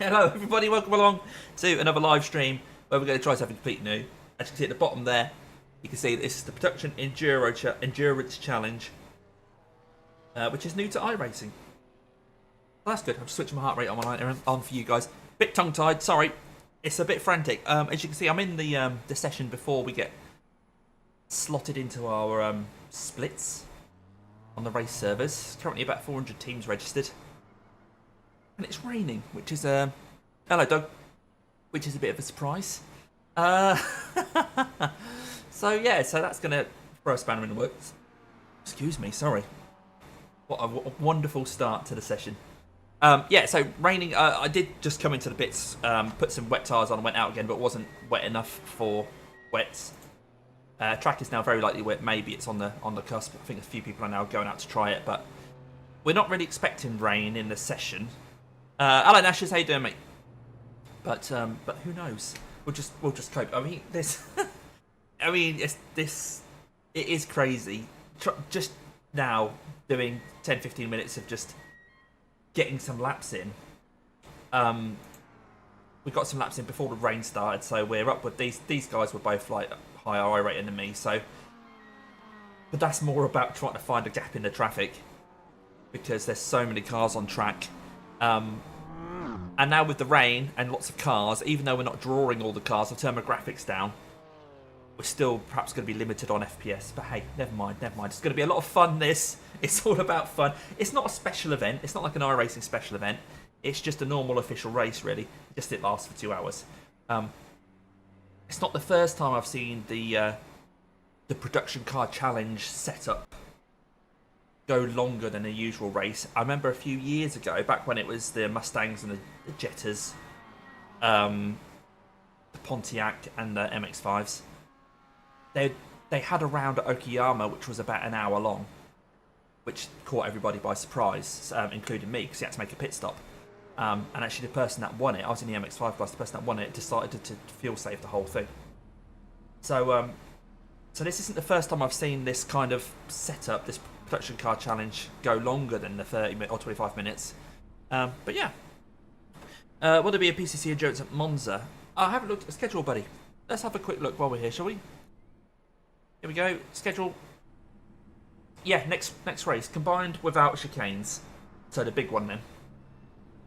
Hello everybody, welcome along to another live stream where we're going to try something completely new. As you can see at the bottom there, you can see this is the Production Endurance Challenge, which is new to iRacing. Well, that's good. I'm switching my heart rate on for you guys. Bit tongue-tied, sorry. It's a bit frantic. As you can see, I'm in the session before we get slotted into our splits on the race servers. Currently about 400 teams registered. And it's raining, which is hello Doug, which is a bit of a surprise. So yeah, so that's gonna throw a spanner in the works. Excuse me, sorry. What a wonderful start to the session. Yeah, so raining. I did just come into the bits, put some wet tyres on and went out again, but it wasn't wet enough for wets. Track is now very likely wet. Maybe it's on the cusp. I think a few people are now going out to try it, but we're not really expecting rain in the session. Hello Nashers, how you doing, mate? But who knows? We'll just cope. I mean this. I mean it is crazy. Just now doing 10-15 minutes of just getting some laps in. We got some laps in before the rain started, so we're up with these guys were both like higher I rating than me. So, but that's more about trying to find a gap in the traffic because there's so many cars on track. And now with the rain and lots of cars, even though we're not drawing all the cars, I've turned my graphics down. We're still perhaps going to be limited on FPS, but hey, never mind. It's going to be a lot of fun, this. It's all about fun. It's not a special event. It's not like an iRacing special event. It's just a normal official race, really. Just it lasts for 2 hours. It's not the first time I've seen the production car challenge setup go longer than a usual race. I remember a few years ago, back when it was the Mustangs and the Jettas, the Pontiac and the MX-5s, they had a round at Okayama which was about an hour long, which caught everybody by surprise, including me, because he had to make a pit stop. And actually the person that won it, I was in the MX-5 class, the person that won it decided to fuel save the whole thing. So this isn't the first time I've seen this kind of setup, this production car challenge, go longer than the 30 or 25 minutes. But yeah. Will there be a PCC endurance at Monza? I haven't looked at the schedule, buddy. Let's have a quick look while we're here, shall we? Here we go. Schedule. Yeah, next race. Combined without chicanes. So the big one then.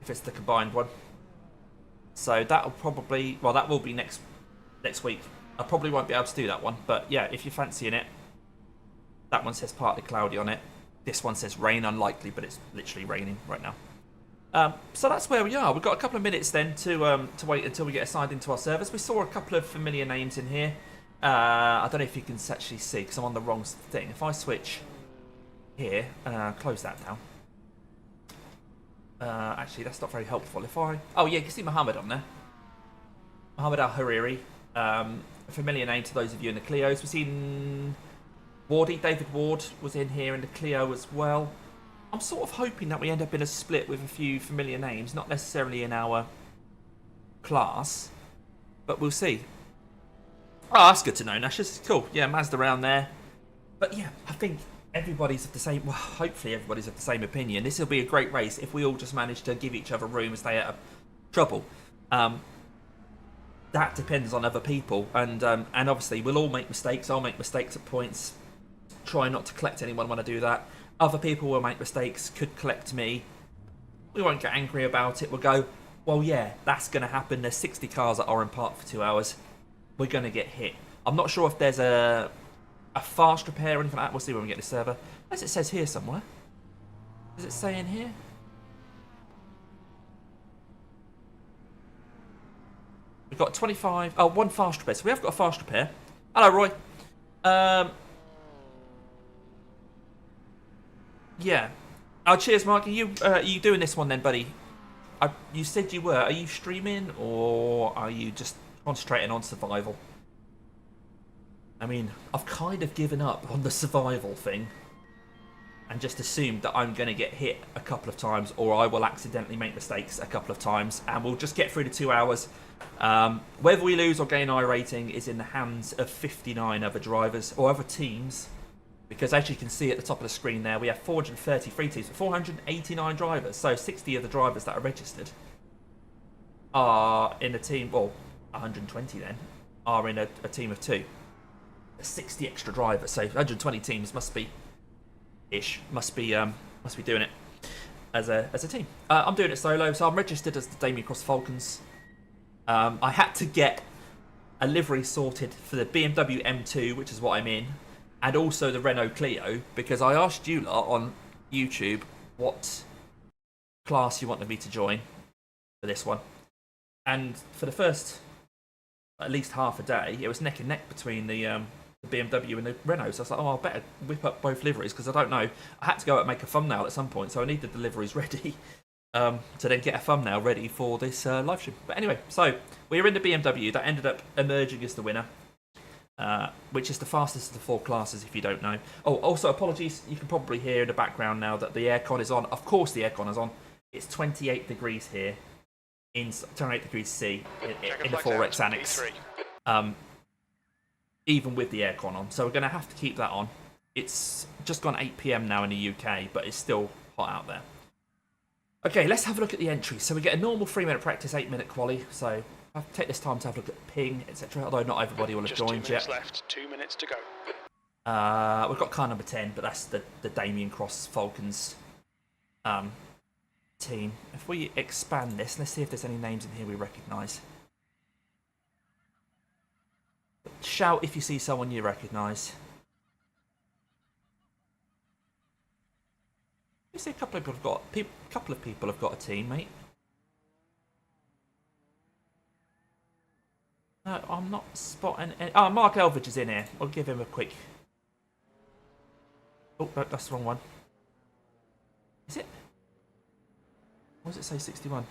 If it's the combined one. So that'll probably... Well, that will be next week. I probably won't be able to do that one. But yeah, if you're fancying it. That one says partly cloudy on it. This one says rain unlikely, but it's literally raining right now. So that's where we are. We've got a couple of minutes then to wait until we get assigned into our servers. We saw a couple of familiar names in here. I don't know if you can actually see because I'm on the wrong thing. If I switch here, close that down. Actually, that's not very helpful. If I... Oh yeah, you can see Mohammed on there. Mohammed Al-Hariri. A familiar name to those of you in the Clios. We've seen... Wardy, David Ward was in here in the Clio as well. I'm sort of hoping that we end up in a split with a few familiar names, not necessarily in our class, but we'll see. Oh, that's good to know, Nash. This is cool. Yeah, Mazda around there. But yeah, I think everybody's of the same... Well, hopefully everybody's of the same opinion. This will be a great race if we all just manage to give each other room and stay out of trouble. That depends on other people, and obviously we'll all make mistakes. I'll make mistakes at points. Try not to collect anyone when I do that. Other people will make mistakes, could collect me. We won't get angry about it. We'll go, well, yeah, that's going to happen. There's 60 cars at Oran Park for 2 hours. We're going to get hit. I'm not sure if there's a fast repair or anything like that. We'll see when we get the server. As it says here somewhere. Does it say in here? We've got 25... Oh, one fast repair. So we have got a fast repair. Hello, Roy. Yeah. Oh, cheers, Mark. Are you doing this one then, buddy? You said you were. Are you streaming or are you just concentrating on survival? I mean, I've kind of given up on the survival thing and just assumed that I'm going to get hit a couple of times or I will accidentally make mistakes a couple of times and we'll just get through the 2 hours. Whether we lose or gain I rating is in the hands of 59 other drivers or other teams. Because as you can see at the top of the screen there, we have 433 teams, 489 drivers, so 60 of the drivers that are registered. are in a team, well, 120 then, are in a team of 2. 60 extra drivers, so 120 teams must be doing it as a team. I'm doing it solo, so I'm registered as the Damien Cross Falcons. I had to get a livery sorted for the BMW M2, which is what I'm in, and also the Renault Clio, because I asked you lot on YouTube what class you wanted me to join for this one. And for the first at least half a day, it was neck and neck between the BMW and the Renault. So I was like, oh, I better whip up both liveries, because I don't know. I had to go out and make a thumbnail at some point, so I needed the liveries ready to then get a thumbnail ready for this live stream. But anyway, so we were in the BMW. That ended up emerging as the winner, which is the fastest of the 4 classes, if you don't know. Oh, also, apologies. You can probably hear in the background now that the aircon is on. Of course the aircon is on. It's 28 degrees here, in 28 degrees C in the 4X Annex. Even with the aircon on. So we're going to have to keep that on. It's just gone 8 PM now in the UK, but it's still hot out there. Okay, let's have a look at the entries. So we get a normal 3-minute practice, 8-minute quali. So I'll take this time to have a look at ping, etc. Although not everybody will have joined yet. Just 2 minutes left, 2 minutes to go. We've got car number 10, but that's the Damien Cross Falcons team. If we expand this, let's see if there's any names in here we recognise. Shout if you see someone you recognise. You see a couple of people have got a team, mate. No, I'm not spotting any. Oh, Mark Elvidge is in here. I'll give him a quick. Oh, no, that's the wrong one. Is it? What does it say? 61.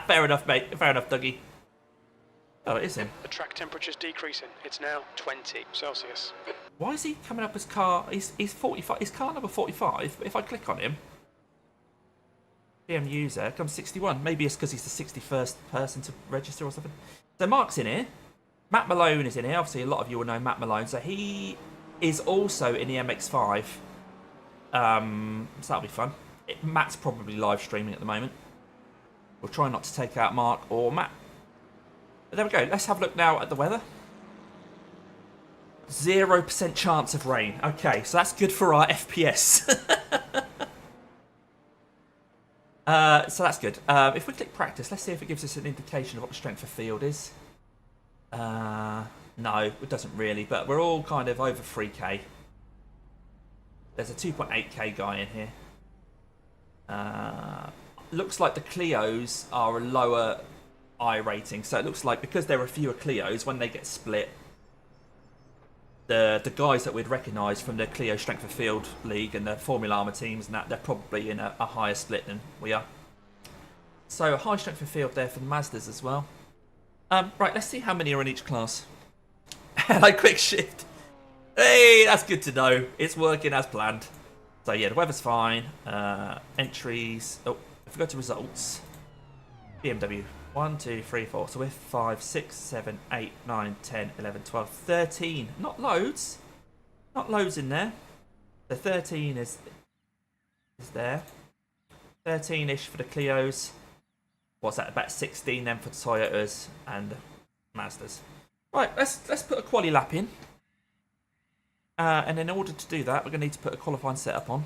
Fair enough, mate. Fair enough, Dougie. Oh, it is him. The track temperature's decreasing. It's now 20 Celsius. Why is he coming up as car? He's 45. He's car number 45. But if I click on him, PM user comes 61. Maybe it's because he's the 61st person to register or something. So Mark's in here. Matt Malone is in here. Obviously, a lot of you will know Matt Malone. So he is also in the MX-5. So that'll be fun. Matt's probably live streaming at the moment. We'll try not to take out Mark or Matt. But there we go. Let's have a look now at the weather. 0% chance of rain. Okay, so that's good for our FPS. So that's good. If we click practice, let's see if it gives us an indication of what the strength of field is. No, it doesn't really, but we're all kind of over 3k. There's a 2.8k guy in here. Looks like the Clios are a lower I rating, so it looks like because there are fewer Clios, when they get split, the guys that we'd recognise from the Clio Strength of Field League and the Formula Armour teams and that, they're probably in a higher split than we are. So a high strength of field there for the Mazdas as well. Right, let's see how many are in each class. Hello, quick shift. Hey, that's good to know. It's working as planned. So yeah, the weather's fine. Entries. Oh, if we go to results, BMW 1, 2, 3, 4. So we're 5, 6, 7, 8, 9, 10, 11, 12, 13. Not loads. Not loads in there. The 13 is there. 13-ish for the Clios. What's that? About 16 then for the Toyotas and the Mazdas. Right, let's put a quali lap in. And in order to do that, we're going to need to put a qualifying setup on.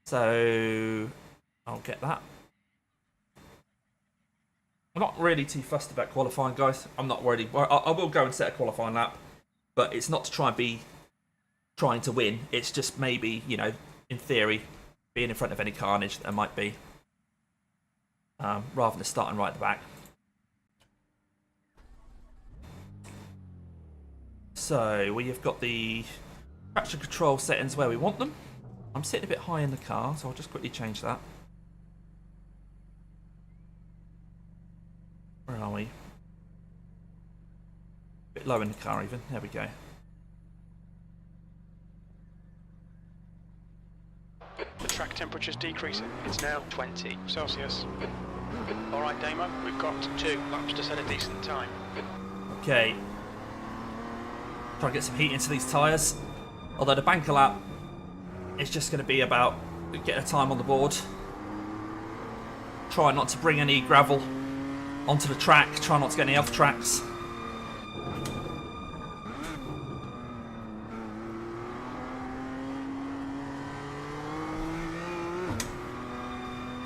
So I'll get that. I'm not really too fussed about qualifying, guys. I'm not worried. I will go and set a qualifying lap, but it's not to try and be trying to win. It's just maybe, you know, in theory, being in front of any carnage that there might be, rather than starting right at the back. So we have got the traction control settings where we want them. I'm sitting a bit high in the car, so I'll just quickly change that. Where are we? A bit low in the car even. There we go. The track temperature's decreasing. It's now 20 Celsius. Alright, Damo, we've got 2 laps to set a decent time. Okay. Try and get some heat into these tyres. Although the banker lap is just going to be about getting a time on the board. Try not to bring any gravel onto the track. Try not to get any off tracks.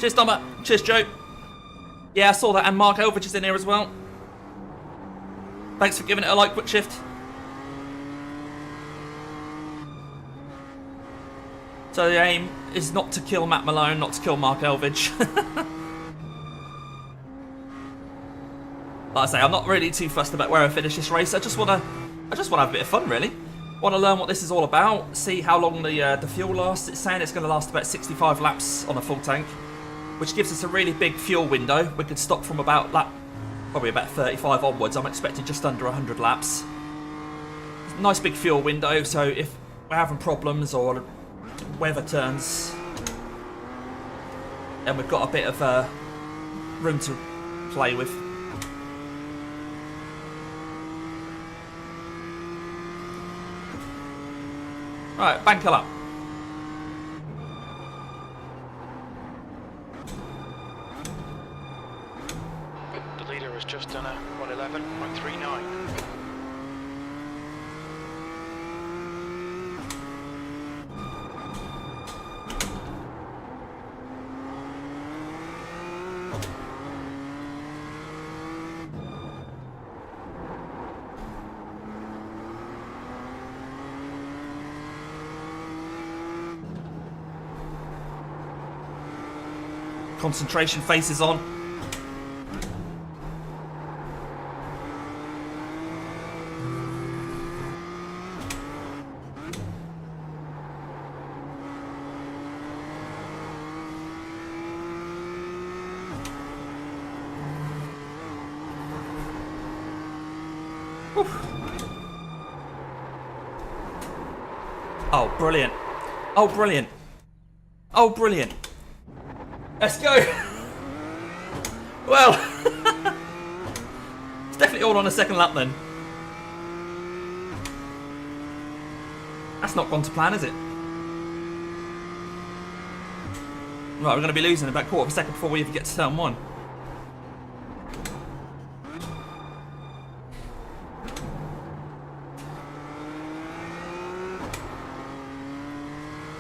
Cheers, Doma. Cheers, Joe. Yeah, I saw that. And Mark Elvidge is in here as well. Thanks for giving it a like, quick shift. So the aim is not to kill Matt Malone, not to kill Mark Elvidge. Like I say, I'm not really too fussed about where I finish this race. I just wanna have a bit of fun, really. Want to learn what this is all about. See how long the fuel lasts. It's saying it's going to last about 65 laps on a full tank, which gives us a really big fuel window. We could stop from about lap, probably about 35 onwards. I'm expecting just under 100 laps. Nice big fuel window, so if we're having problems or weather turns, then we've got a bit of room to play with. Right, banker up. The leader has just done a 111.39. Concentration faces on. Whew. Oh, brilliant. Oh, brilliant. Oh, brilliant. Let's go! Well, it's definitely all on a second lap then. That's not gone to plan, is it? Right, we're going to be losing about a quarter of a second before we even get to turn one.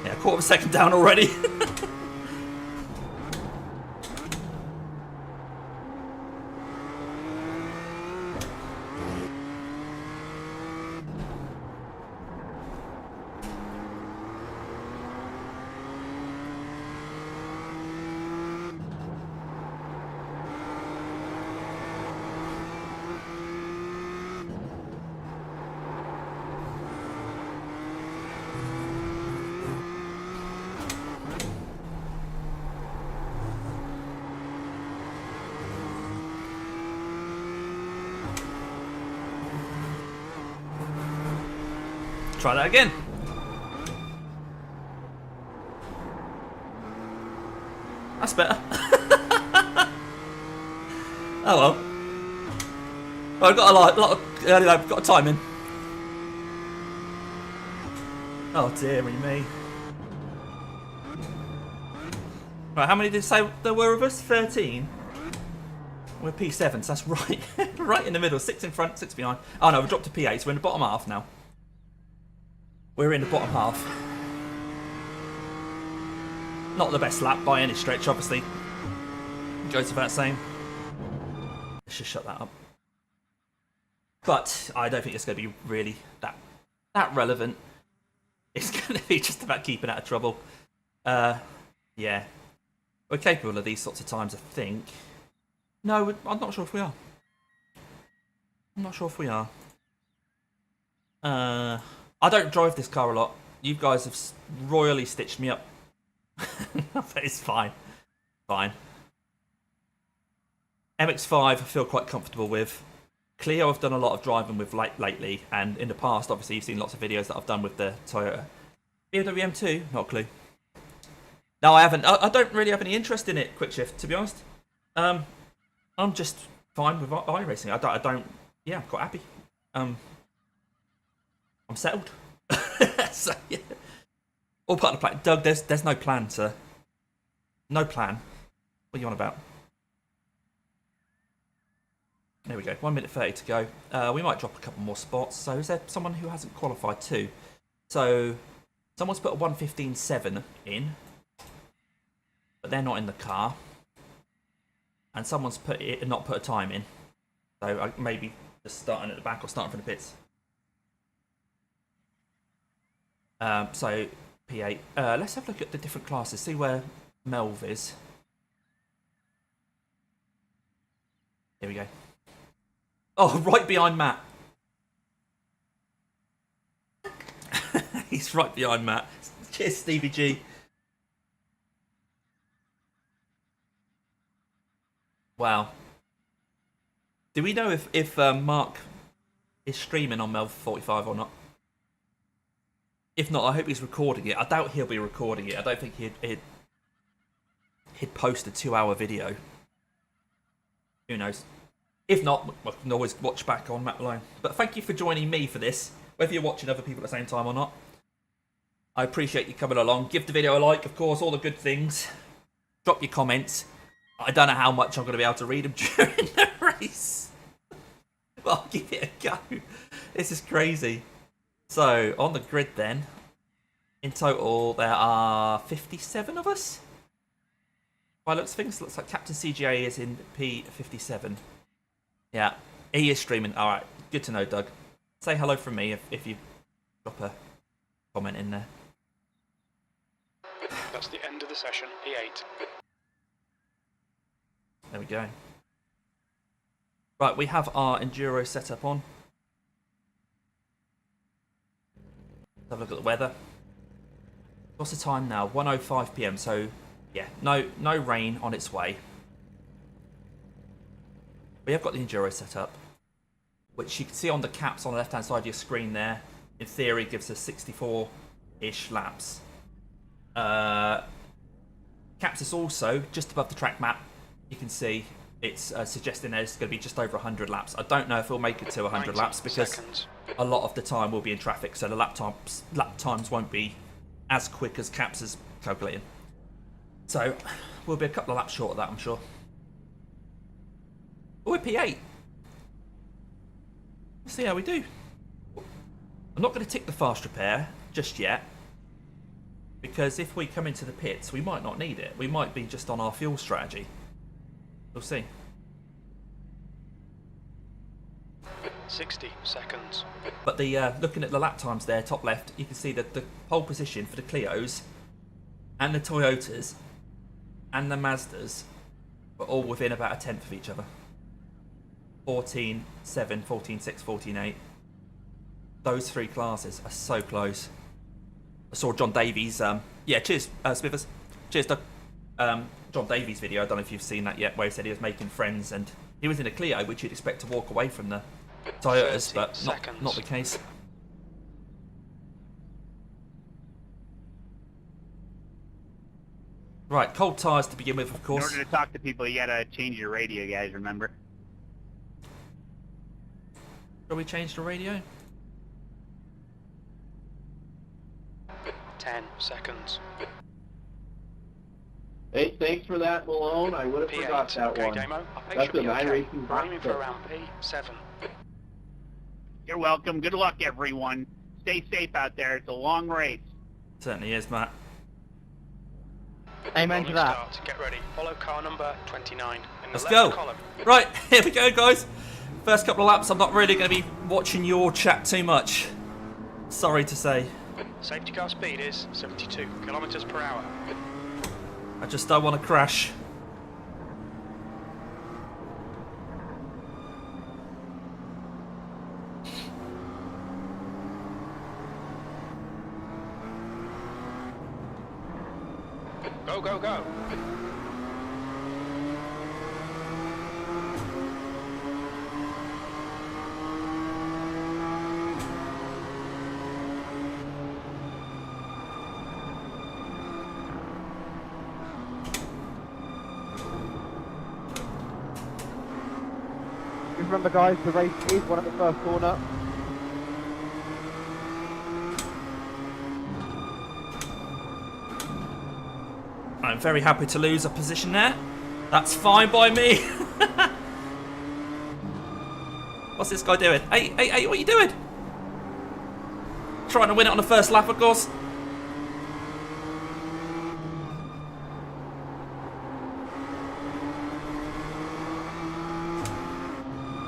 Yeah, a quarter of a second down already. Try that again. That's better. Oh well. Well, I've got a lot of I've got a time in. Oh dearie me. Right, how many did it say there were of us? 13. We're P7, so that's right, right in the middle. 6 in front, 6 behind. Oh no, we've dropped to P8, so we're in the bottom half now. We're in the bottom half. Not the best lap by any stretch, obviously. Goes without saying. Let's just shut that up. But I don't think it's going to be really that relevant. It's going to be just about keeping out of trouble. Yeah. We're capable of these sorts of times, I think. No, I'm not sure if we are. I'm not sure if we are. I don't drive this car a lot. You guys have royally stitched me up. But it's fine. Fine. MX-5 I feel quite comfortable with. Clio I've done a lot of driving with lately, and in the past obviously you've seen lots of videos that I've done with the Toyota. BMW M2, not a clue. No, I haven't. I don't really have any interest in it, quick shift, to be honest. I'm just fine with iRacing. I don't. Yeah, I'm quite happy. I'm settled. So, yeah. All part of the plan. Doug, there's no plan, sir. No plan. What are you on about? There we go. 1 minute 30 to go. We might drop a couple more spots. So is there someone who hasn't qualified too? So someone's put a 1:15.7 in, but they're not in the car. And someone's not put a time in. So maybe just starting at the back or starting from the pits. So P8. Let's have a look at the different classes. See where Melv is. Here we go. Oh, right behind Matt. He's right behind Matt. Cheers, Stevie G. Wow. Do we know if Mark is streaming on Melv 45 or not? If not, I hope he's recording it. I doubt he'll be recording it. I don't think he'd post a 2-hour video. Who knows? If not, I can always watch back on Matt Malone. But thank you for joining me for this, whether you're watching other people at the same time or not. I appreciate you coming along. Give the video a like, of course, all the good things. Drop your comments. I don't know how much I'm going to be able to read them during the race. But I'll give it a go. This is crazy. So, on the grid then, in total there are 57 of us. By looks of things, looks like Captain CGA is in P57. Yeah, he is streaming. Alright, good to know, Doug. Say hello from me if you drop a comment in there. That's the end of the session, P8. There we go. Right, we have our Enduro setup on. Let's have a look at the weather. What's the time now? 1:05 PM, so yeah, no rain on its way. We have got the Enduro set up, which you can see on the caps on the left-hand side of your screen there. In theory, gives us 64-ish laps. Caps is also just above the track map. You can see it's suggesting there's going to be just over 100 laps. I don't know if we'll make it to 100 laps because a lot of the time we'll be in traffic, so the lap times won't be as quick as Caps is calculating. So we'll be a couple of laps short of that, I'm sure. Oh, we're P8. Let's see how we do. I'm not going to tick the fast repair just yet, because if we come into the pits, we might not need it. We might be just on our fuel strategy. We'll see. 60 seconds. But the looking at the lap times there, top left, you can see that the pole position for the Clios and the Toyotas and the Mazdas were all within about a tenth of each other. 14.7, 14.6, 14.8. Those three classes are so close. I saw John Davies. Yeah, cheers, Smithers. Cheers, Doug. John Davies' video. I don't know if you've seen that yet, where he said he was making friends and he was in a Clio, which you'd expect to walk away from the Toyotas, but not the case. Right, cold tyres to begin with, of course. In order to talk to people, you gotta change your radio, guys, remember? Shall we change the radio? 10 seconds. Hey, thanks for that, Malone. I would have P8. forgot that Okay, one. Demo. That's an okay. iRacing Aiming for cockpit. around P7. You're welcome. Good luck, everyone. Stay safe out there. It's a long race. Certainly is, Matt. Amen to that. Start. Get ready. Follow car number 29 in the Let's left go. column. Right, here we go, guys. First couple of laps, I'm not really going to be watching your chat too much. Sorry to say. Safety car speed is 72 kilometers per hour. I just don't want to crash. Go, go, go. Remember, guys, the race is one at the first corner. I'm very happy to lose a position there. That's fine by me. What's this guy doing? Hey, what are you doing? Trying to win it on the first lap, of course.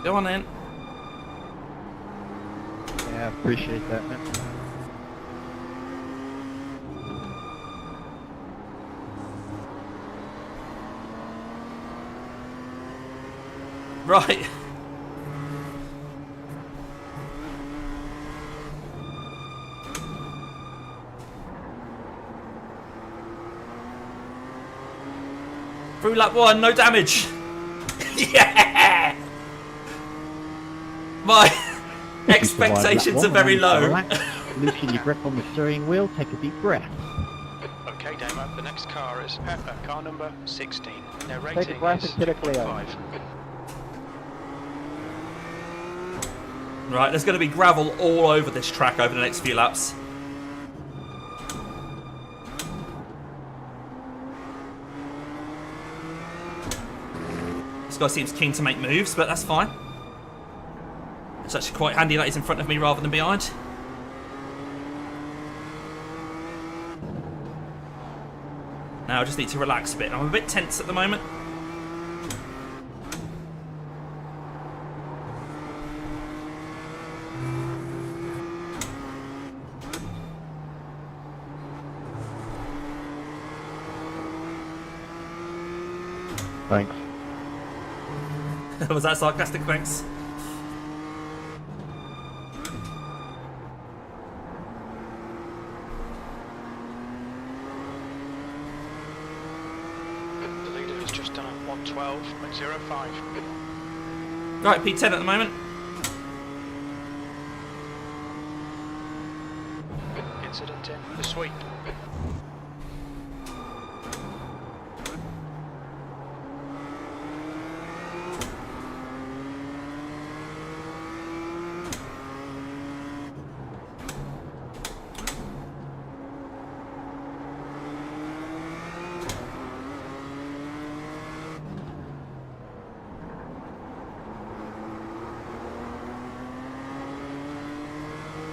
Go on in. Yeah, appreciate that, man. Right. Through lap 1, no damage. Yeah! My expectations are very low. Relax, loosen your grip on the steering wheel, take a deep breath. Okay, Damo, the next car is Pepper, car number 16. Their Take rating a breath is and get it clear. 5. Right, there's going to be gravel all over this track over the next few laps. This guy seems keen to make moves, but that's fine. It's actually quite handy that he's in front of me rather than behind. Now I just need to relax a bit. I'm a bit tense at the moment. Thanks. Was that sarcastic? Thanks. The leader has just done a 112.05. Right, P10 at the moment. Incident in the sweep.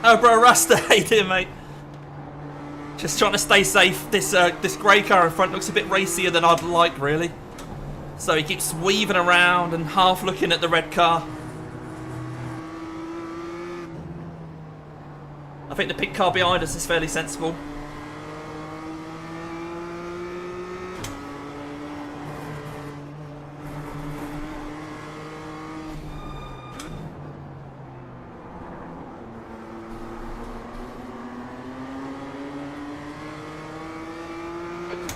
Oh, bro, Rasta, how you doing, mate? Just trying to stay safe. This grey car in front looks a bit racier than I'd like, really. So he keeps weaving around and half looking at the red car. I think the pink car behind us is fairly sensible.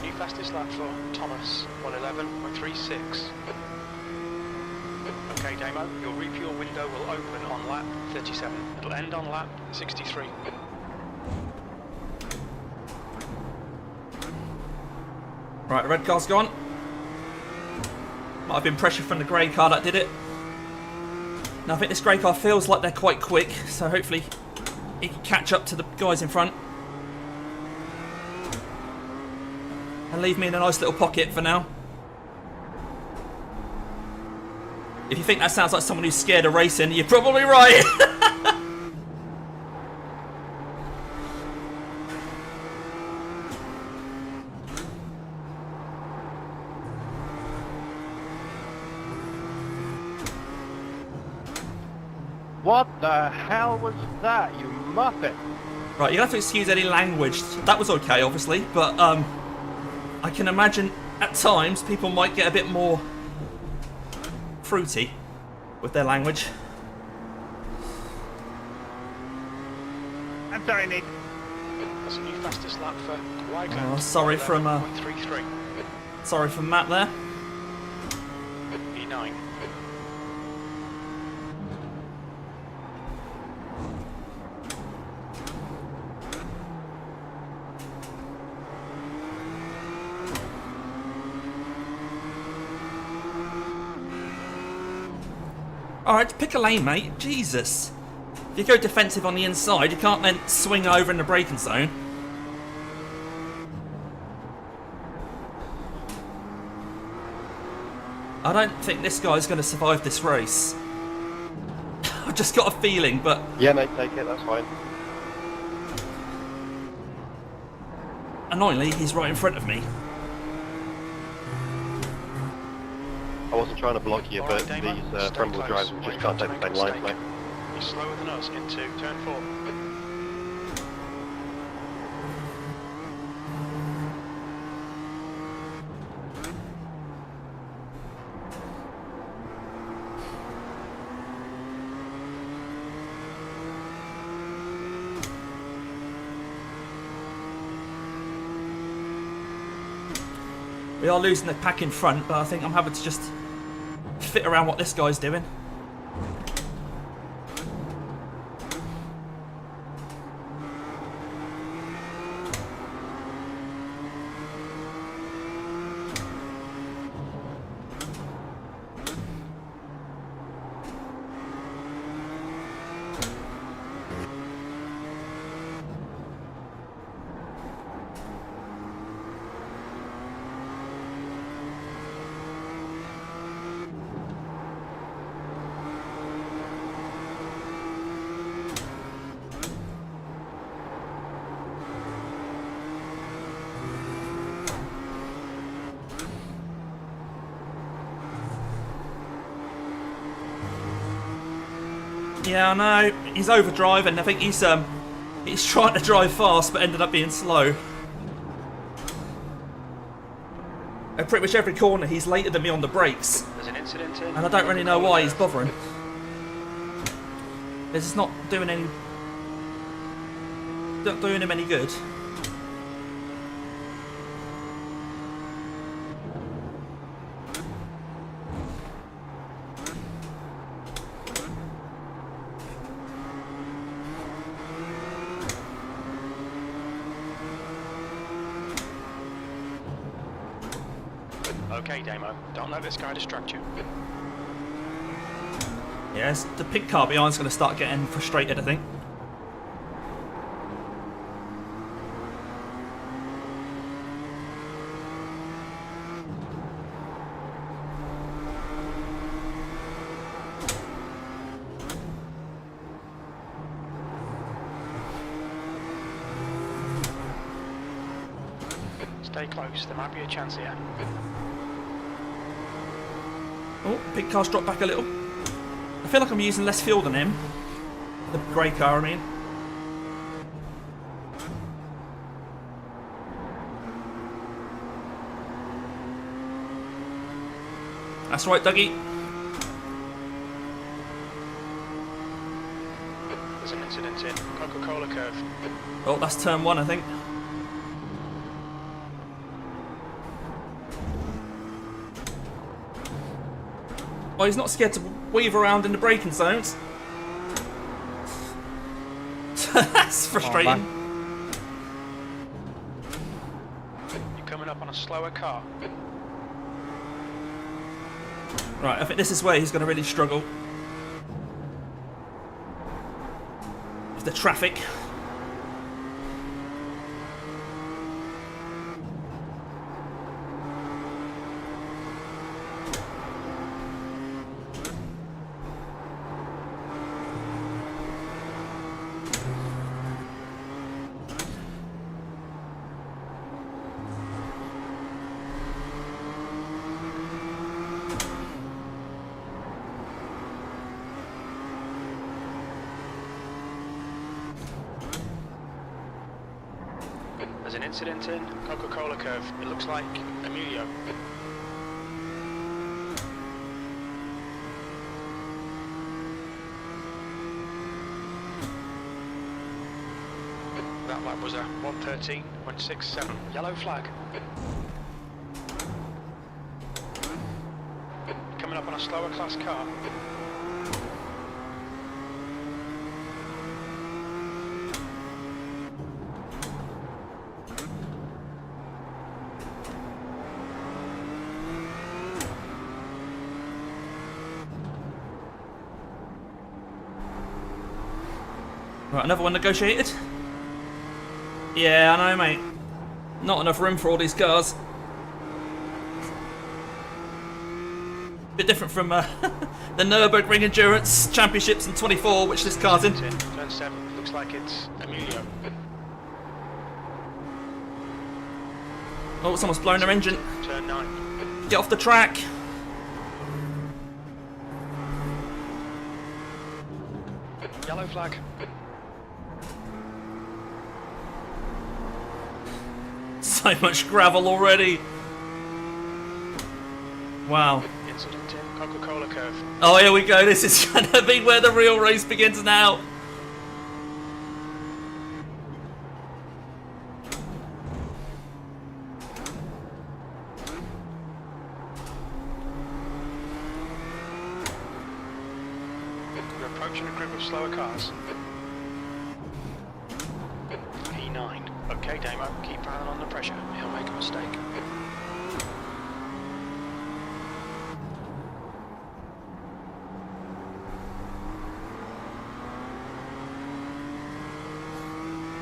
New fastest lap for Thomas, 111.36. Okay, Damo, your refuel window will open on lap 37. It'll end on lap 63. Right, the red car's gone. Might have been pressure from the grey car that did it. Now I think this grey car feels like they're quite quick, so hopefully he can catch up to the guys in front. And leave me in a nice little pocket for now. If you think that sounds like someone who's scared of racing, you're probably right. What the hell was that, you muppet? Right, you have to excuse any language. That was okay, obviously, but I can imagine at times people might get a bit more fruity with their language. I'm sorry, Nate. That's a new fastest lap for Wycliffe. Oh, sorry from 11.33. sorry from Matt there. E9. Alright, pick a lane, mate. Jesus. If you go defensive on the inside, you can't then swing over in the braking zone. I don't think this guy's going to survive this race. I've just got a feeling, but Yeah, mate, take it, that's fine. annoyingly, he's right in front of me. I wasn't trying to block you, All but right, Damo, these stay front-wheel close. drives just Wait can't for take him the to same make a line, mate. mistake. He's slower than us into turn 4. We are losing the pack in front, but I think I'm having to just fit around what this guy's doing. Yeah, I know. He's overdriving. I think he's trying to drive fast, but ended up being slow. At pretty much every corner, he's later than me on the brakes, There's an incident in. and I don't really know why he's bothering. It's just not doing him any good. Okay, Damo, don't let this guy distract you. Yes, the pink car behind's going to start getting frustrated, I think. Stay close, there might be a chance here. Oh, pink car's dropped back a little. I feel like I'm using less fuel than him. The grey car, I mean. That's right, Dougie. There's an incident in Coca-Cola curve. Oh, that's turn 1, I think. Oh, he's not scared to weave around in the braking zones. That's frustrating. You're coming up on a slower car. Right, I think this is where he's going to really struggle. With the traffic. There's an incident in Coca-Cola curve. It looks like Emilio. That lap was a 1:13.67. Yellow flag. Coming up on a slower class car. Right, another one negotiated. Yeah, I know, mate. Not enough room for all these cars. Bit different from the Nürburgring Endurance Championships in 24, which this car's in. Turn 7, looks like it's Emilio. Oh, someone's blown their engine. Turn 9. Get off the track. Yellow flag. So much gravel already. Wow. Incident in Coca-Cola curve. Oh, here we go. This is going to be where the real race begins now. We're approaching a group of slower cars. P9. Okay, Damo, keep piling on the pressure. He'll make a mistake.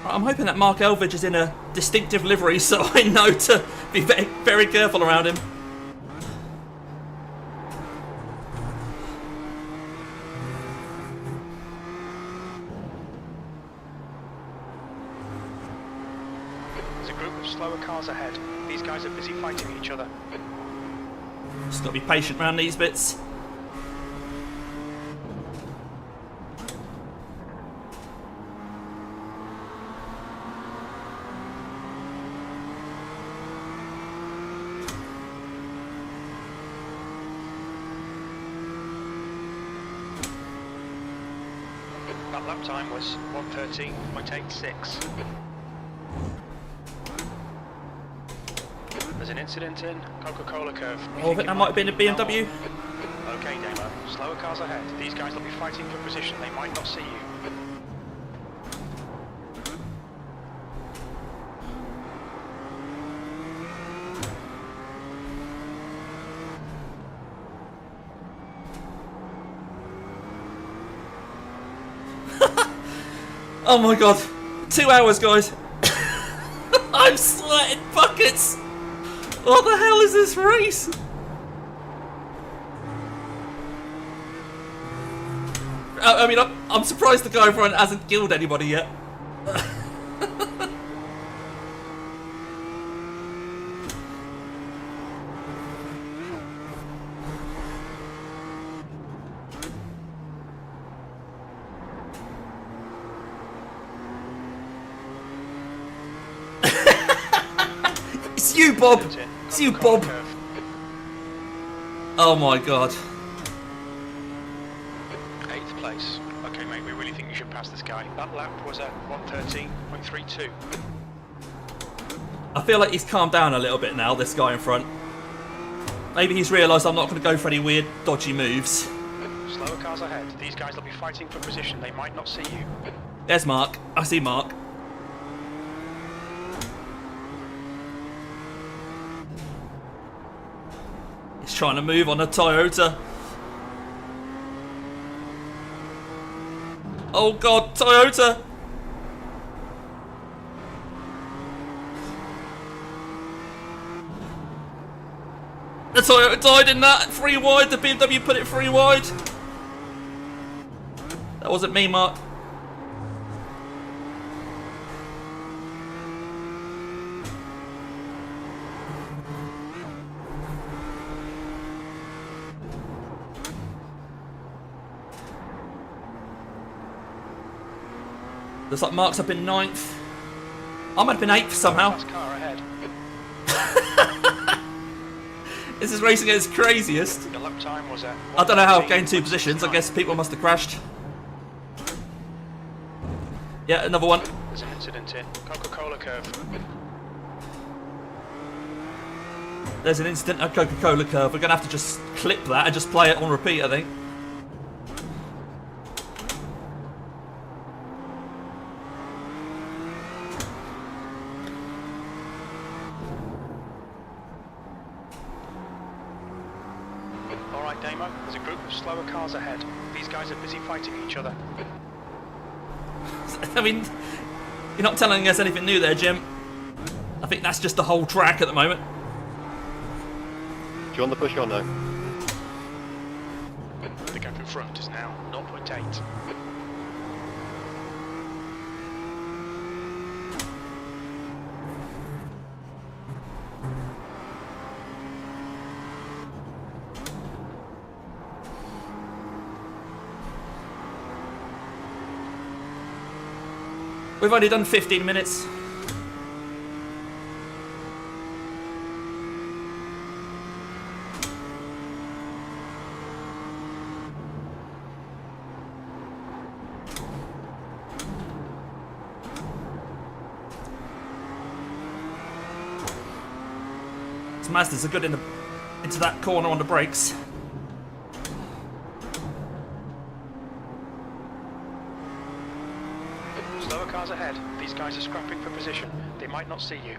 I'm hoping that Mark Elvidge is in a distinctive livery so I know to be very, very careful around him. There's a group of slower cars ahead. These guys are busy fighting each other. Just got to be patient around these bits. That lap time was 1:13.86. There's an incident in Coca-Cola curve. Oh, I think that might have been a BMW. Okay, Damo. Slower cars ahead. These guys will be fighting for position. They might not see you. Oh my god. 2 hours, guys. I'm sweating buckets. What the hell is this race? I mean, I'm surprised the guy in front hasn't killed anybody yet. It's you, Bob. It's you, Bob. Oh my god. 8th place. Okay, mate, we really think you should pass this guy. That lap was at 1:13.32. I feel like he's calmed down a little bit now, this guy in front. Maybe he's realised I'm not going to go for any weird, dodgy moves. Slower cars ahead. These guys will be fighting for position. They might not see you. There's Mark. I see Mark. He's trying to move on a Toyota. Oh god, Toyota! The Toyota died in that, 3 wide, the BMW put it 3 wide. That wasn't me, Mark. Looks like Mark's up in 9th. I might have been 8th somehow. Fast car ahead. This is racing at its craziest. The lap time was at I don't know how I've gained 2 positions. I guess people must have crashed. Yeah, another one. There's an incident in Coca-Cola curve. There's an incident at Coca-Cola curve. We're going to have to just clip that and just play it on repeat, I think. Alright, Damo, there's a group of slower cars ahead. These guys are busy fighting each other. I mean, you're not telling us anything new there, Jim. I think that's just the whole track at the moment. Do you want the push or no? The gap in front is now 0.8. We've only done 15 minutes. Mazdas are good into that corner on the brakes. Slower cars ahead. These guys are scrapping for position. They might not see you.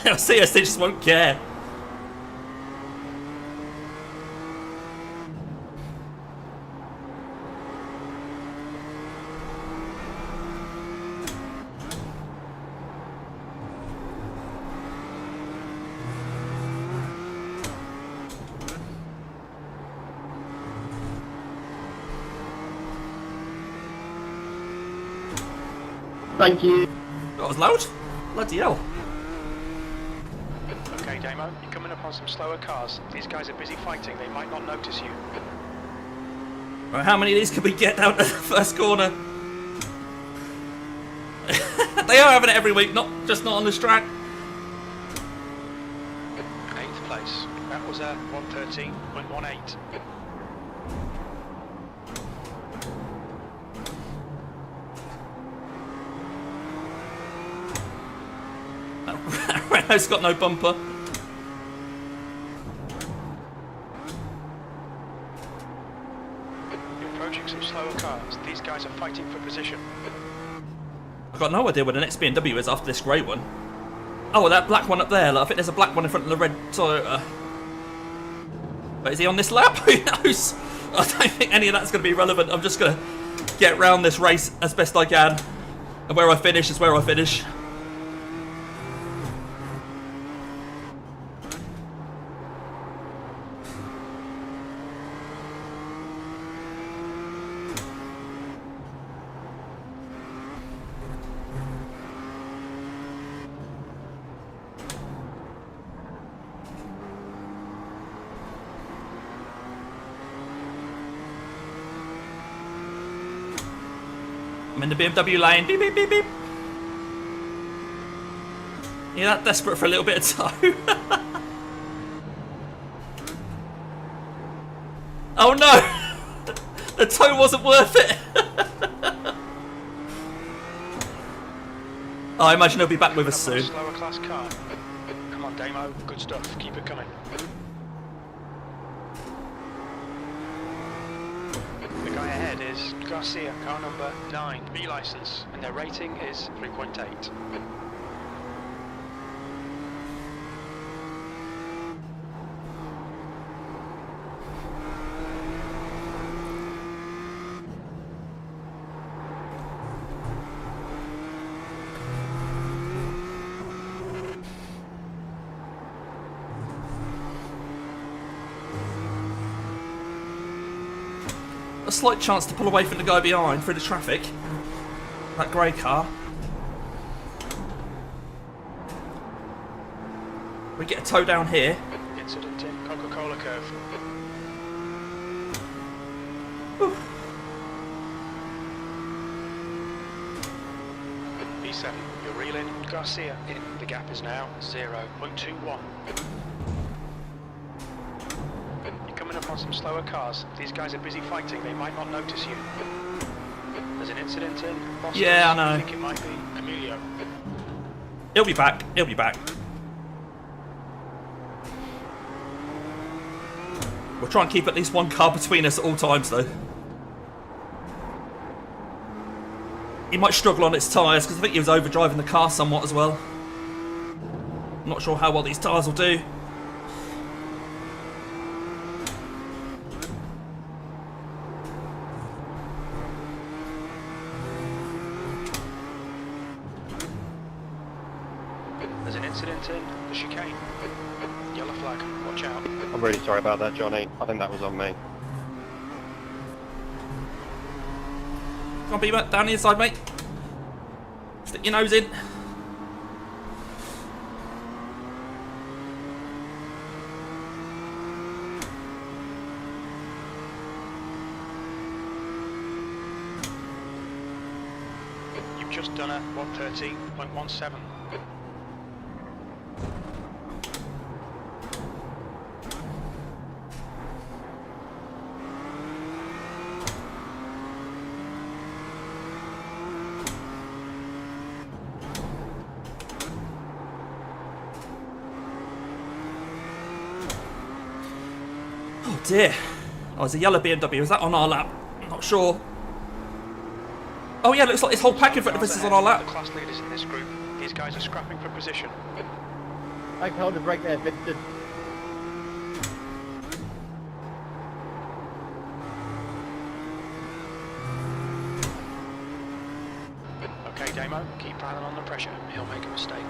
They'll see us, they just won't care. Thank you. That was loud. Bloody hell. Okay, Damo, you're coming up on some slower cars. These guys are busy fighting. They might not notice you. Right, how many of these can we get down to the first corner? They are having it every week, not on this track. 8th place. That was a 113.18. Renault's got no bumper. You're approaching some slower cars. These guys are fighting for position. I've got no idea where the next BMW is after this grey one. Oh, that black one up there. Look, I think there's a black one in front of the red Toyota. But is he on this lap? Who knows? I don't think any of that's going to be relevant. I'm just going to get round this race as best I can. And where I finish is where I finish. I'm in the BMW lane. Beep, beep, beep, beep. You're that desperate for a little bit of tow. Oh no! The tow wasn't worth it. Oh, I imagine he'll be back with us soon. Slower class car. Come on, Damo. Good stuff. Keep it coming. The guy ahead is Garcia, car number 9, B license, and their rating is 3.8. A slight chance to pull away from the guy behind through the traffic. That grey car. We get a tow down here. Incident in Coca-Cola curve. Whew. B7, you're reeling Garcia in. The gap is now 0.21. Up on some slower cars. These guys are busy fighting. They might not notice you. There's an incident in Boston. Yeah, I know. I think it might be Emilio. He'll be back. He'll be back. We'll try and keep at least one car between us at all times, though. He might struggle on its tyres because I think he was overdriving the car somewhat as well. I'm not sure how well these tyres will do. There's an incident in the chicane. Yellow flag, watch out. I'm really sorry about that, Johnny. I think that was on me. Come on, Beamer, down the inside, mate. Stick your nose in. You've just done a 113.17. Oh dear. Oh, it's a yellow BMW. Is that on our lap? I'm not sure. Oh yeah, looks like this whole pack in front of us is on our lap. The class leaders in this group. These guys are scrapping for position. I can hold the brake there, Vincent. Okay, Damo, keep piling on the pressure. He'll make a mistake.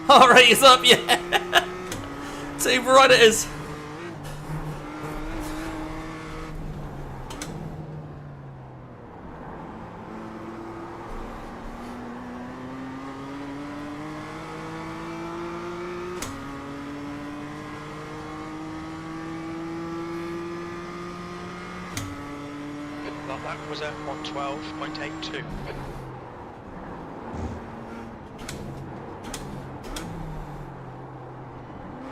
Alright, it's up, yeah. Team right it is. That was a 112.82.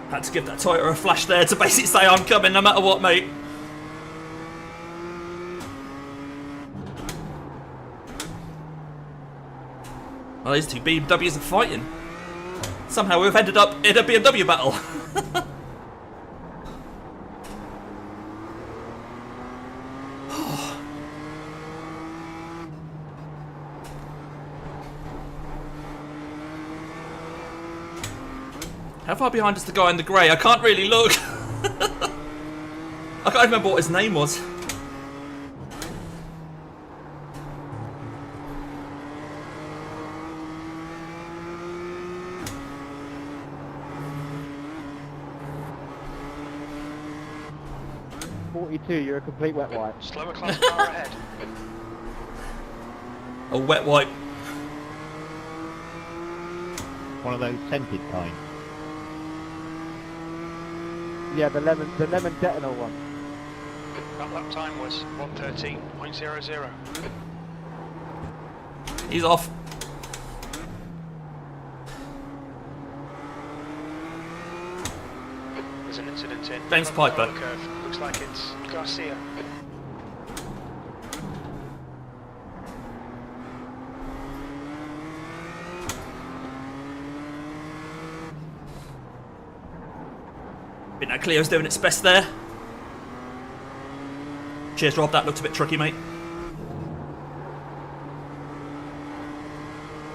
Had to give that Toyota a flash there to basically say I'm coming no matter what, mate. Well, these two BMWs are fighting. Somehow we've ended up in a BMW battle. How far behind is the guy in the grey? I can't really look. I can't remember what his name was. You're a complete wet wipe. Slower class car ahead. A wet wipe. One of those scented kind. Yeah, the lemon detanol one. That lap time was 113.00. He's off. There's an incident in James front of the Piper. yellow curve. Looks like it's Garcia. I think that Clio's doing its best there. Cheers, Rob. That looked a bit tricky, mate.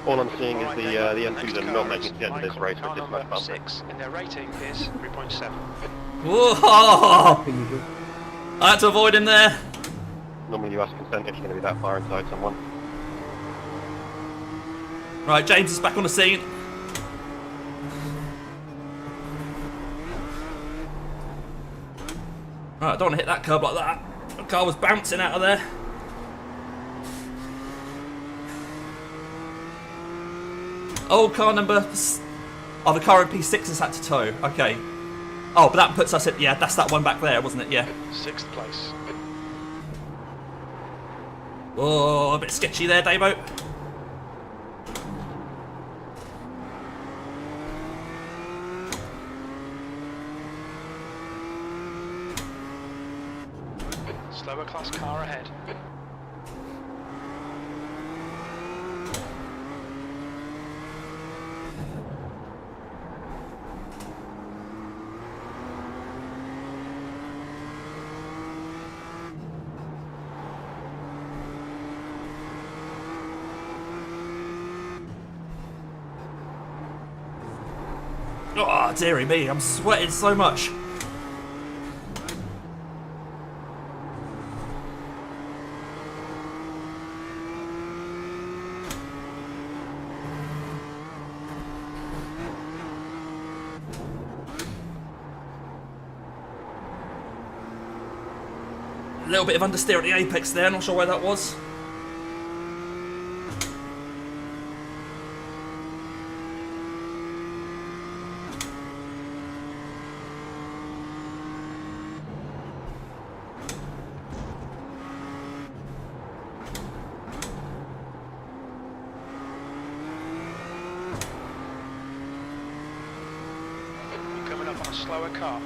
All I'm seeing is Alright, the Damo, M2s next are car not is making it to the end of this Michael, race car with this much number bumper. 6, and their rating is 3.7. Whoa! I had to avoid him there. Normally you ask consent if you're going to be that far inside someone. Right, James is back on the scene. Right, I don't want to hit that curb like that. The car was bouncing out of there. Oh, car number... Oh, the car in P6 has had to tow. Okay. Oh, but that puts us at... Yeah, that's that one back there, wasn't it? Yeah. 6th place. Oh, a bit sketchy there, Davo. Slower class car ahead. Oh, dearie me, I'm sweating so much. little bit of understeer at the apex there, not sure where that was. You're coming up on a slower car.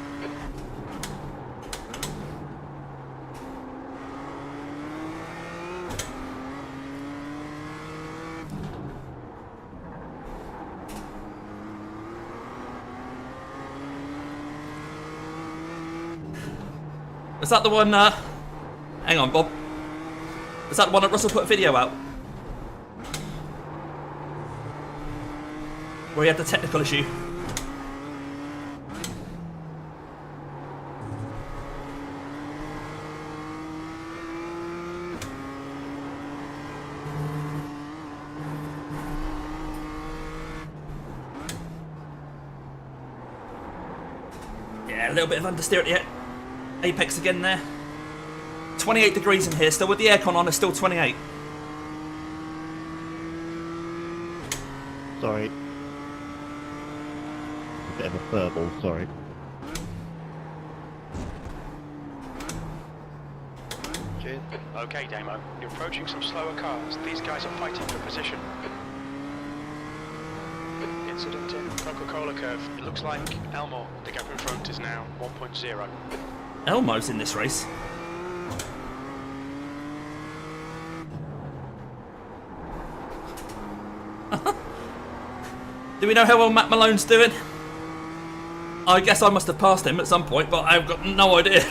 Is that the one, hang on, Bob. Is that the one that Russell put a video out? Where he had the technical issue? Yeah, a little bit of understeer at the apex again there. 28 degrees in here, still with the aircon on, it's still 28. Sorry. A bit of a furball, sorry. Cheers. Okay, Damo. You're approaching some slower cars. These guys are fighting for position. Incident in Coca-Cola curve. It looks like Elmore, the gap in front, is now 1.0. Elmo's in this race. Do we know how well Matt Malone's doing? I guess I must have passed him at some point, but I've got no idea.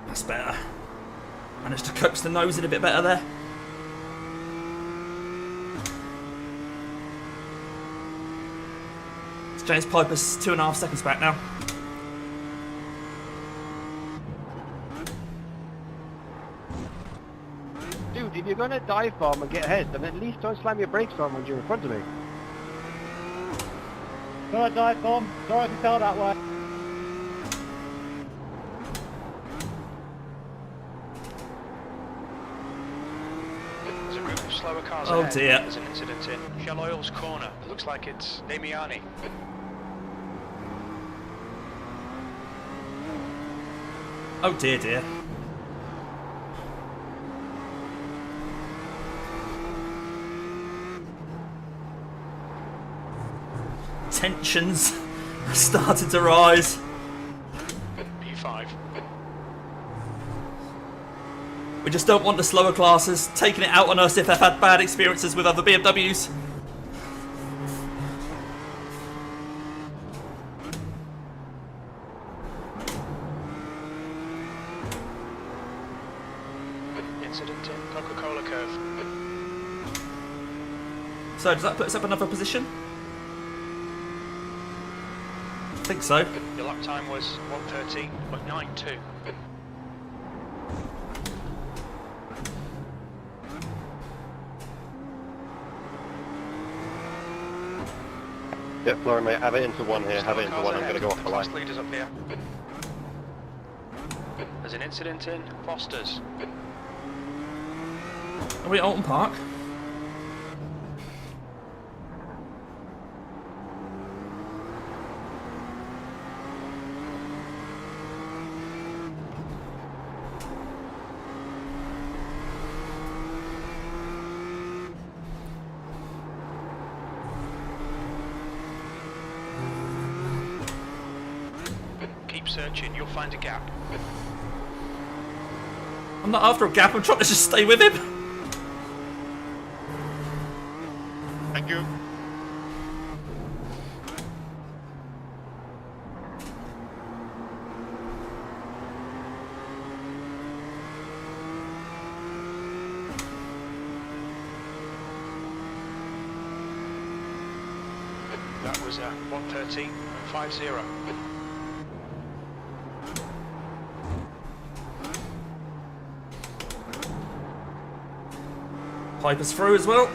That's better. Managed to coax the nose in a bit better there. It's James Piper's 2.5 seconds back now. Dude, if you're gonna dive bomb and get ahead, then at least don't slam your brakes on when you're in front of me. Got a dive bomb. Sorry if you fell that way. There's a group of slower cars Oh ahead. dear. There's an incident in Shell Oil's corner. It looks like it's Damiani. Oh dear, dear. Tensions are starting to rise. P5. We just don't want the slower classes taking it out on us if they've had bad experiences with other BMWs. Incident in Coca-Cola curve. So does that put us up another position? I think so. Your lap time was 1:13.92. Yeah, Florian, mate, have it into one here, have it into one, I'm going to go off the Class line. leaders up here. There's an incident in Foster's. Are we at Oran Park? Keep searching, you'll find a gap. I'm not after a gap, I'm trying to just stay with him. Thank you. was 113.50. Piper's through as well.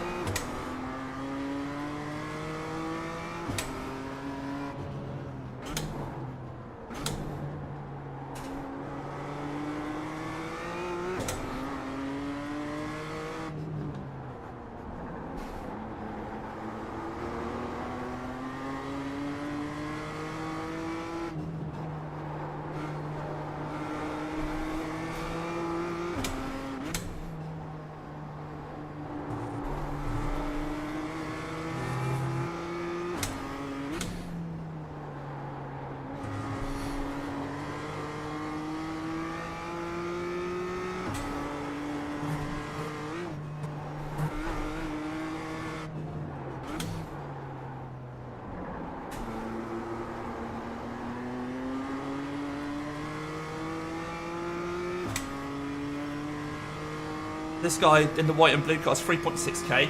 This guy in the white and blue car is 3.6k.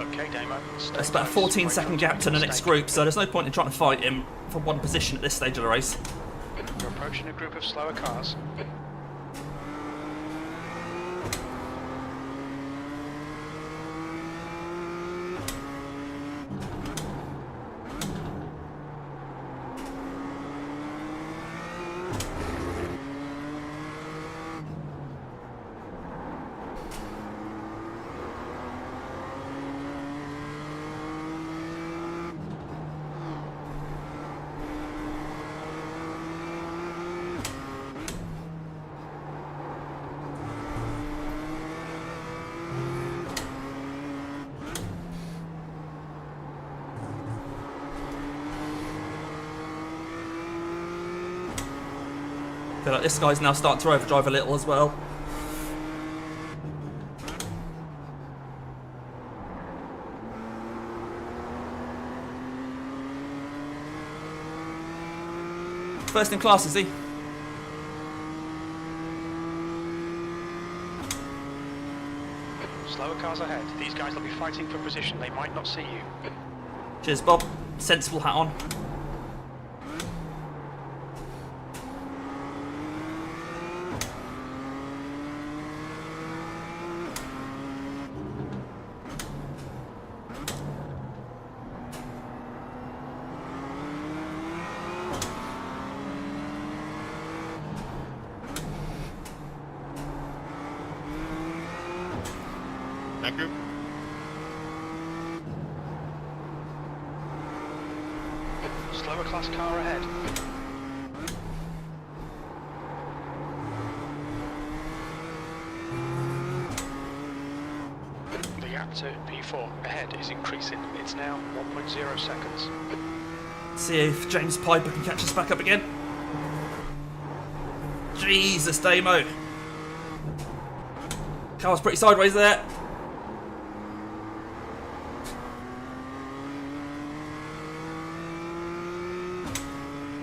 Okay, Damo. That's about a 14-second gap to the next group, so there's no point in trying to fight him for one position at this stage of the race. You're approaching a group of slower cars. I feel like this guy's now starting to overdrive a little as well. First in class, is he? Slower cars ahead. These guys will be fighting for position. They might not see you. Cheers, Bob. Sensible hat on. That group? Slower class car ahead. The gap to P4 ahead is increasing. It's now 1.0 seconds. See if James Piper can catch us back up again. Jesus, Damo. Car's pretty sideways there.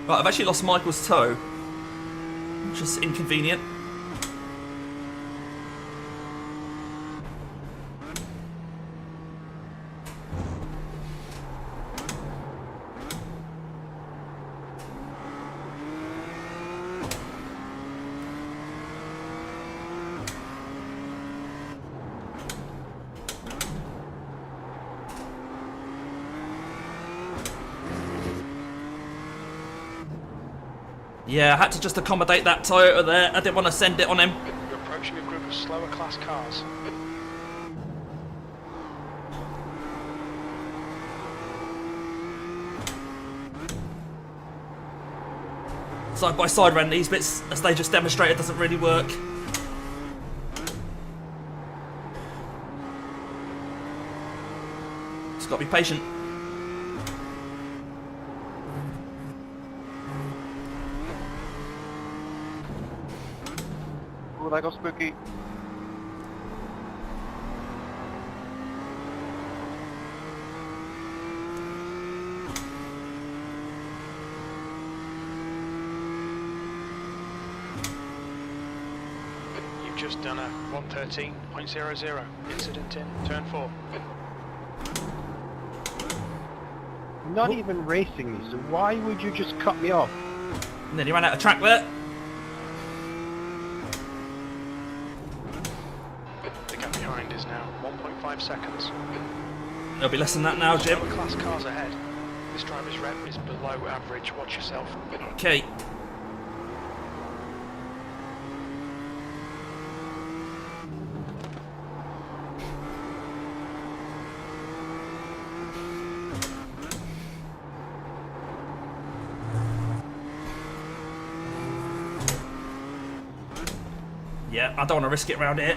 Right, I've actually lost Michael's toe, which is inconvenient. Yeah, I had to just accommodate that Toyota there. I didn't want to send it on him. You're approaching a group of slower class cars. Side by side around these bits, as they just demonstrated, doesn't really work. Just got to be patient. Oh, that got spooky. You've just done a 113.00 incident in turn 4. not even racing me, so why would you just cut me off? And then he ran out of track there. The gap behind is now 1.5 seconds. It'll be less than that now, Jim. Lower class cars ahead. This driver's rev is below average. Watch yourself. Okay. Yeah, I don't want to risk it around it.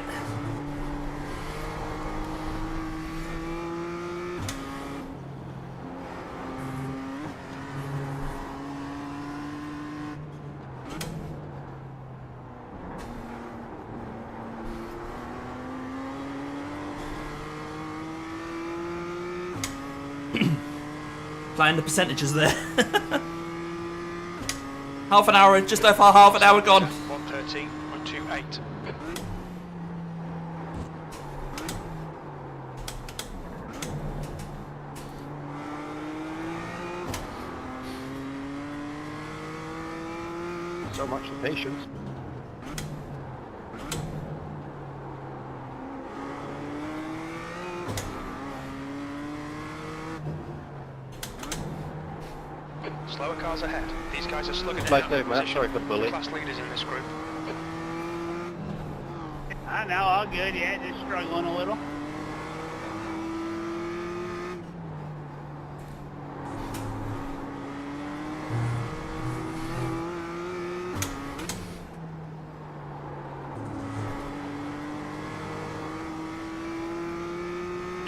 Playing the percentages there. Half an hour, just over half an hour gone. 113.28. So much for patience. Slower cars ahead. These guys are slugging it Nice out move, of Matt. position. Sorry for the bully. Class leaders in this group. I know, all good, yeah, just struggling a little.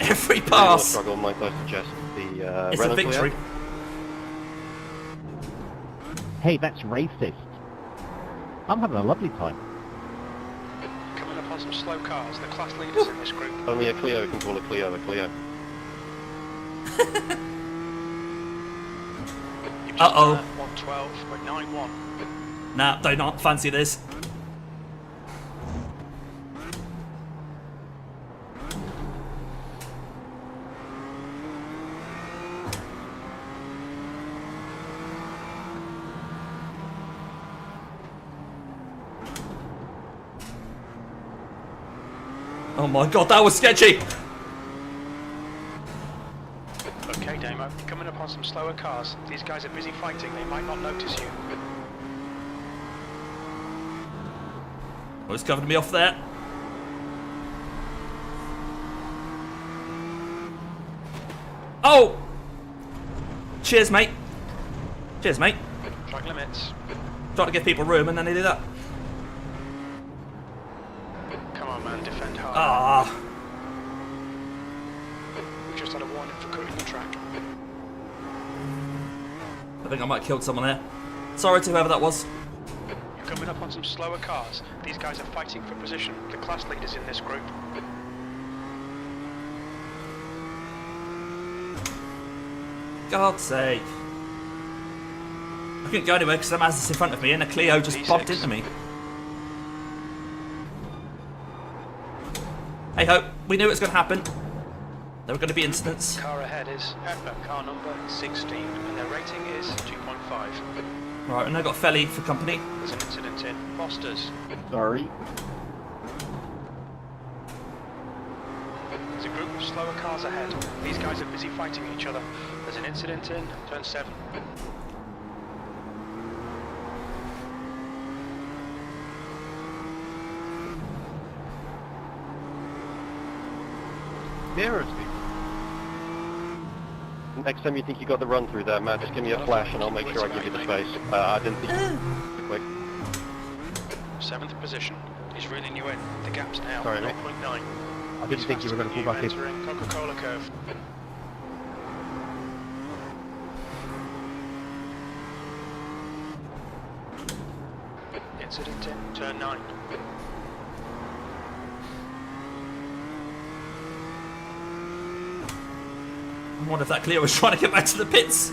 Every Pass. pass Struggle might I suggest the is a Renault victory. Clio. Hey, that's racist. I'm having a lovely time. Coming up on some slow cars. The class leaders in this group. Only a Clio can call a Clio a Clio. You've just Uh-oh. 112.91. Nah, do not fancy this. Oh my god, that was sketchy! Okay, Damo. Coming up on some slower cars. These guys are busy fighting. They might not notice you. Oh, it's covered me off there. Oh! Cheers, mate. Cheers, mate. Track limits. Trying to give people room and then they do that. Come on, man. Defend hard. Ah! We just had a warning for cutting the track. I think I might have killed someone there. Sorry to whoever that was. You're coming up on some slower cars. These guys are fighting for position. The class leaders in this group. God's sake. I couldn't go anywhere because the Mazda's in front of me and a Clio just V6. bumped into me. Hey ho, we knew it was going to happen. There were going to be incidents. Car ahead is car number 16, and their rating is 2.5. Right, and I got Felly for company. There's an incident in Foster's. Sorry. There's a group of slower cars ahead. These guys are busy fighting each other. There's an incident in turn 7. Mirrors me. Next time you think you got the run through there, Matt, just give me a flash and I'll make sure I give you the space. I didn't think you... Quick. 7th position. He's reeling you in. The gap's now Sorry, mate. 0.9. I didn't think you were going to pull back in. Entering Coca-Cola curve. Incident in turn 9. I wonder if that Clio was trying to get back to the pits.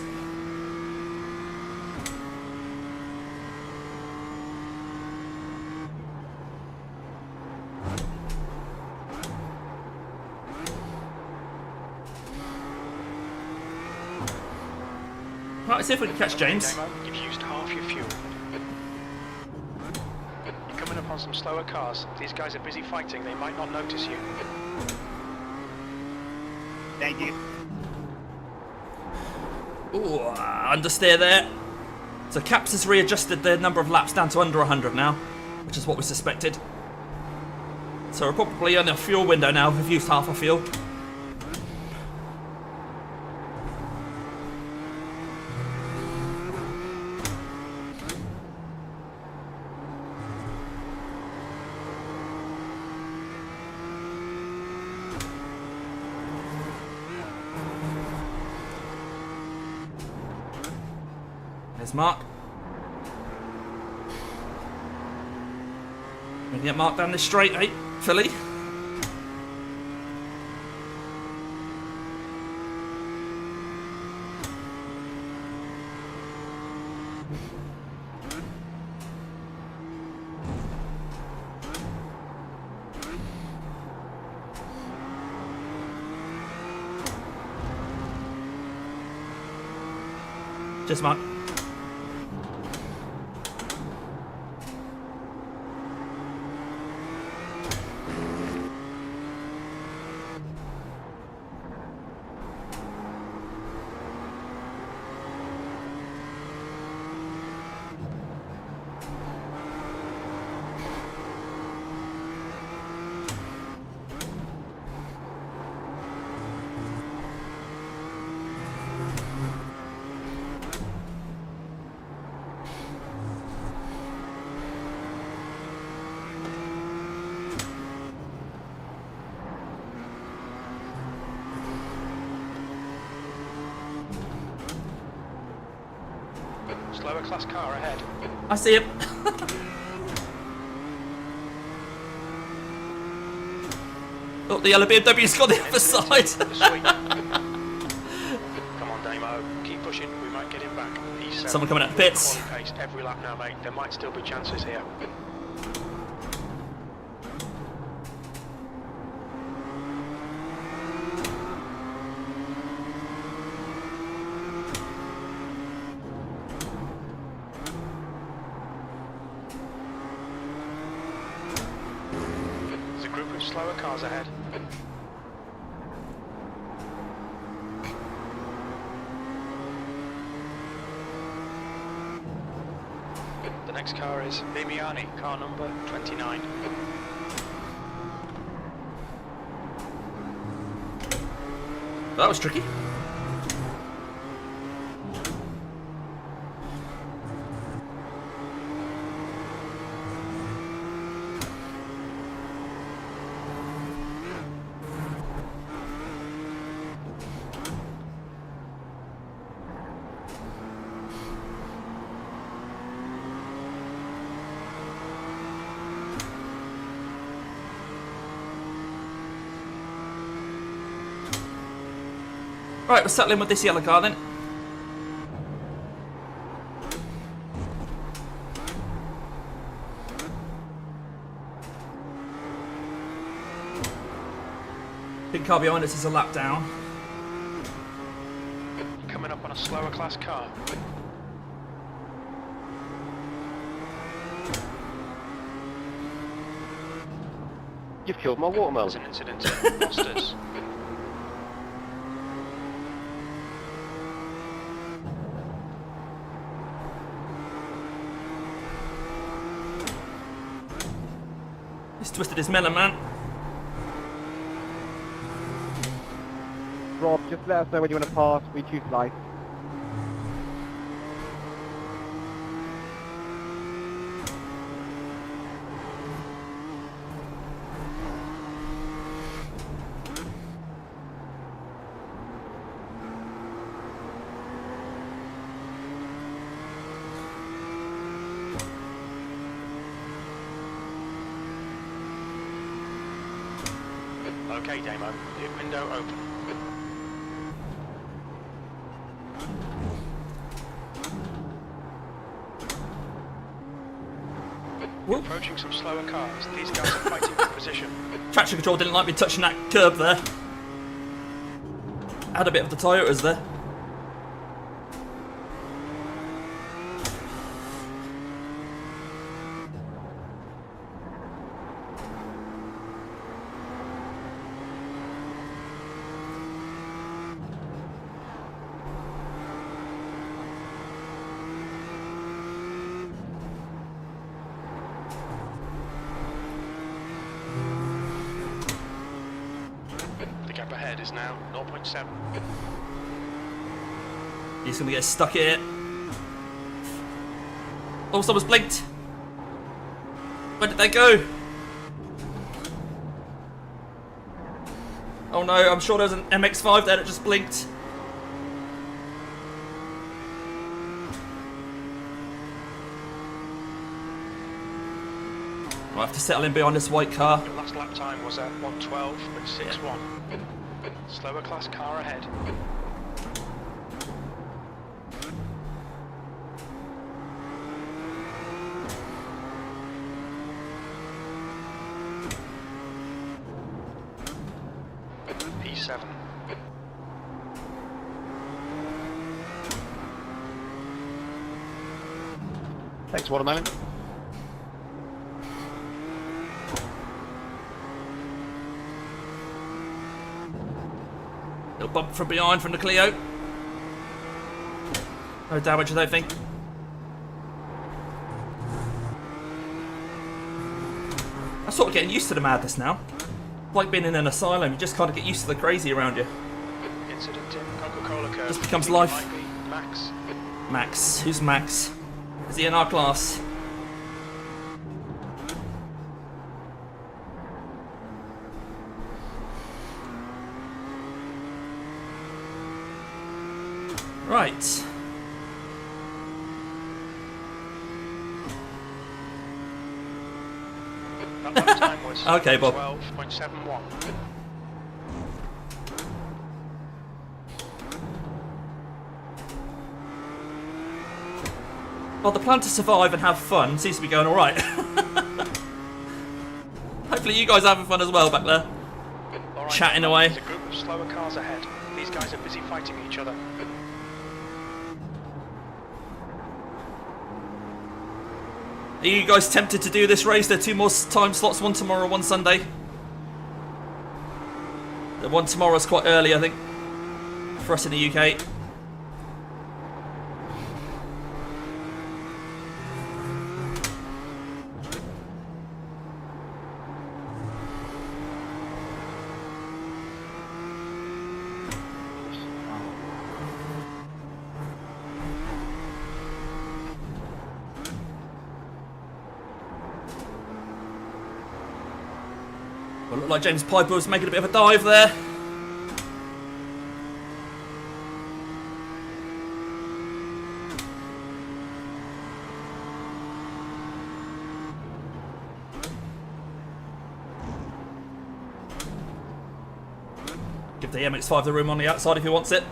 Right, let's see if we can catch James. Demo, you've used half your fuel. You're coming up on some slower cars. These guys are busy fighting. They might not notice you. Thank you. Ooh, understeer there. So Caps has readjusted the number of laps down to under 100 now, which is what we suspected. So we're probably on a fuel window now. We've used half our fuel. There's Mark. We can get Mark down this straight, eh, Philly? Cheers, Mark. Slower class car ahead. I see him. Oh, the yellow BMW's got the other side. Sweet. Come on, Damo. Keep pushing. We might get him back. He's Someone coming out of the pits. quality pace every lap now, mate. There might still be chances here. There's a group of slower cars ahead. The next car is Bimiani, car number 29. That was tricky. Right, we're settling with this yellow car then. Big car behind us is a lap down. Coming up on a slower class car. You've killed my watermelon. There's an incident at Foster's. He's twisted his melon, man. Rob, just let us know when you want to pass. We choose life. Okay, Damo. Pit window open. You're approaching some slower cars. These guys are fighting for position. Traction control didn't like me touching that curb there. Had a bit of the Toyotas there. ahead is now 0.7. He's gonna get stuck here. Oh, someone's blinked. Where did they go? Oh no, I'm sure there's an MX-5 there that just blinked. I'll have to settle in behind this white car. Your last lap time was at 1:12.61. Slower class car ahead. P7. Thanks, Watermelon. Little bump from behind from the Clio. No damage, I don't think. I'm sort of getting used to the madness now. Like being in an asylum, you just kind of get used to the crazy around you. Incident in Coca-Cola curve. Just becomes life. Might be Max. Max. Who's Max? Is he in our class? Right. That lap time was Okay, Bob. 12.71. Well, the plan to survive and have fun seems to be going alright. Hopefully you guys are having fun as well back there. All right, Chatting away. There's a group of slower cars ahead. These guys are busy fighting each other. Are you guys tempted to do this race? There are 2 more time slots, one tomorrow, one Sunday. The one tomorrow is quite early, I think, for us in the UK. Well, looked like James Piper was making a bit of a dive there. Give the MX-5 the room on the outside if he wants it.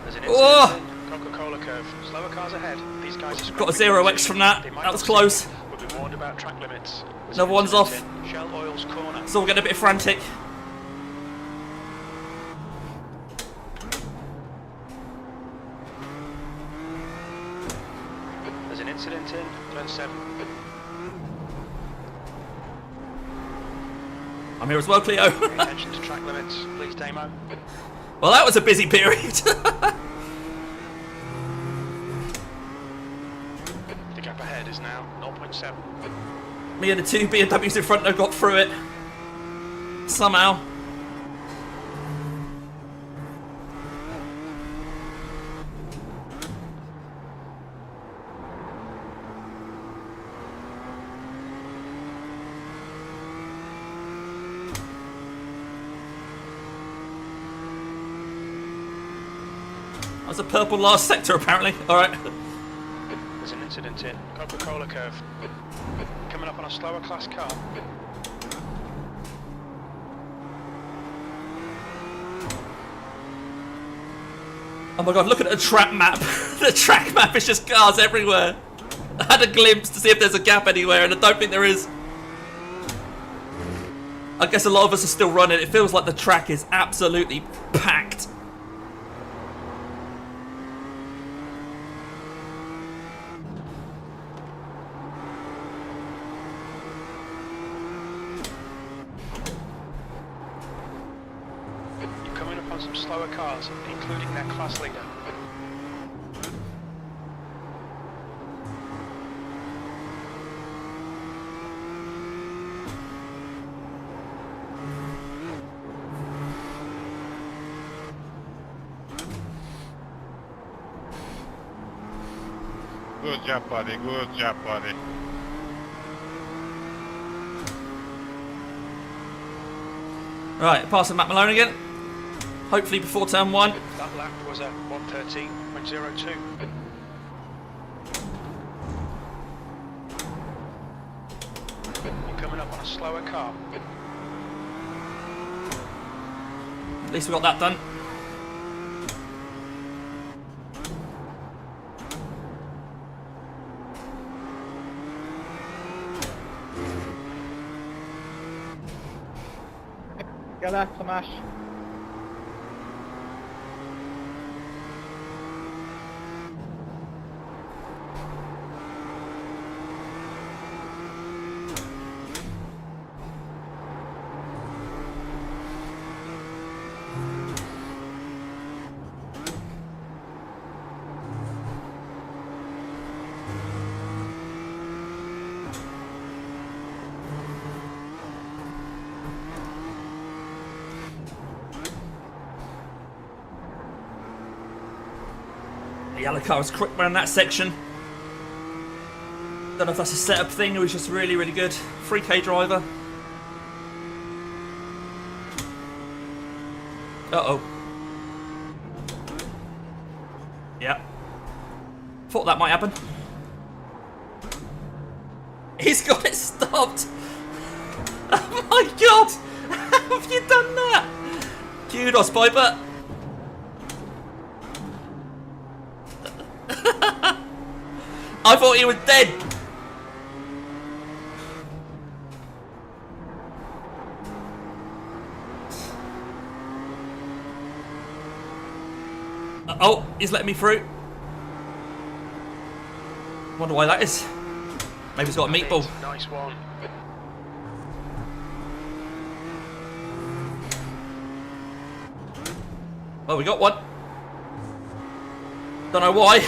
There's an Oh! incident in Coca-Cola curve. Slower cars ahead. These guys are Got a scrapping 0x from that. They might That was not close. see it. We'll be warned about track limits. There's Another an one's incident off. in Shell Oil's corner. It's all getting a bit frantic. There's an incident in turn 7. I'm here as well, Cleo. Pay attention to track limits, please, Damo. Well, that was a busy period. The gap ahead is now 0.7. Me and the 2 BMWs in front, though, got through it. Somehow. That was a purple last sector, apparently. Alright. There's an incident in Coca-Cola curve. Coming up on a slower class car. Oh my god, look at the track map. The track map is just cars everywhere. I had a glimpse to see if there's a gap anywhere, and I don't think there is. I guess a lot of us are still running. It feels like the track is absolutely packed. You're coming up on some slower cars, including their class leader. Good job, buddy. Good job, buddy. Right, passing Matt Malone again. Hopefully before turn 1. That lap was a 1:13.02. You're coming up on a slower car. At least we got that done. Get left, Smash. The yellow car was quick around that section. Don't know if that's a setup thing or he's just really, really good. 3K driver. Uh-oh. Yeah. Thought that might happen. He's got it stopped. Oh my god! How have you done that? Kudos, Piper. I thought he was dead. Oh, he's letting me through. Wonder why that is. Maybe he's got a meatball. Nice one. Well, we got one. Don't know why.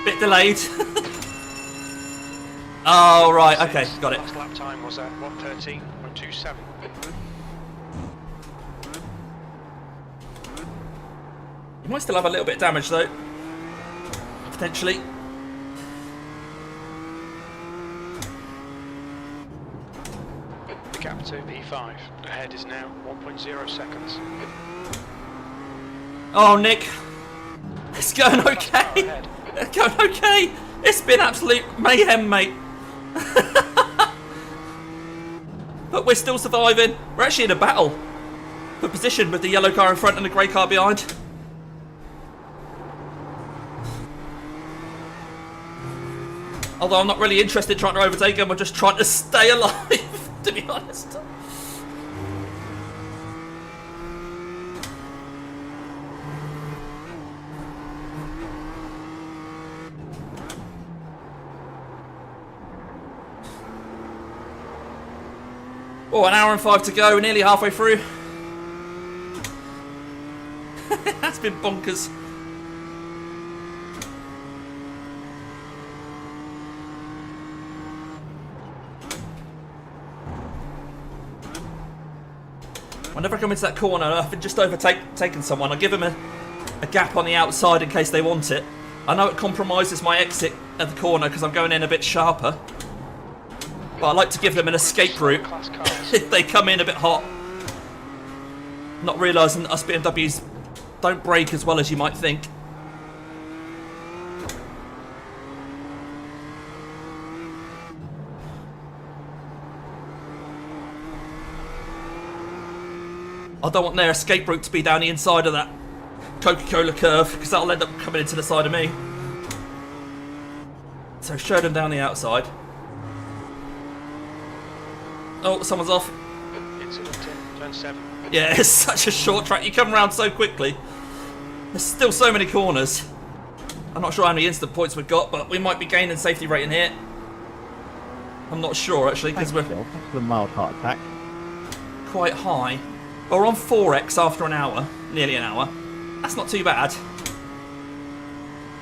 Bit delayed. Oh, right, okay, got it. Last lap time was at 1:13.27. You might still have a little bit of damage though. Potentially. The gap to P5 ahead is now 1.0 seconds. Oh, Nick. It's going okay. It's going okay. It's been absolute mayhem, mate. But we're still surviving. We're actually in a battle for position with the yellow car in front and the grey car behind. Although I'm not really interested in trying to overtake him, I'm just trying to stay alive, to be honest. Oh, an hour and 5 to go, we're nearly halfway through. That's been bonkers. Whenever I come into that corner, I've just overtaken someone. I give them a gap on the outside in case they want it. I know it compromises my exit at the corner because I'm going in a bit sharper. But I like to give them an escape route if they come in a bit hot. Not realising that us BMWs don't brake as well as you might think. I don't want their escape route to be down the inside of that Coca-Cola curve because that'll end up coming into the side of me. So show them down the outside. Oh, someone's off. Incident in turn 7. Yeah, it's such a short track. You come around so quickly. There's still so many corners. I'm not sure how many instant points we've got, but we might be gaining safety rating here. I'm not sure actually because we're Thanks for the mild heart attack. quite high. We're on 4x after an hour, nearly an hour. That's not too bad,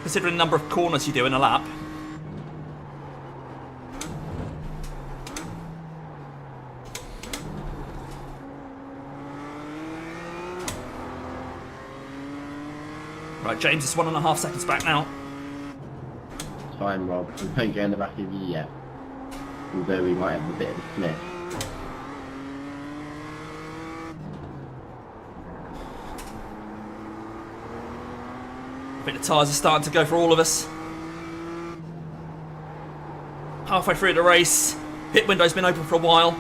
considering the number of corners you do in a lap. Right, James is 1.5 seconds back now. It's fine, Rob. We don't get in the back of you yet. Although we might have a bit of a sniff. I think the tyres are starting to go for all of us. Halfway through the race, pit window's been open for a while.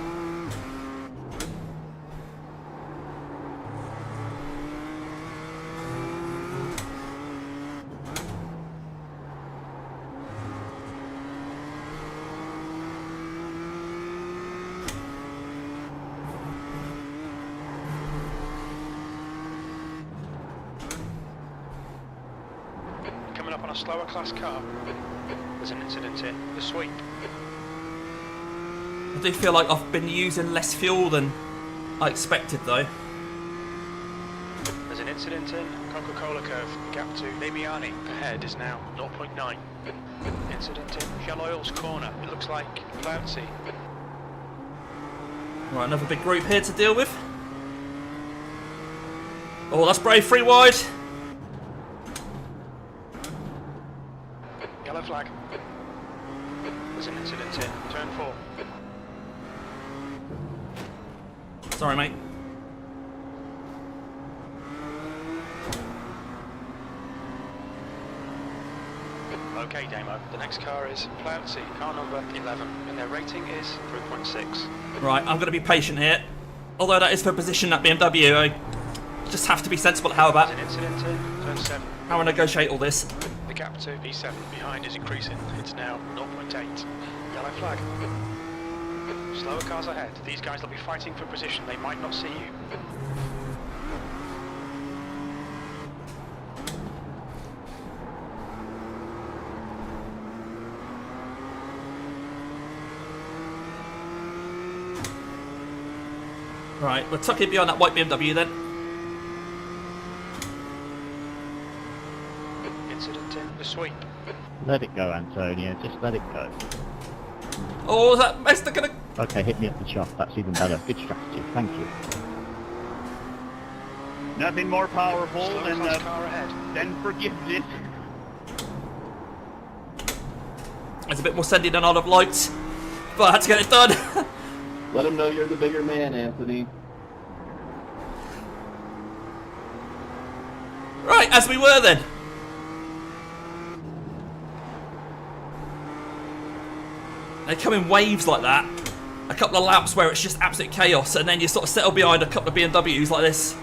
Coming up on a slower class car. There's an incident here. The sweep. I do feel like I've been using less fuel than I expected though. There's an incident in Coca-Cola curve. Gap to Damiani. Ahead is now 0.9. Incident in Shell Oil's corner. It looks like Cloudsea. Right, another big group here to deal with. Oh, that's brave, 3 wide. Yellow flag. There's an incident in turn 4. Sorry, mate. Okay, Damo. The next car is Cloudsea, car number 11, and their rating is 3.6. Right, I'm going to be patient here. Although that is for position at BMW, I just have to be sensible how There's about an incident in turn 7. how I negotiate all this. The gap to P7 behind is increasing. It's now 0.8. Yellow flag. Slower cars ahead. These guys will be fighting for position. They might not see you. Right, we're tucking behind that white BMW then. Incident in the sweep. Let it go, Antonio. Just let it go. Oh, is that Mester gonna... Okay, hit me at the shop. That's even better. Good strategy. Thank you. Nothing more powerful Slower than class car ahead. forgiveness. There's a bit more sending than I'd have liked, but I had to get it done. Let them know you're the bigger man, Anthony. Right, as we were then. They come in waves like that. A couple of laps where it's just absolute chaos, and then you sort of settle behind a couple of BMWs like this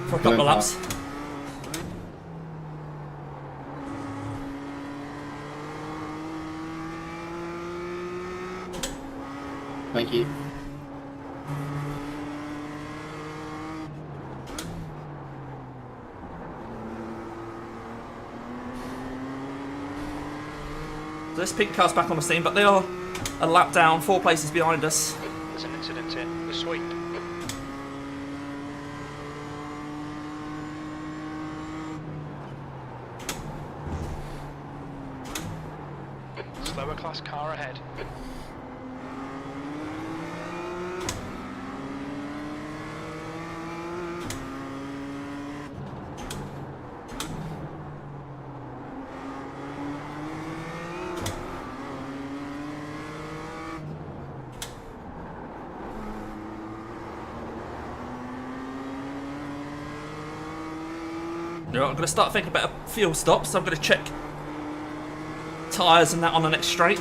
for a couple of laps. Thank you. So this pink car's back on the scene, but they are a lap down, 4 places behind us. There's an incident in the sweep. Slower class car ahead. I'm going to start thinking about a fuel stop, so I'm going to check tyres and that on the next straight.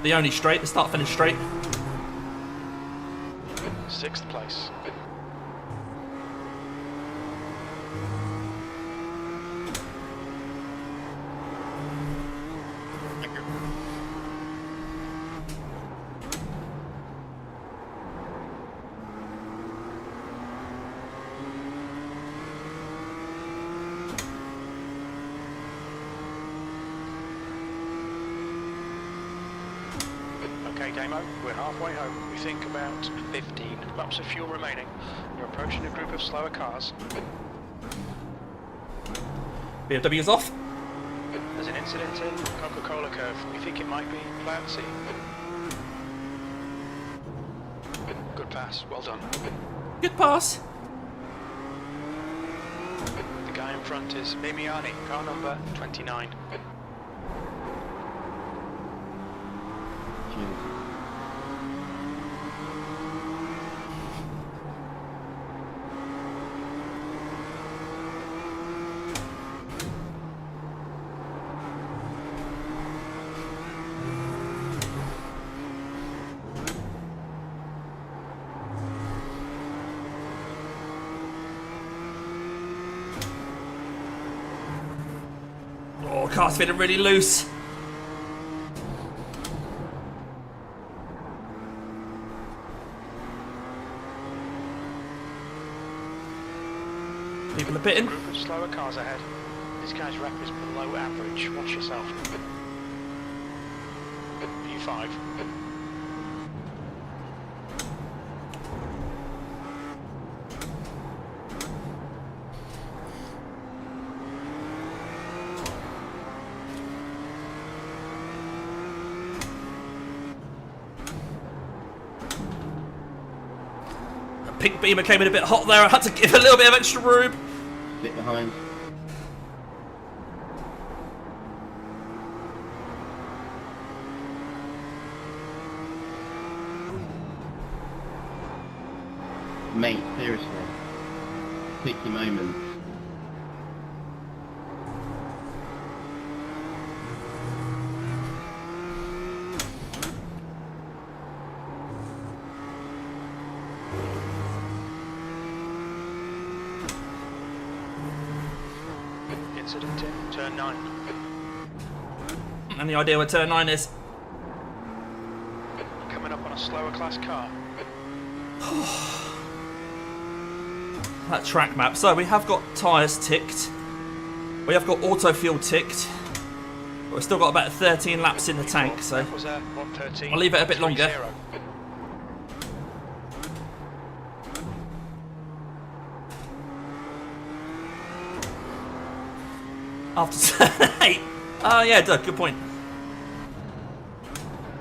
The only straight, the start finish straight. 6th place. Okay, Damo, we're halfway home. We think about 15 laps of fuel remaining. You're approaching a group of slower cars. BMW's off. There's an incident in Coca-Cola curve. We think it might be Clancy. Good pass, well done. Good pass. The guy in front is Mimiani, car number 29. Cheers. Oh, car's feeling really loose. People are pitting. Group of slower cars ahead. This guy's rep is below average. Watch yourself. P5. Pink Beamer came in a bit hot there. I had to give a little bit of extra room. Bit behind. Mate, seriously. Pick your moment. Incident in turn 9. Any idea where turn 9 is? Coming up on a slower class car. That track map. So we have got tyres ticked. We have got auto fuel ticked. But we've still got about 13 laps in the tank, so Was 113. I'll leave it a bit longer. 30. After turn 8. Oh yeah, Doug, good point.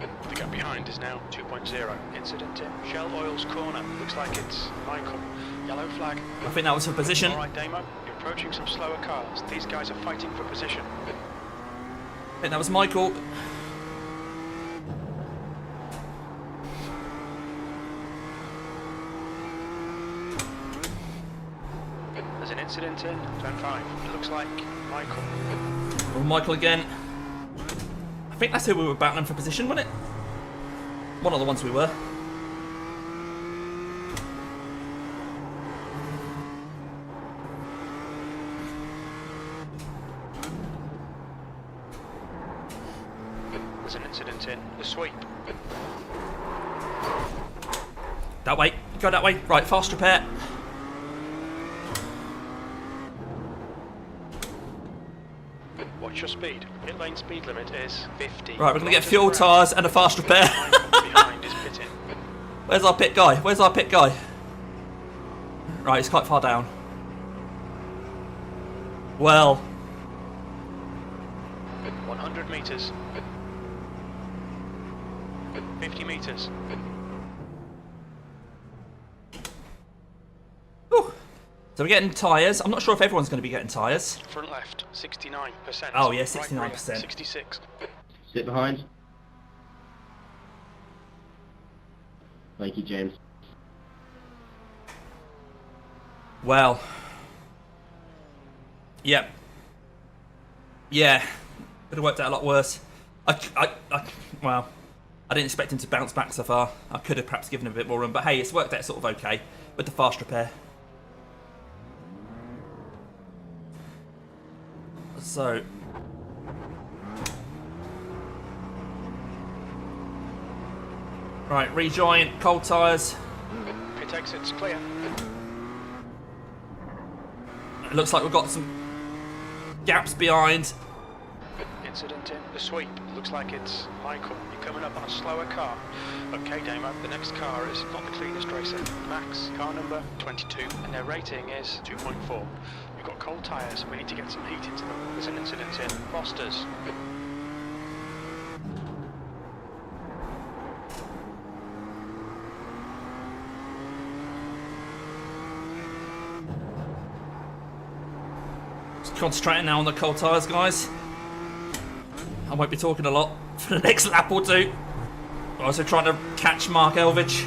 The gap behind is now 2.0. Incident in Shell Oil's corner. Looks like it's Michael. Yellow flag. I think that was for position. Alright, Damo. You're approaching some slower cars. These guys are fighting for position. I think that was Michael. There's an incident in turn 5. It looks like Michael. Or Michael again. I think that's who we were battling for position, wasn't it? One of the ones we were. There's an incident in the sweep. That way. Go that way. Right, fast repair. Watch your speed. Pit lane speed limit is 50. Right, we're going to get fuel tyres and a fast repair. Behind is pitting. Where's our pit guy? Where's our pit guy? Right, he's quite far down. Well. 100 metres. 50 metres. Whew. So we're getting tyres. I'm not sure if everyone's going to be getting tyres. Front left, 69%. Oh yeah, Right 69%. rear, 66. Sit behind. Thank you, James. Well. Yep. Yeah. Could have worked out a lot worse. Well, I didn't expect him to bounce back so far. I could have perhaps given him a bit more room, but hey, it's worked out sort of okay with the fast repair. So. Right, rejoin, cold tyres. Pit exit's clear. It looks like we've got some gaps behind. Incident in the sweep. Looks like it's Michael. You're coming up on a slower car. Okay, Damo, the next car is not the cleanest racer. Max, car number 22, and their rating is 2.4. We've got cold tyres, we need to get some heat into them. There's an incident in Foster's. Just concentrating now on the cold tyres, guys. I won't be talking a lot for the next lap or two. I'm also trying to catch Mark Elvidge.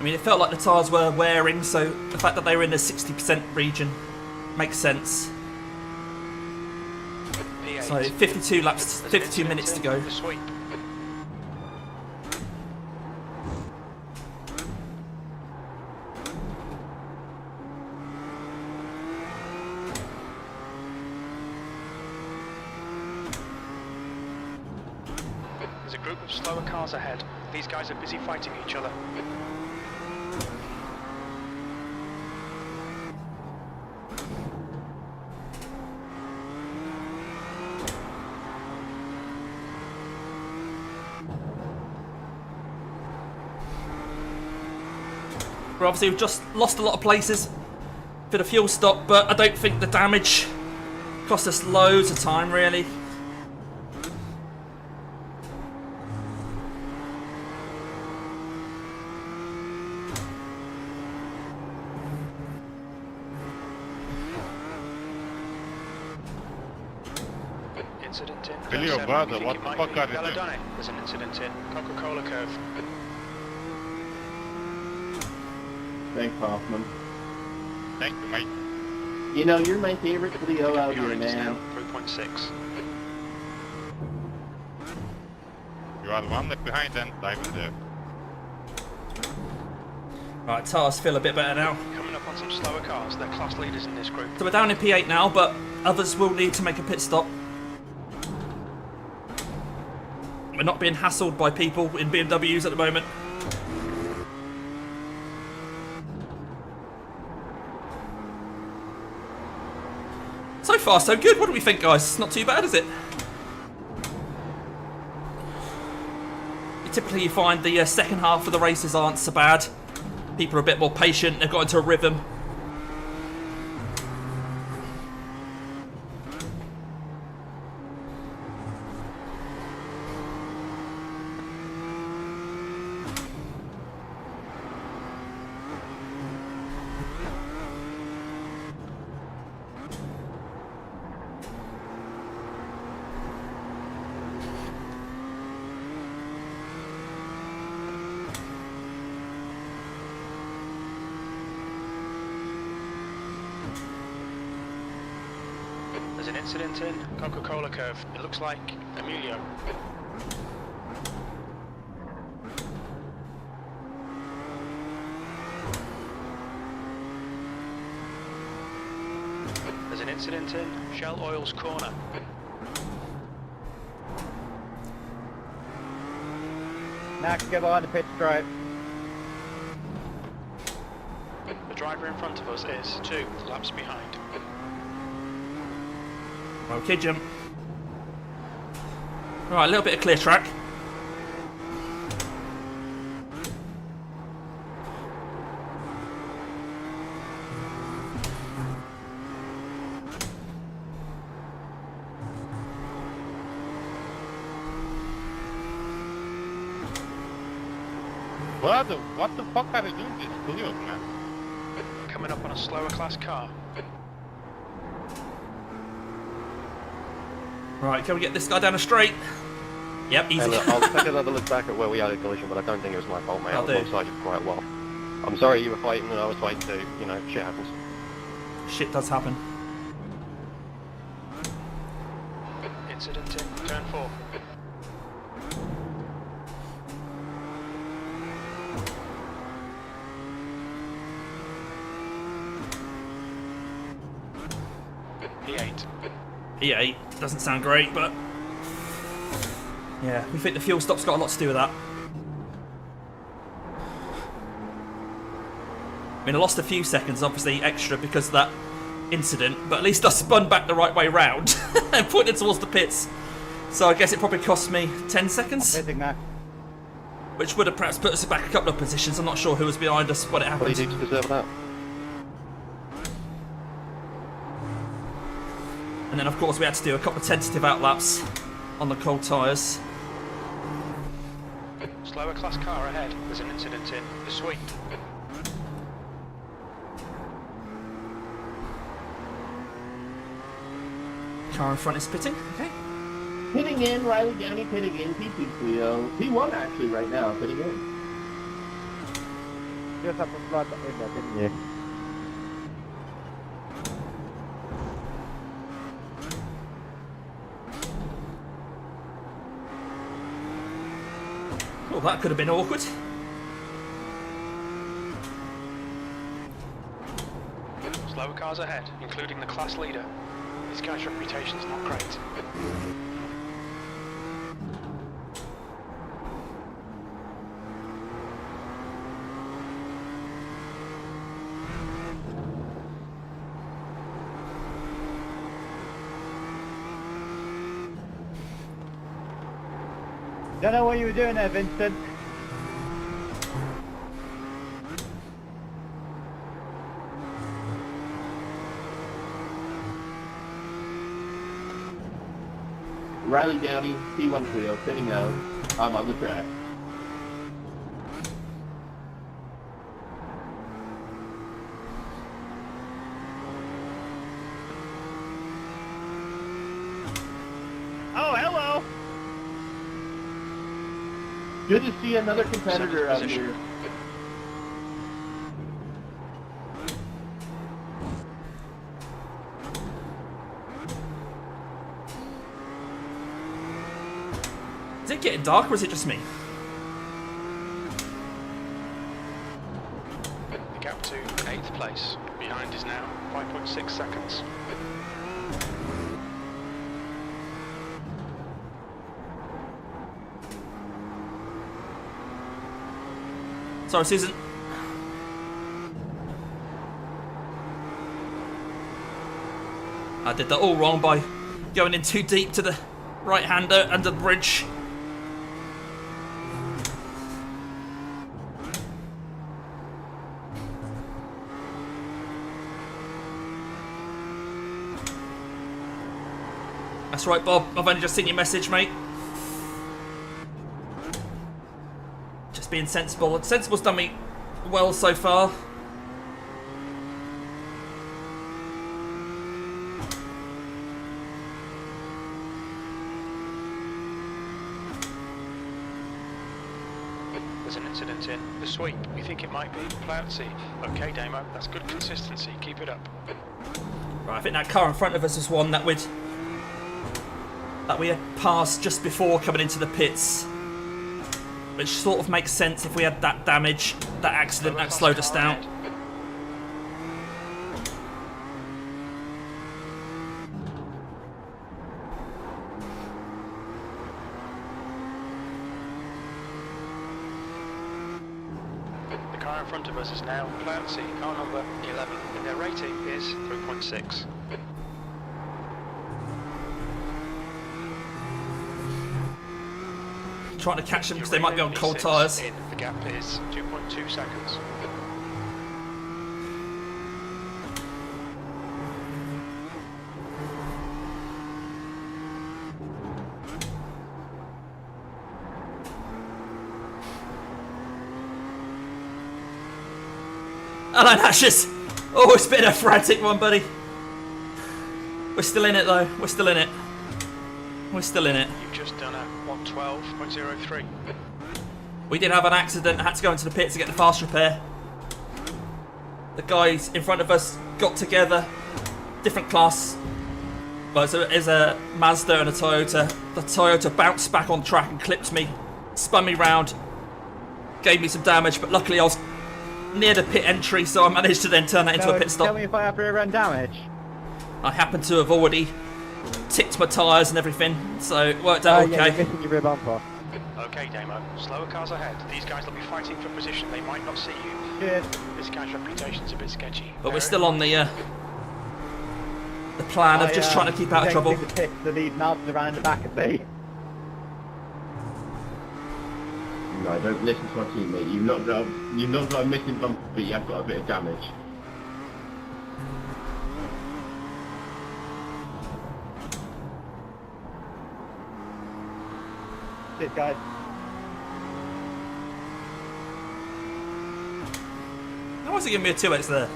I mean, it felt like the tyres were wearing, so the fact that they were in the 60% region makes sense. So 52 laps, 52 minutes to go. There's a group of slower cars ahead. These guys are busy fighting each other. Obviously, we've just lost a lot of places for the fuel stop, but I don't think the damage cost us loads of time, really. Incident in. Billy or brother, what the fuck are they doing? There's an incident in Coca-Cola curve. Thanks, Hoffman. Thank you, mate. You know, you're my favorite Leo out here, Behind us man. now, 3.6. You are the one left behind then, dive in there. Right, tyres feel a bit better now. Coming up on some slower cars, they're class leaders in this group. So we're down in P8 now, but others will need to make a pit stop. We're not being hassled by people in BMWs at the moment. So far, so good. What do we think, guys? It's not too bad, is it? Typically, you find the second half of the races aren't so bad. People are a bit more patient. They've got into a rhythm. There's an incident in Coca-Cola curve. It looks like Emilio. There's an incident in Shell Oil's corner. Max, get behind the pit stripe. The driver in front of us is 2 laps behind. Okay, Jim. Alright, a little bit of clear track. Brother, what the fuck are they doing this studios, man? Coming up on a slower class car. Right, can we get this guy down a straight? Yep, easy. And I'll take another look back at where we had a collision, but I don't think it was my fault, mate. I was alongside you for quite a while. I'm sorry you were fighting and I was fighting too. You know, shit happens. Shit does happen. Incident in turn 4. E8 doesn't sound great, but yeah, we think the fuel stop's got a lot to do with that. I mean, I lost a few seconds, obviously, extra because of that incident, but at least I spun back the right way round and pointed towards the pits. So I guess it probably cost me 10 seconds, which would have perhaps put us back a couple of positions. I'm not sure who was behind us when it happened. What do you do to deserve that? And then, of course, we had to do a couple of tentative outlaps on the cold tyres. Slower class car ahead. There's an incident in the suite. Car in front is pitting. Okay. Pitting in, Riley Downey pitting in, P2 Clio. P1 actually right now, pitting in. Just have to slide that in there, didn't you? Well, that could have been awkward. Slower cars ahead, including the class leader. This guy's reputation's not great. Don't know what you were doing there, Vincent. Riley Downey, P1 Clio, pitting out. I'm on the track. Oh, hello. Good to see another competitor out here. Is it getting dark or is it just me? The gap to 8th place. Behind is now 5.6 seconds. Sorry, Susan. I did that all wrong by going in too deep to the right-hander under the bridge. That's right, Bob. I've only just seen your message, mate. Just being sensible. Sensible's done me well so far. There's an incident in the suite. We think it might be Cloudsy. Okay, Damo, that's good consistency. Keep it up. Right, I think that car in front of us is one that we had passed just before coming into the pits, which sort of makes sense if we had that damage, that accident that slowed us down. The car in front of us is now Cloudsy, car number 11, and their rating is 3.6. Trying to catch them because they might be on cold tyres. The gap is 2.2 seconds. Hello, Ashes. Oh, it's been a frantic one, buddy. We're still in it, though. We're still in it. We're still in it. You've just done a 112.03. We did have an accident. I had to go into the pit to get the fast repair. The guys in front of us got together. Different class. Well, so it's a Mazda and a Toyota. The Toyota bounced back on track and clipped me. Spun me round. Gave me some damage, but luckily I was near the pit entry, so I managed to then turn that into a pit stop. Tell me if I have to run damage. I happened to have already tipped my tyres and everything, so it worked out Yeah, okay. you're missing your rear bumper. Okay, Damo. Slower cars ahead. These guys will be fighting for position. They might not see you. Cheers. This guy's reputation's a bit sketchy. But we're still on the plan of just trying to keep out of trouble. The tips that lead knobs around the back of me. No, don't listen to my teammate. You've not got a missing bumper, but you have got a bit of damage. Shit, guys. How was he giving me a 2x there?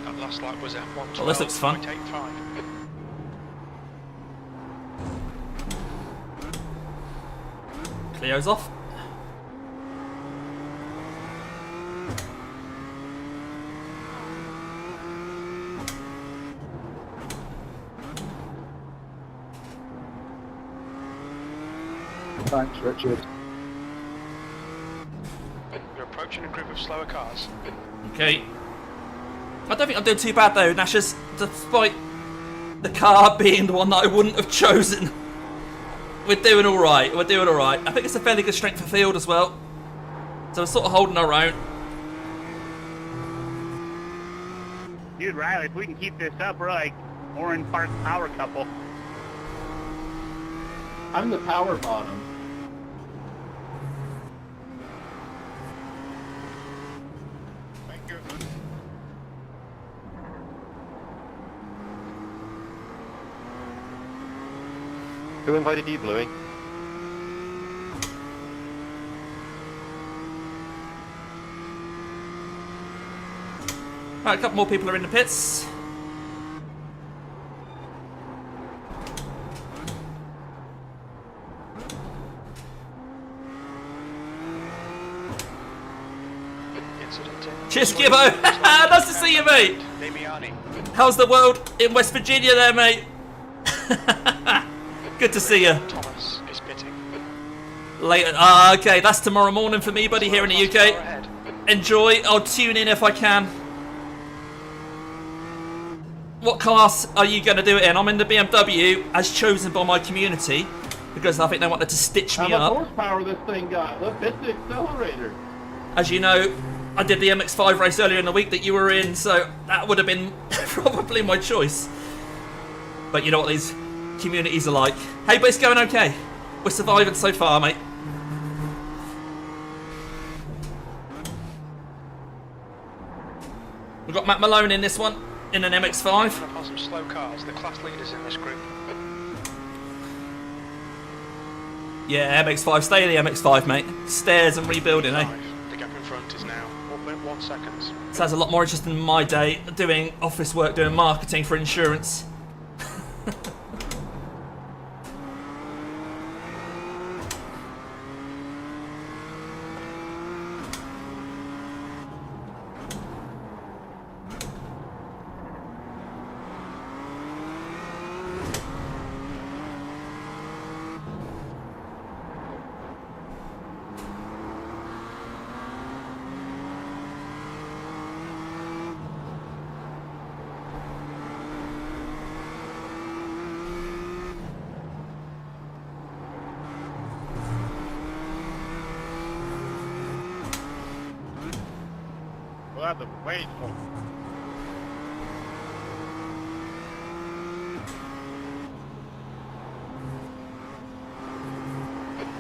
That last lap was at 112.85. Well, this looks fun. Cleo's off. Thanks, Richard. You're approaching a group of slower cars. Okay. I don't think I'm doing too bad though, Nashers, despite the car being the one that I wouldn't have chosen. We're doing alright, we're doing alright. I think it's a fairly good strength of field as well. So we're sort of holding our own. Dude, Riley, if we can keep this up, we're like Oran Park power couple. I'm the power bottom. Thank you. Who invited you, Bluey? Right, a couple more people are in the pits. Cheers, Gibbo! Nice to see you, mate! How's the world in West Virginia there, mate? Good to see you. Thomas is pitting. Later. Okay, that's tomorrow morning for me, buddy, here in the UK. Enjoy. I'll tune in if I can. What class are you going to do it in? I'm in the BMW, as chosen by my community, because I think they wanted to stitch me How up. much horsepower this thing got? Look, it's the accelerator. As you know, I did the MX-5 race earlier in the week that you were in, so that would have been probably my choice. But you know what these communities are like. Hey, but it's going okay. We're surviving so far, mate. We've got Matt Malone in this one, in an MX-5. Upon some slow cars, the class leaders in this group. Yeah, MX-5. Stay in the MX-5, mate. Stairs and rebuilding, eh? The gap in front is now 1.1 seconds. Sounds a lot more interesting than my day doing office work, doing marketing for insurance. We'll have to wait for.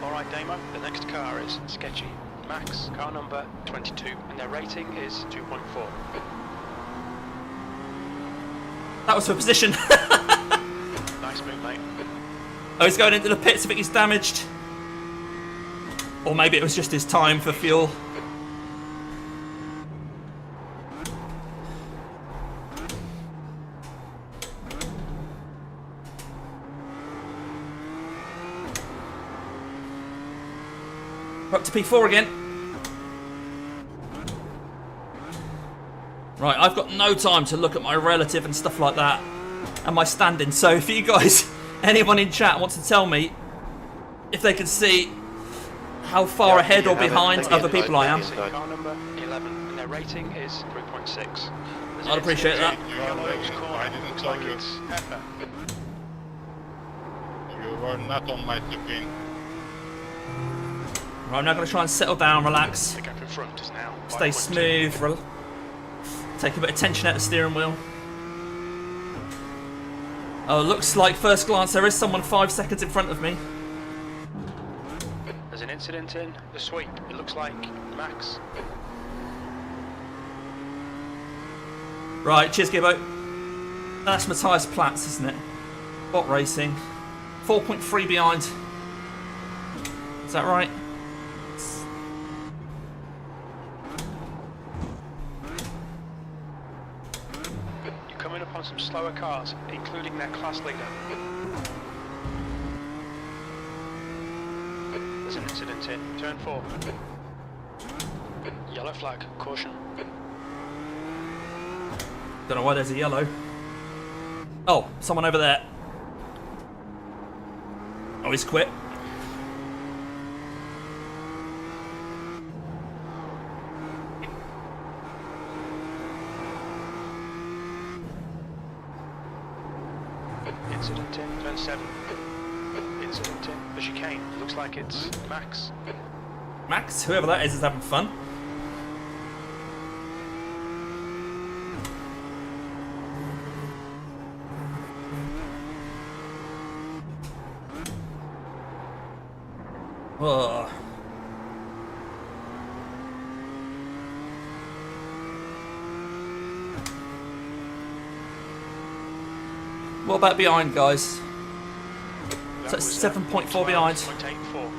Alright, Damo, the next car is sketchy. Max, car number 22, and their rating is 2.4. That was for position. Nice move, mate. Oh, he's going into the pits. I think he's damaged. Or maybe it was just his time for fuel. We're up to P4 again. Right, I've got no time to look at my relative and stuff like that and my standing. So if you guys, anyone in chat wants to tell me if they can see how far ahead or behind other people I am. Car number 11, and their rating is 3.6. I'd appreciate that. You are Yellow's lagging. corner. I didn't Looks tell like you. it's Pepper. You were not on my screen. Right, I'm now going to try and settle down, relax, The gap in front is now stay 5.2. smooth, take a bit of tension out of the steering wheel. Oh, looks like first glance there is someone 5 seconds in front of me. There's an incident in the sweep. It looks like Max. Right, cheers, Gibbo. That's Matthias Platz, isn't it? Bot racing. 4.3 behind. Is that right? You're coming up on some slower cars, including their class leader. There's an incident in turn 4. Yellow flag, caution. Don't know why there's a yellow. Oh, someone over there. Oh, he's quit. Incident in turn 7. Incident in the chicane. Looks like it's Max. Max, whoever that is having fun. Ugh. What about behind, guys? So That it's was, 7.4 behind. 12.84.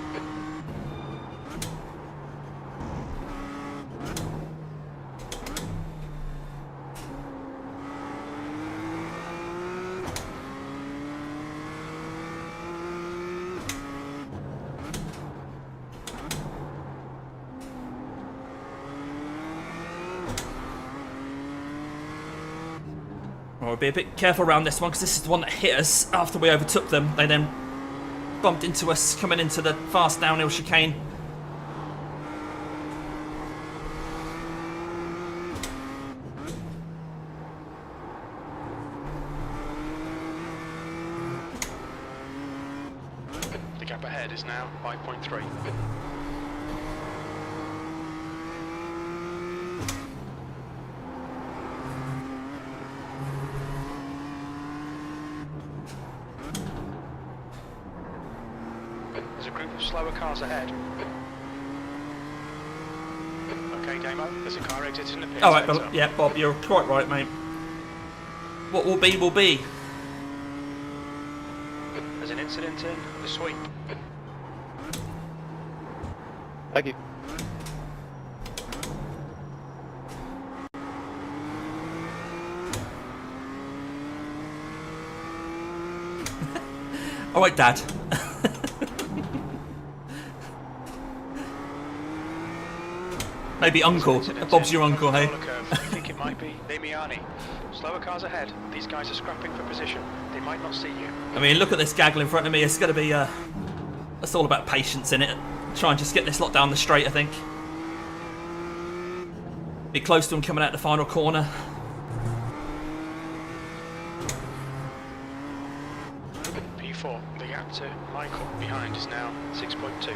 Well, we'll be a bit careful around this one because this is the one that hit us after we overtook them. They then bumped into us coming into the fast downhill chicane. The gap ahead is now 5.3. There's a group of slower cars ahead. Okay, Damo, there's a car exiting the pit. All right, Heads Bob, up. yeah, Bob, you're quite right, mate. What will be, will be. There's an incident in the sweep. Thank you. All right, Dad. Maybe uncle. Incident Bob's in your uncle, front hey? of the roller curve. I think it might be Damiani. Slower cars ahead. These guys are scrapping for position. They might not see you. I mean, look at this gaggle in front of me. It's going to be, it's all about patience in it. Try and just get this lot down the straight, I think. Be close to him coming out the final corner. P4, the gap to Michael behind is now 6.2.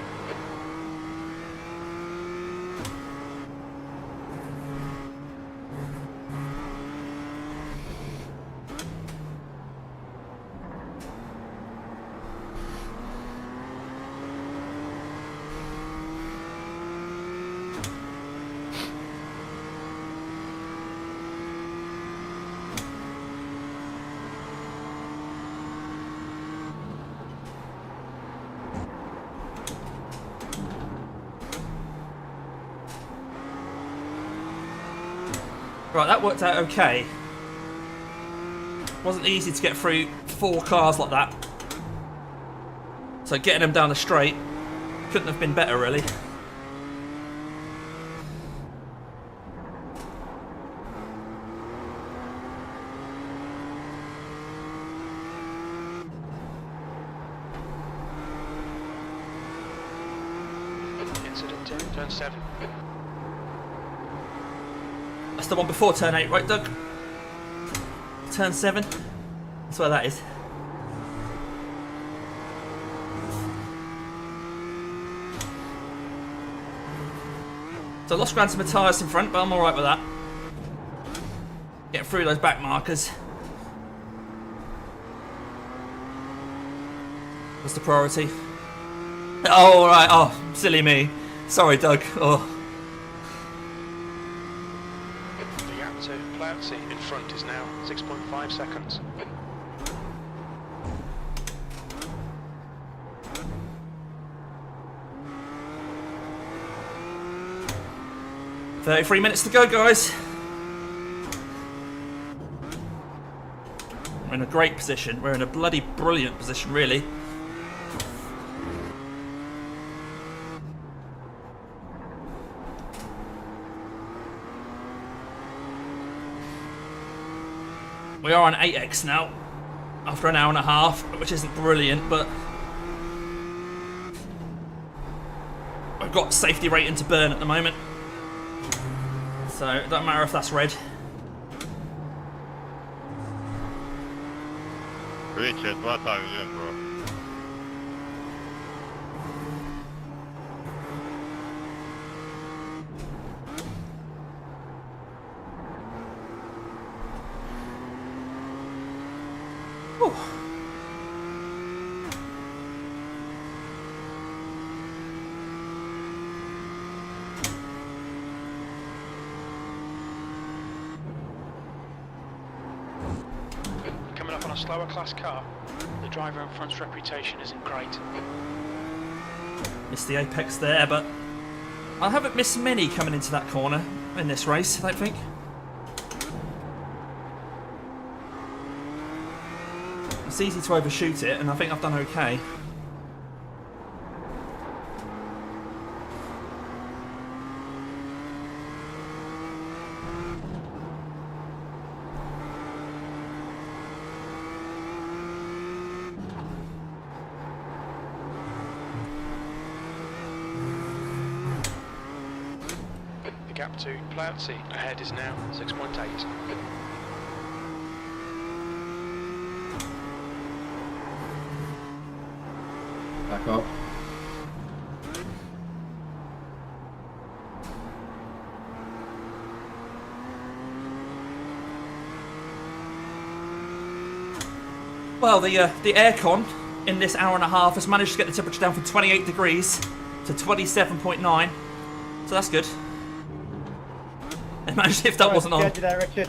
Right, that worked out okay. Wasn't easy to get through 4 cars like that. So getting them down the straight couldn't have been better, really. Incident in turn 7. That's the one before turn 8, right, Doug? turn 7. That's where that is. So I lost ground to my tyres in front, but I'm alright with that. Getting through those back markers. What's the priority? Oh, alright. Oh, silly me. Sorry, Doug. Oh. The gap to Cloudsy in front is now 6.5 seconds. $33 minutes to go, guys. We're in a great position. We're in a bloody brilliant position, really. We are on 8x now, after an hour and a half, which isn't brilliant, but we've got safety rating to burn at the moment. So it doesn't matter if that's red. Richard, what are you doing, bro? Whew. Coming up on a slower class car, the driver in front's reputation isn't great. Missed the apex there, but I haven't missed many coming into that corner in this race, I don't think. It's easy to overshoot it, and I think I've done okay. The gap to Cloudsy ahead is now 6.8. Back up. Well, the aircon in this hour and a half has managed to get the temperature down from 28 degrees to 27.9, so that's good. Imagine if that wasn't on. There, Richard.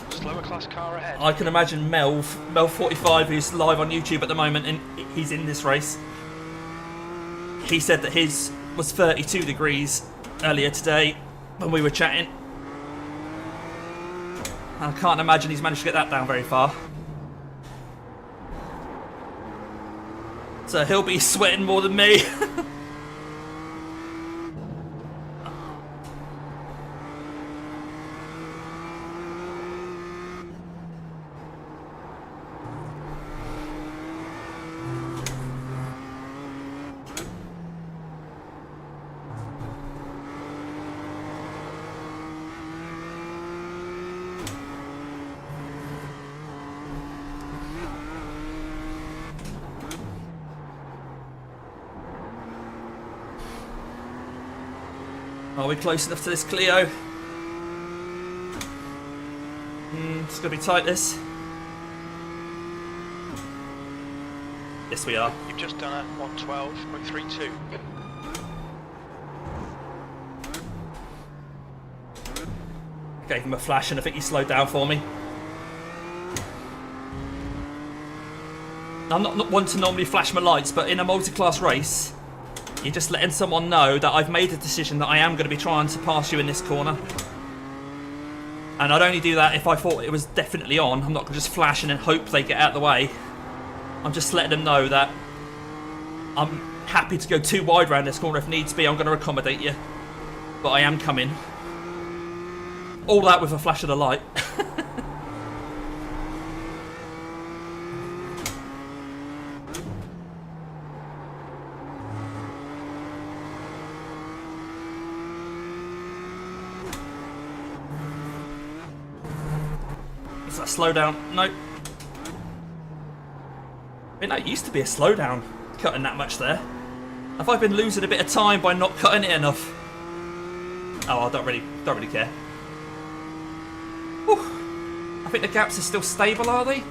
Slower class car ahead. I can imagine Mel45, who's live on YouTube at the moment, and he's in this race. He said that his was 32 degrees earlier today when we were chatting. I can't imagine he's managed to get that down very far. So he'll be sweating more than me. Are we close enough to this Clio? It's going to be tight, this. Yes, we are. You've just done a 112.32. Gave him a flash and I think he slowed down for me. I'm not one to normally flash my lights, but in a multi-class race, you're just letting someone know that I've made a decision that I am going to be trying to pass you in this corner. And I'd only do that if I thought it was definitely on. I'm not going to just flash and then hope they get out of the way. I'm just letting them know that I'm happy to go too wide around this corner if needs be. I'm going to accommodate you. But I am coming. All that with a flash of the light. Is that a slowdown? Nope. I mean, that used to be a slowdown, cutting that much there. Have I been losing a bit of time by not cutting it enough? Oh, I don't really care. Whew. I think the gaps are still stable, are they?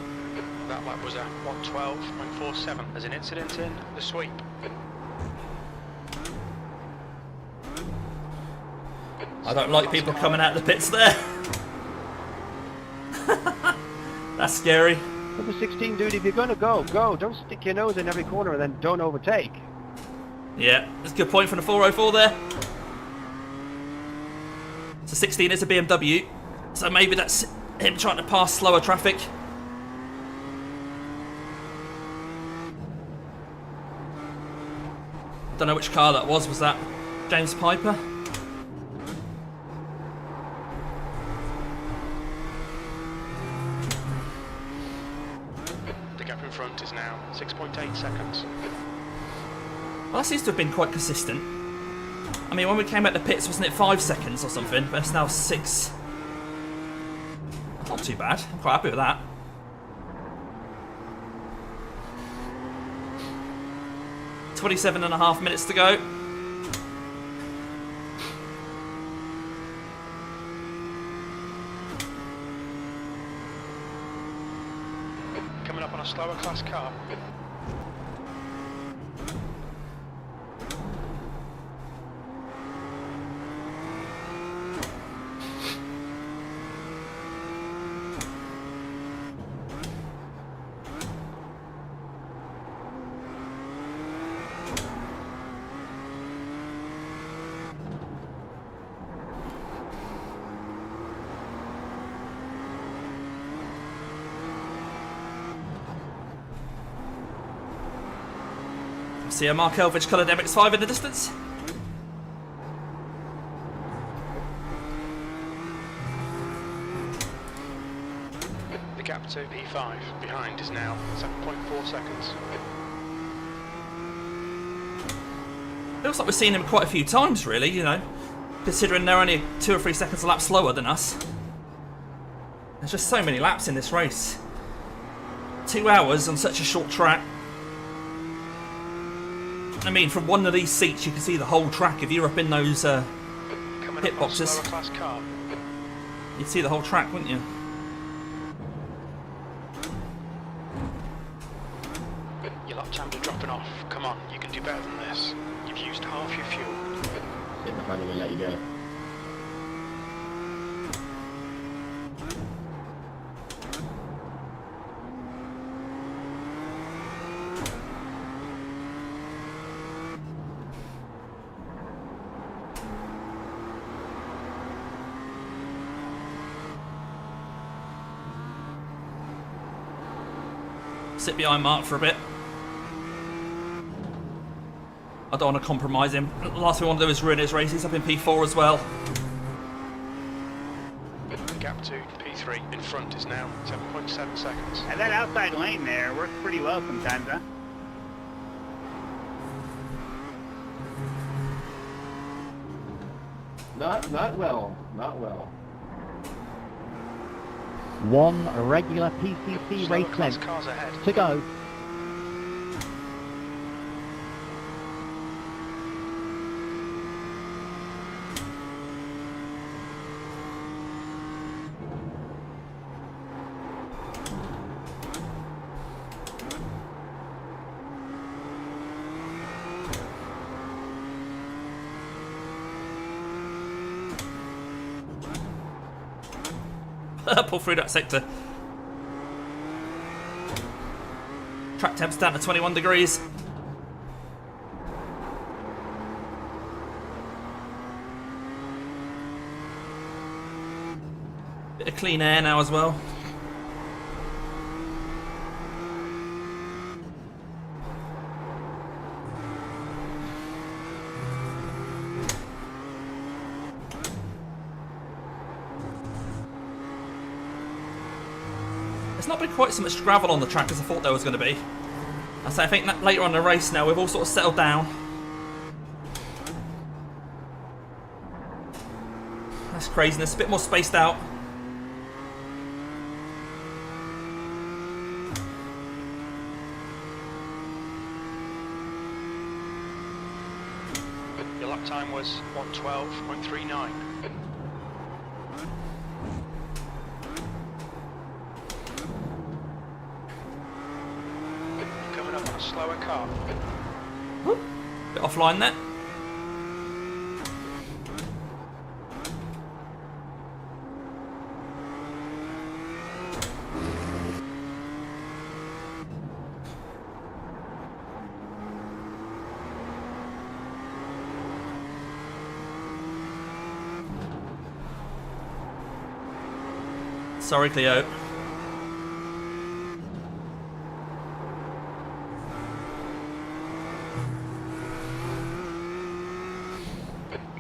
That lap was at 1:12.47. There's an incident in the sweep. I don't like people coming out of the pits there. That's scary. Number 16, dude, if you're gonna go, go. Don't stick your nose in every corner and then don't overtake. Yeah, that's a good point from the 404 there. So 16 is a BMW, so maybe that's him trying to pass slower traffic. Don't know which car that was. Was that James Piper? The gap in front is now 6.8 seconds. Well, that seems to have been quite consistent. I mean, when we came out the pits, wasn't it 5 seconds or something? But it's now 6. Not too bad. I'm quite happy with that. .27.5 minutes to go. Coming up on a slower class car. See a Mark Elvidge coloured MX-5 in the distance. The gap to P5 behind is now 7.4 seconds. It looks like we've seen him quite a few times, really, you know, considering they're only 2 or 3 seconds a lap slower than us. There's just so many laps in this race. 2 hours on such a short track. I mean, from one of these seats, you can see the whole track. If you're up in those pit boxes, you'd see the whole track, wouldn't you? Your lap times are dropping off. Come on, you can do better than this. You've used half your fuel. Sit behind him and let you go. Sit behind Mark for a bit. I don't want to compromise him. The last thing we want to do is ruin his race. He's up in P4 as well. The gap to P3 in front is now 7.7 seconds. And that outside lane there works pretty well sometimes, huh? Not well. Not well. One regular PCC Slower race class length cars ahead. to go. Pull through that sector. Track temps down to 21 degrees. Bit of clean air now as well. There's not been quite so much gravel on the track as I thought there was going to be. I think that later on in the race now we've all sort of settled down. That's craziness, a bit more spaced out. Your lap time was 1:12.39. You're coming up on a slower car. Bit offline there. Sorry, Cleo.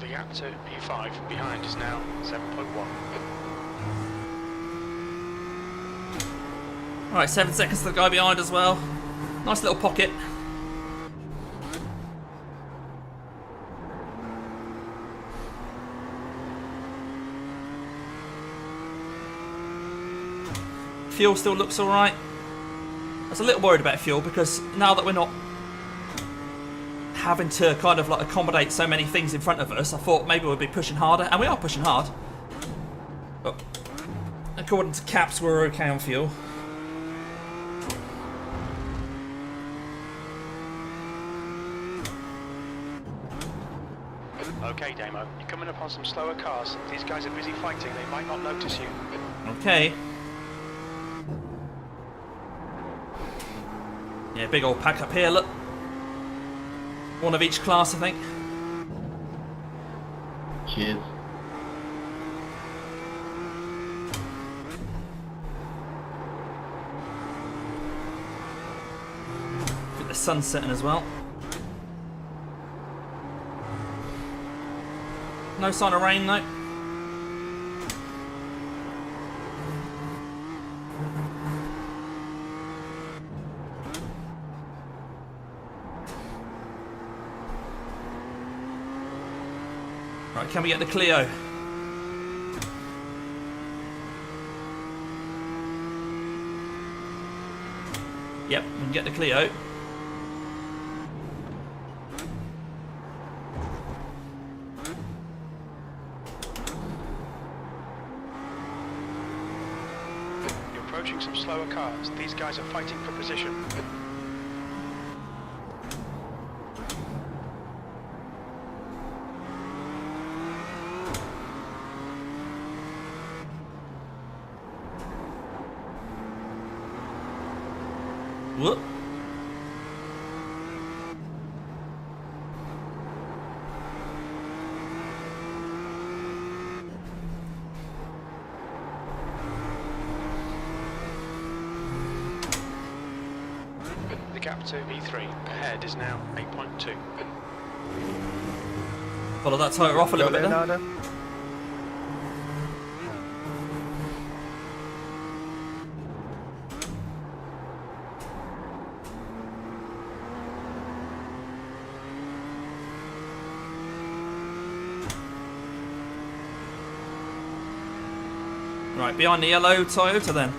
The gap to P5 behind is now 7.1. Alright, 7 seconds to the guy behind as well. Nice little pocket. Fuel still looks alright. I was a little worried about fuel because now that we're not having to kind of like accommodate so many things in front of us, I thought maybe we'd be pushing harder, and we are pushing hard. But according to Caps, we're okay on fuel. Okay, Damo, you're coming up on some slower cars. These guys are busy fighting, they might not notice you. Okay. Yeah, big old pack up here, look. One of each class, I think. Cheers. I think the sun's setting as well. No sign of rain, though. Right, can we get the Clio? Yep, we can get the Clio. You're approaching some slower cars. These guys are fighting for position. Whoop. The gap to V3 ahead is now 8.2. Follow that tyre off a little bit there. Leonardo. Right, behind the yellow Toyota then.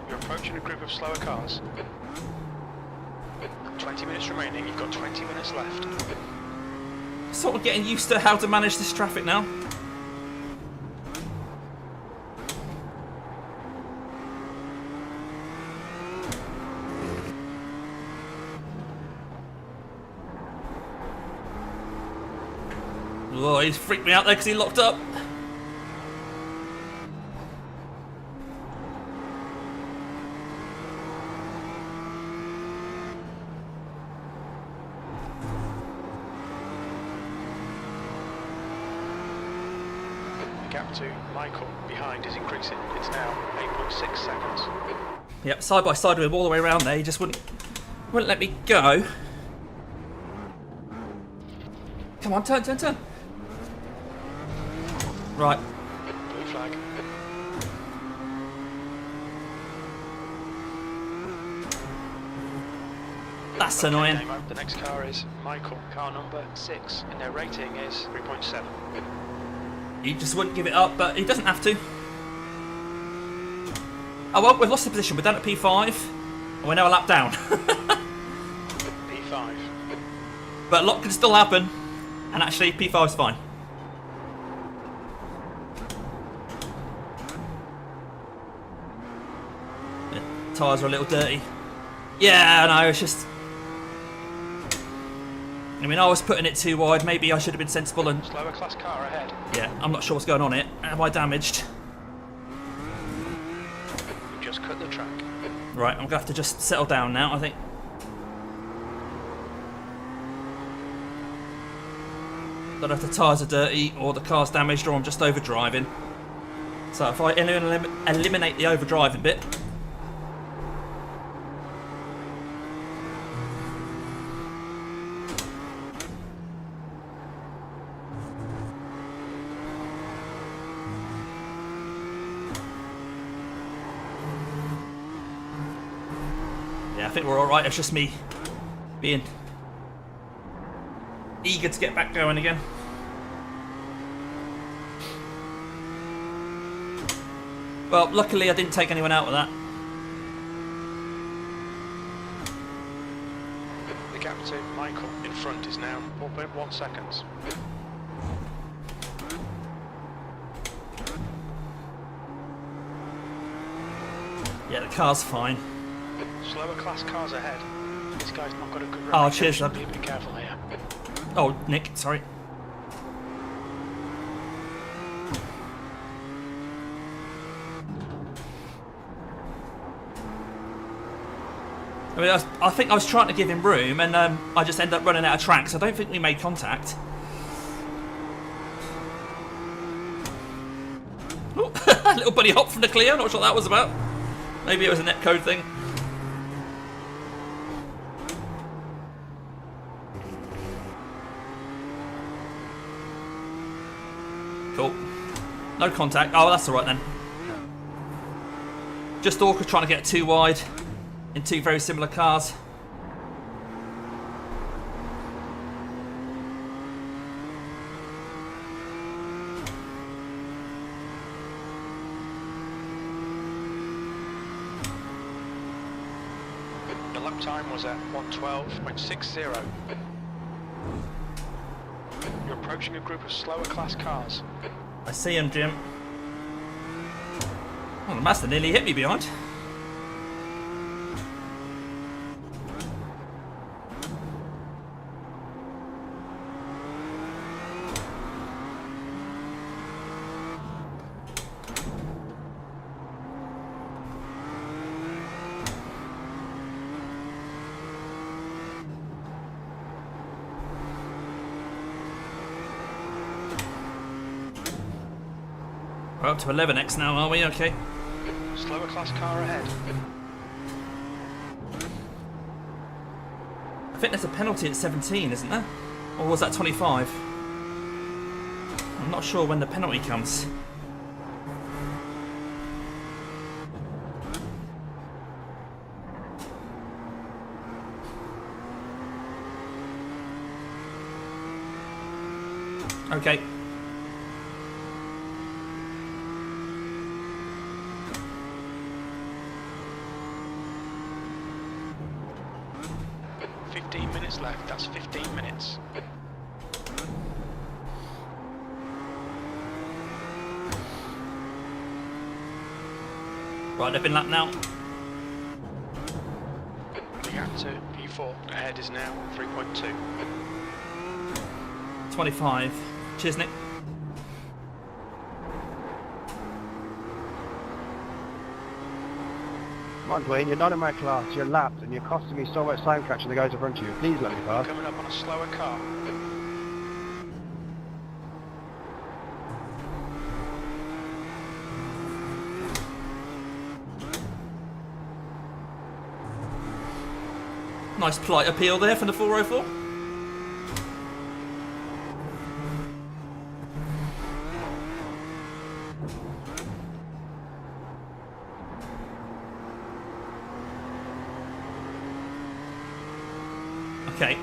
You're approaching a group of slower cars. 20 minutes remaining, you've got 20 minutes left. Sort of getting used to how to manage this traffic now. Oh, he's freaked me out there because he locked up. The gap to Michael behind is increasing. It's now 8.6 seconds. Yep, side by side with him all the way around there. He just wouldn't let me go. Come on, turn, turn, turn. Right. Blue flag. That's annoying. The next car is Michael, car number 6, and their rating is 3.7. He just wouldn't give it up, but he doesn't have to. Oh well, we've lost the position. We're down at P5. We're now a lap down. P5. But a lot can still happen. And actually, P5's fine. The tyres are a little dirty. Yeah, no, it's just... I mean, I was putting it too wide. Maybe I should have been sensible and... Slower class car ahead. Yeah, I'm not sure what's going on here. Am I damaged? You just cut the track. Right, I'm going to have to just settle down now, I think. Don't know if the tyres are dirty or the car's damaged or I'm just overdriving. So if I eliminate the overdriving bit... Yeah, I think we're alright. It's just me being eager to get back going again. Well, luckily I didn't take anyone out with that. The gap to Michael in front is now 4.1 seconds. Yeah, the car's fine. Slower class cars ahead. This guy's not got a good Oh, cheers, reputation. Be careful here. Oh, Nick, sorry. I mean, I think I was trying to give him room, and I just ended up running out of track, so I don't think we made contact. Ooh, a little bunny hop from the clear, not sure what that was about. Maybe it was a netcode thing. Cool. No contact. Oh, that's alright then. Just awkward trying to get too wide in two very similar cars. The lap time was at 1:12.60. You're approaching a group of slower class cars. I see him, Jim. Oh, the Master nearly hit me behind. We're up to 11x now, are we? Okay. Slower class car ahead. I think there's a penalty at 17, isn't there? Or was that 25? I'm not sure when the penalty comes. Okay. Left, that's 15 minutes. Right, they've been lapped now. The gap to P4 ahead is now 3.2. 25. Cheers, Nick. Come on, Dwayne, you're not in my class, you're lapped, and you're costing me so much time catching the guys in front of you. Please let me pass. Coming up on a slower car. Nice polite appeal there from the 404. Okay.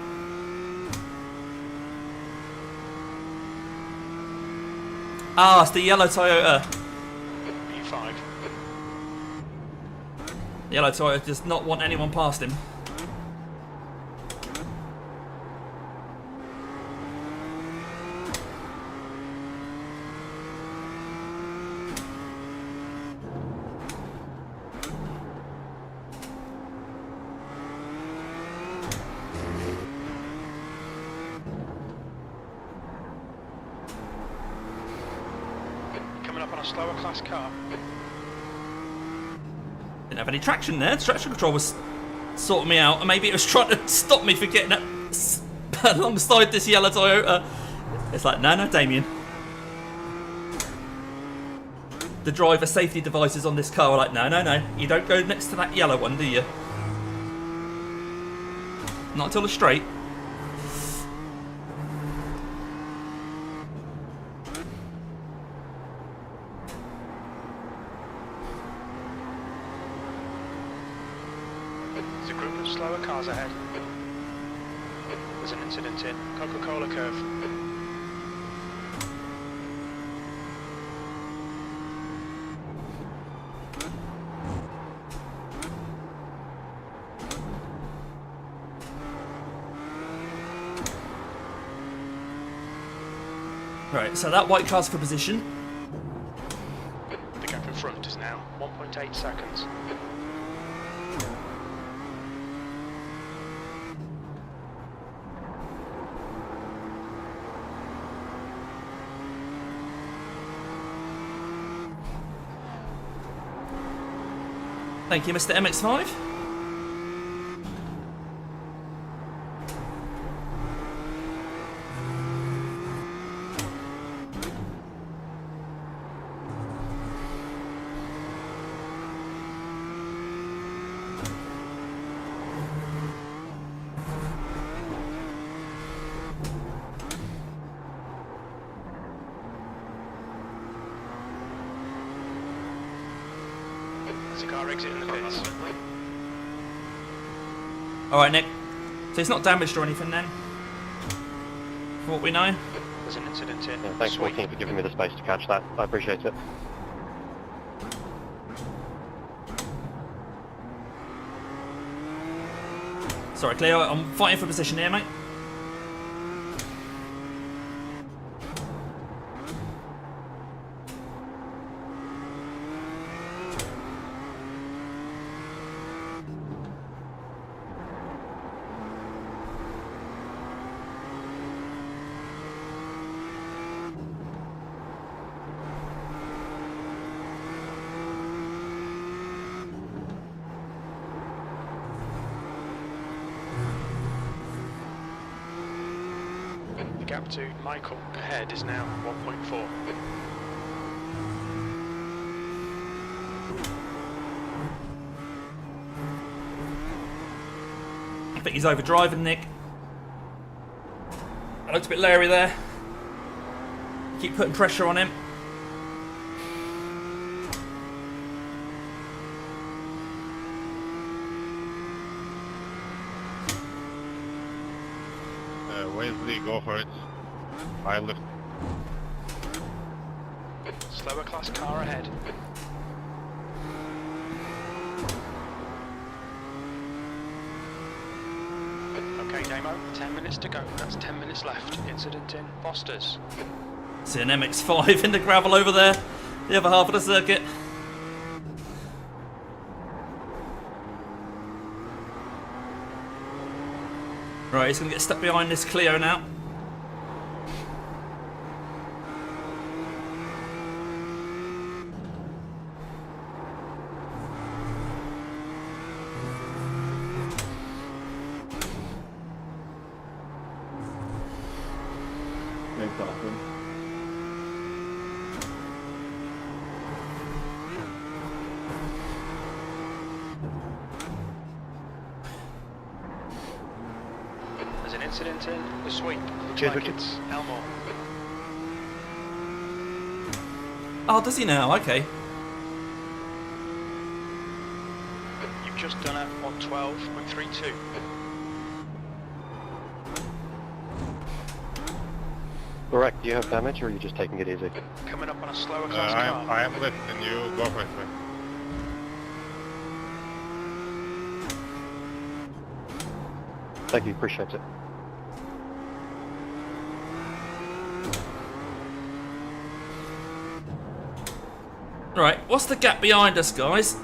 Ah, it's the yellow Toyota. P5. Yellow Toyota does not want anyone past him. Coming up on a slower class car. Didn't have any traction there. Traction control was sorting me out, and maybe it was trying to stop me from getting alongside this yellow Toyota. It's like, no, Damien. The driver safety devices on this car are like, no. You don't go next to that yellow one, do you? Not until it's straight. There's a group of slower cars ahead. There's an incident in Coca-Cola curve. Right, so that white car's for position. The gap in front is now 1.8 seconds. Thank you, Mr. MX5. There's a car exiting the pits. Alright, Nick. So it's not damaged or anything then? For what we know? There's an incident in. Yeah, thanks, Joaquin, for giving me the space to catch that. I appreciate it. Sorry, Cleo, I'm fighting for position here, mate. The gap to Michael ahead is now 1.4. I think he's overdriving, Nick. I looked a bit leery there. Keep putting pressure on him. Wesley, go for it. I lift. Slower class car ahead. Okay, Damo, 10 minutes to go. That's 10 minutes left. Incident in Foster's. See an MX5 in the gravel over there. The other half of the circuit. Right, he's going to get stuck behind this Clio now. No problem. There's an incident in the sweep. Looks Cheers, like Richard. it's Elmore. Oh, does he now? Okay. You've just done it on 12.32. Correct, do you have damage or are you just taking it easy? Coming up on a slower class car. I am lifting you. Go for it, man. Thank you, appreciate it. Right, what's the gap behind us, guys?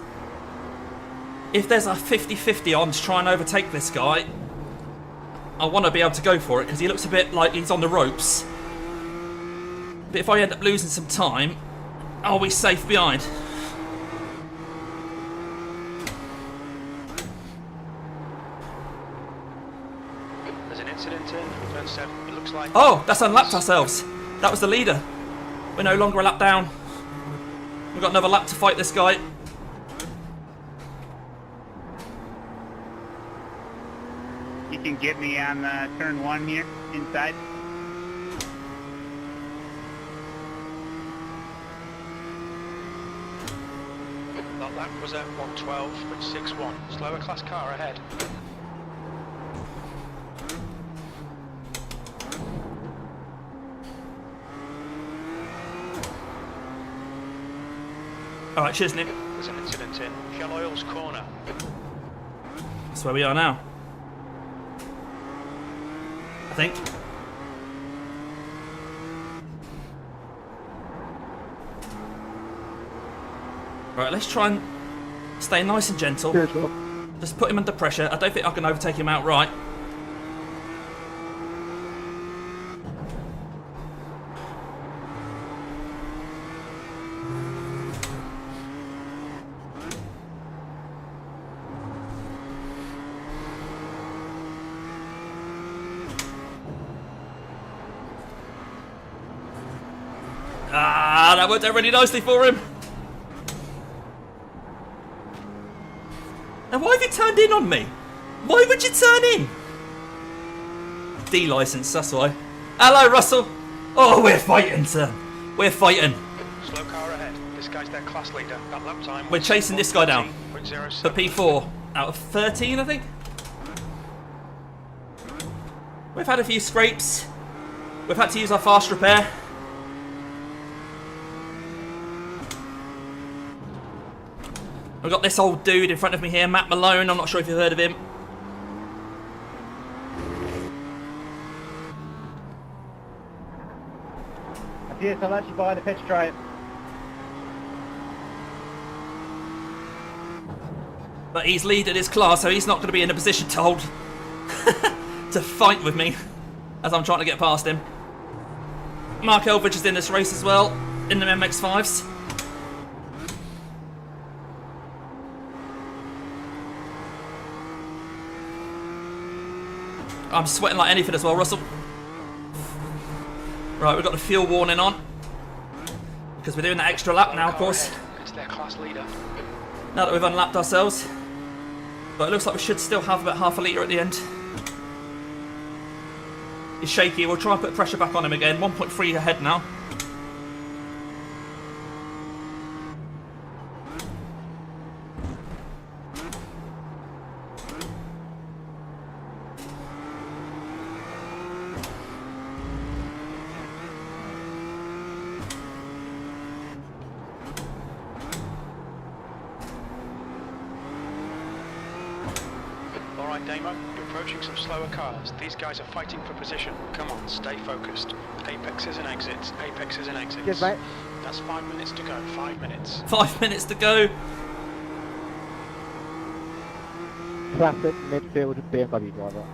If there's a 50-50 on to try and overtake this guy, I want to be able to go for it because he looks a bit like he's on the ropes. But if I end up losing some time, I'll be safe behind. There's an incident in turn 7. It looks like... Oh, that's unlapped ourselves. That was the leader. We're no longer a lap down. We've got another lap to fight this guy. You can get me on turn 1 here, inside. That lap was at 112.61. Slower class car ahead. Alright, cheers, Nick. There's an incident in Shell Oil's corner. That's where we are now. I think. Right, let's try and stay nice and gentle. Just put him under pressure. I don't think I can overtake him outright. Ah, that worked out really nicely for him. Now, why have you turned in on me? Why would you turn in? D-licence, that's why. Hello, Russell. Oh, we're fighting, sir. We're fighting. Slow car ahead. This guy's their class leader. That lap time. We're chasing this guy down. For 14.07. P4 out of 13, I think. We've had a few scrapes. We've had to use our fast repair. We've got this old dude in front of me here, Matt Malone. I'm not sure if you've heard of him. Yes, I'm actually behind the pitch train. But he's leading his class, so he's not going to be in a position to hold to fight with me as I'm trying to get past him. Mark Elbridge is in this race as well, in the MX-5s. I'm sweating like anything as well, Russell. Right, we've got the fuel warning on. Because we're doing that extra lap now, of course. It's their class leader. Now that we've unlapped ourselves. But it looks like we should still have about half a litre at the end. He's shaky, we'll try and put pressure back on him again. 1.3 ahead now. Alright, Damo, you're approaching some slower cars. These guys are fighting for position. Come on, stay focused. Apexes and exits, apexes and exits. Yes, mate. That's 5 minutes to go, 5 minutes. 5 minutes to go. Classic midfield BMW driver.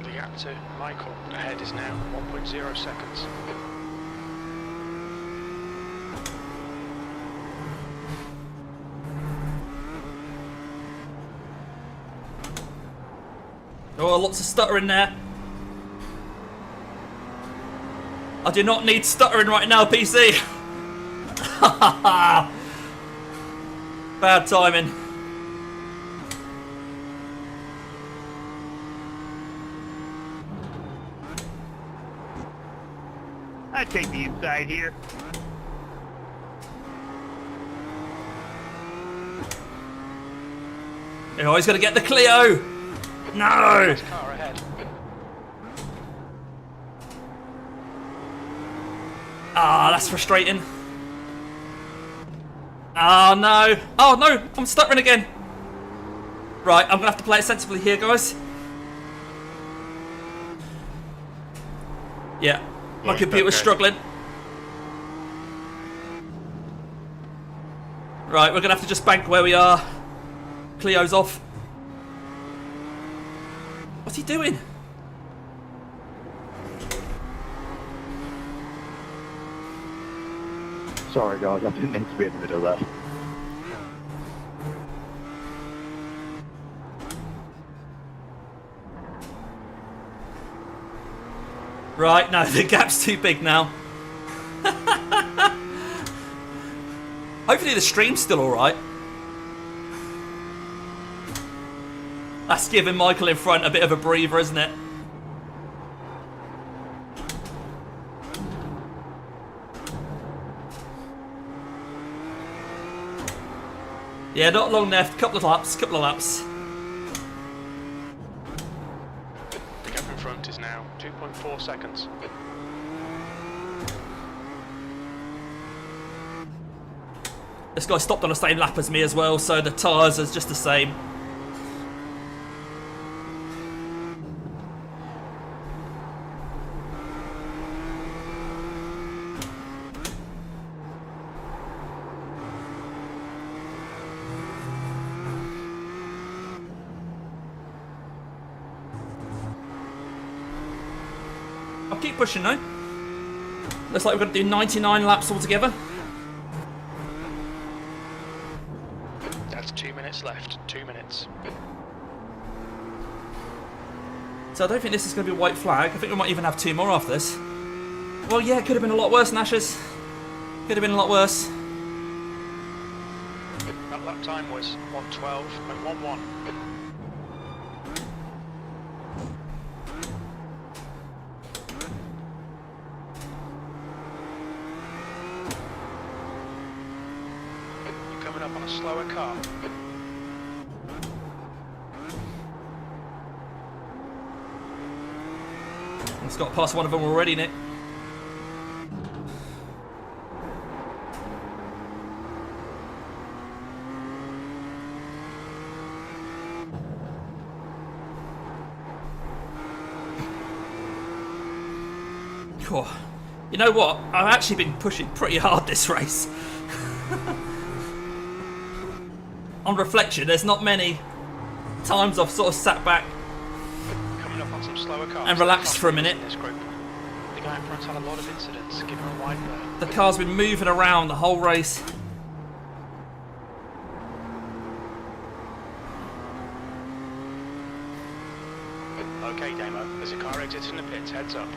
The gap to Michael ahead is now 1.0 seconds. Oh, lots of stuttering there. I do not need stuttering right now, PC. Bad timing. I take the inside here. Oh, he's going to get the Clio. No. This car ahead. Ah, that's frustrating. Oh no! Oh no! I'm stuttering again! Right, I'm gonna have to play it sensibly here, guys. Yeah, my Right, computer's okay. struggling. Right, we're gonna have to just bank where we are. Cleo's off. What's he doing? Sorry guys, I didn't mean to be in the middle there. Right, no, the gap's too big now. Hopefully the stream's still alright. That's giving Michael in front a bit of a breather, isn't it? Yeah, not long left. Couple of laps. The gap in front is now 2.4 seconds. This guy stopped on the same lap as me as well, so the tyres is just the same. I'll keep pushing though. Looks like we're going to do 99 laps altogether. That's 2 minutes left. 2 minutes. So I don't think this is going to be a white flag. I think we might even have 2 more after this. Well, yeah, it could have been a lot worse, Nashers. Could have been a lot worse. That lap time was 1:12.11. You're coming up on a slower car. It's got past one of them already, Nick. Cool. You know what? I've actually been pushing pretty hard this race. On reflection, there's not many times I've sort of sat back Coming up on some slower cars. and relaxed for a minute. This group. The guy in front's had a lot of incidents. Give him a wide berth. The car's been moving around the whole race. Okay, Damo. There's a car exiting the pits. Heads up.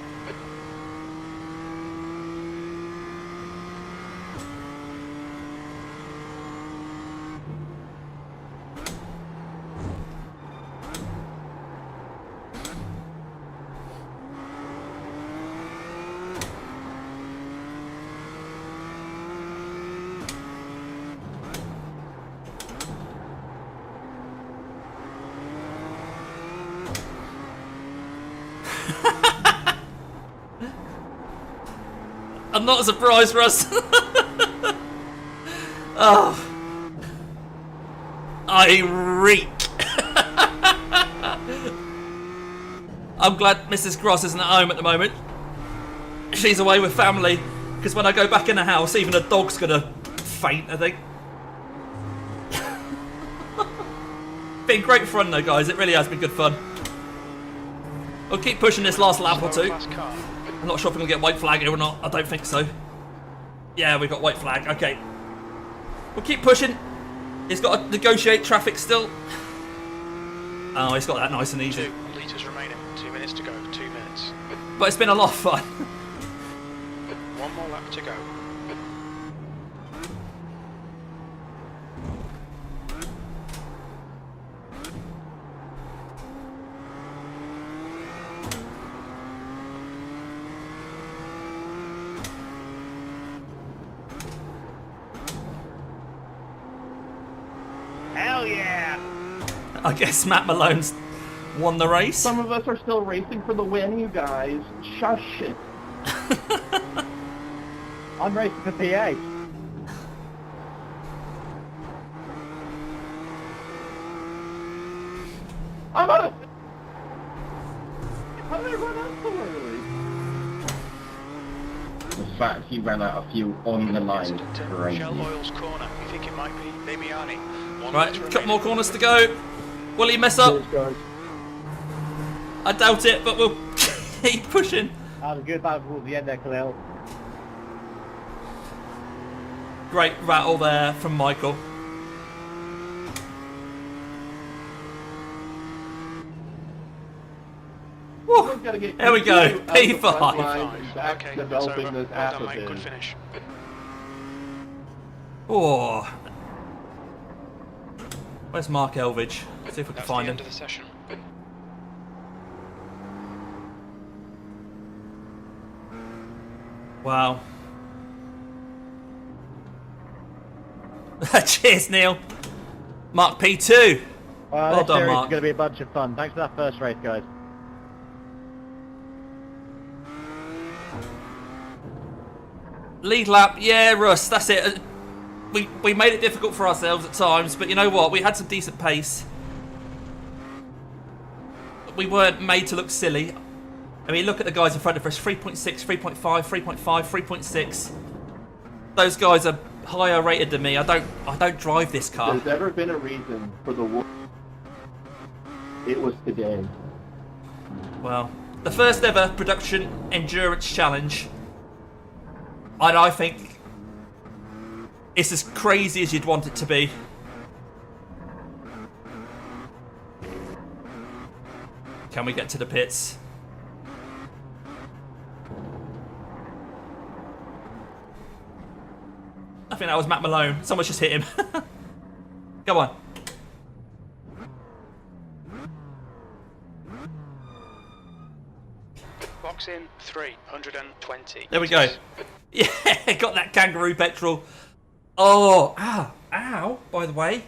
I'm not surprised, Russ. Oh. I reek. I'm glad Mrs. Gross isn't at home at the moment. She's away with family, because when I go back in the house, even the dog's gonna faint, I think. Been great fun though, guys. It really has been good fun. We'll keep pushing this last lap or two. Slower class car. I'm not sure if we're going to get white flag here or not. I don't think so. Yeah, we got white flag. Okay. We'll keep pushing. He's got to negotiate traffic still. Oh, he's got that nice and easy. 2 litres remaining. 2 minutes to go. 2 minutes. But it's been a lot of fun. One more lap to go. Hell yeah! I guess Matt Malone's won the race. Some of us are still racing for the win, you guys. Shush it. I'm racing for PA. I'm out of... How did I run out so early? The fact he ran out of fuel on the line is crazy. Shell Oil's corner. You think it might be Damiani? Right, a couple more corners to go. Will he mess up? I doubt it, but we'll keep pushing. That was a good battle towards the end there, Khalil. Great rattle there from Michael. Woo. There we go, P5. Okay, that's over. Well done, mate. Good finish. Oh. Where's Mark Elvidge? See if we can That's find the him. end of the session. Wow. Cheers, Neil. Mark P2. Well this done, series Mark. is going to be a bunch of fun. Thanks for that first race, guys. Lead lap, yeah, Russ, that's it. We made it difficult for ourselves at times, but you know what? We had some decent pace. We weren't made to look silly. I mean, look at the guys in front of us. 3.6, 3.5, 3.5, 3.6. Those guys are higher rated than me. I don't drive this car. There's ever been a reason for the war. It was today. Well, the first ever production endurance challenge. And I think it's as crazy as you'd want it to be. Can we get to the pits? I think that was Matt Malone. Someone's just hit him. Go on. Box in 320. There we go. Yeah, got that kangaroo petrol. Oh, ow, ow, by the way.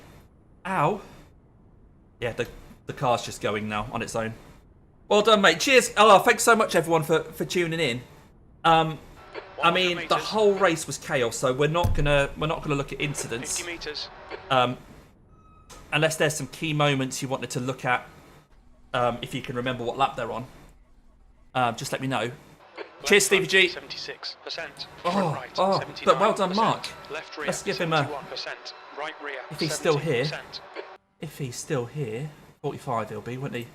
Ow. Yeah, the car's just going now on its own. Well done, mate. Cheers. Oh, thanks so much, everyone, for tuning in. I mean, the whole race was chaos, so we're not gonna look at incidents. 50 meters. Unless there's some key moments you wanted to look at, if you can remember what lap they're on. Just let me know. Cheers, Stevie G. 76%. Oh, right, oh, but well done, Mark. Left rear, Let's give him a... 71%. Right rear, If he's still here. 70%. If he's still here, 45 he'll be, wouldn't he?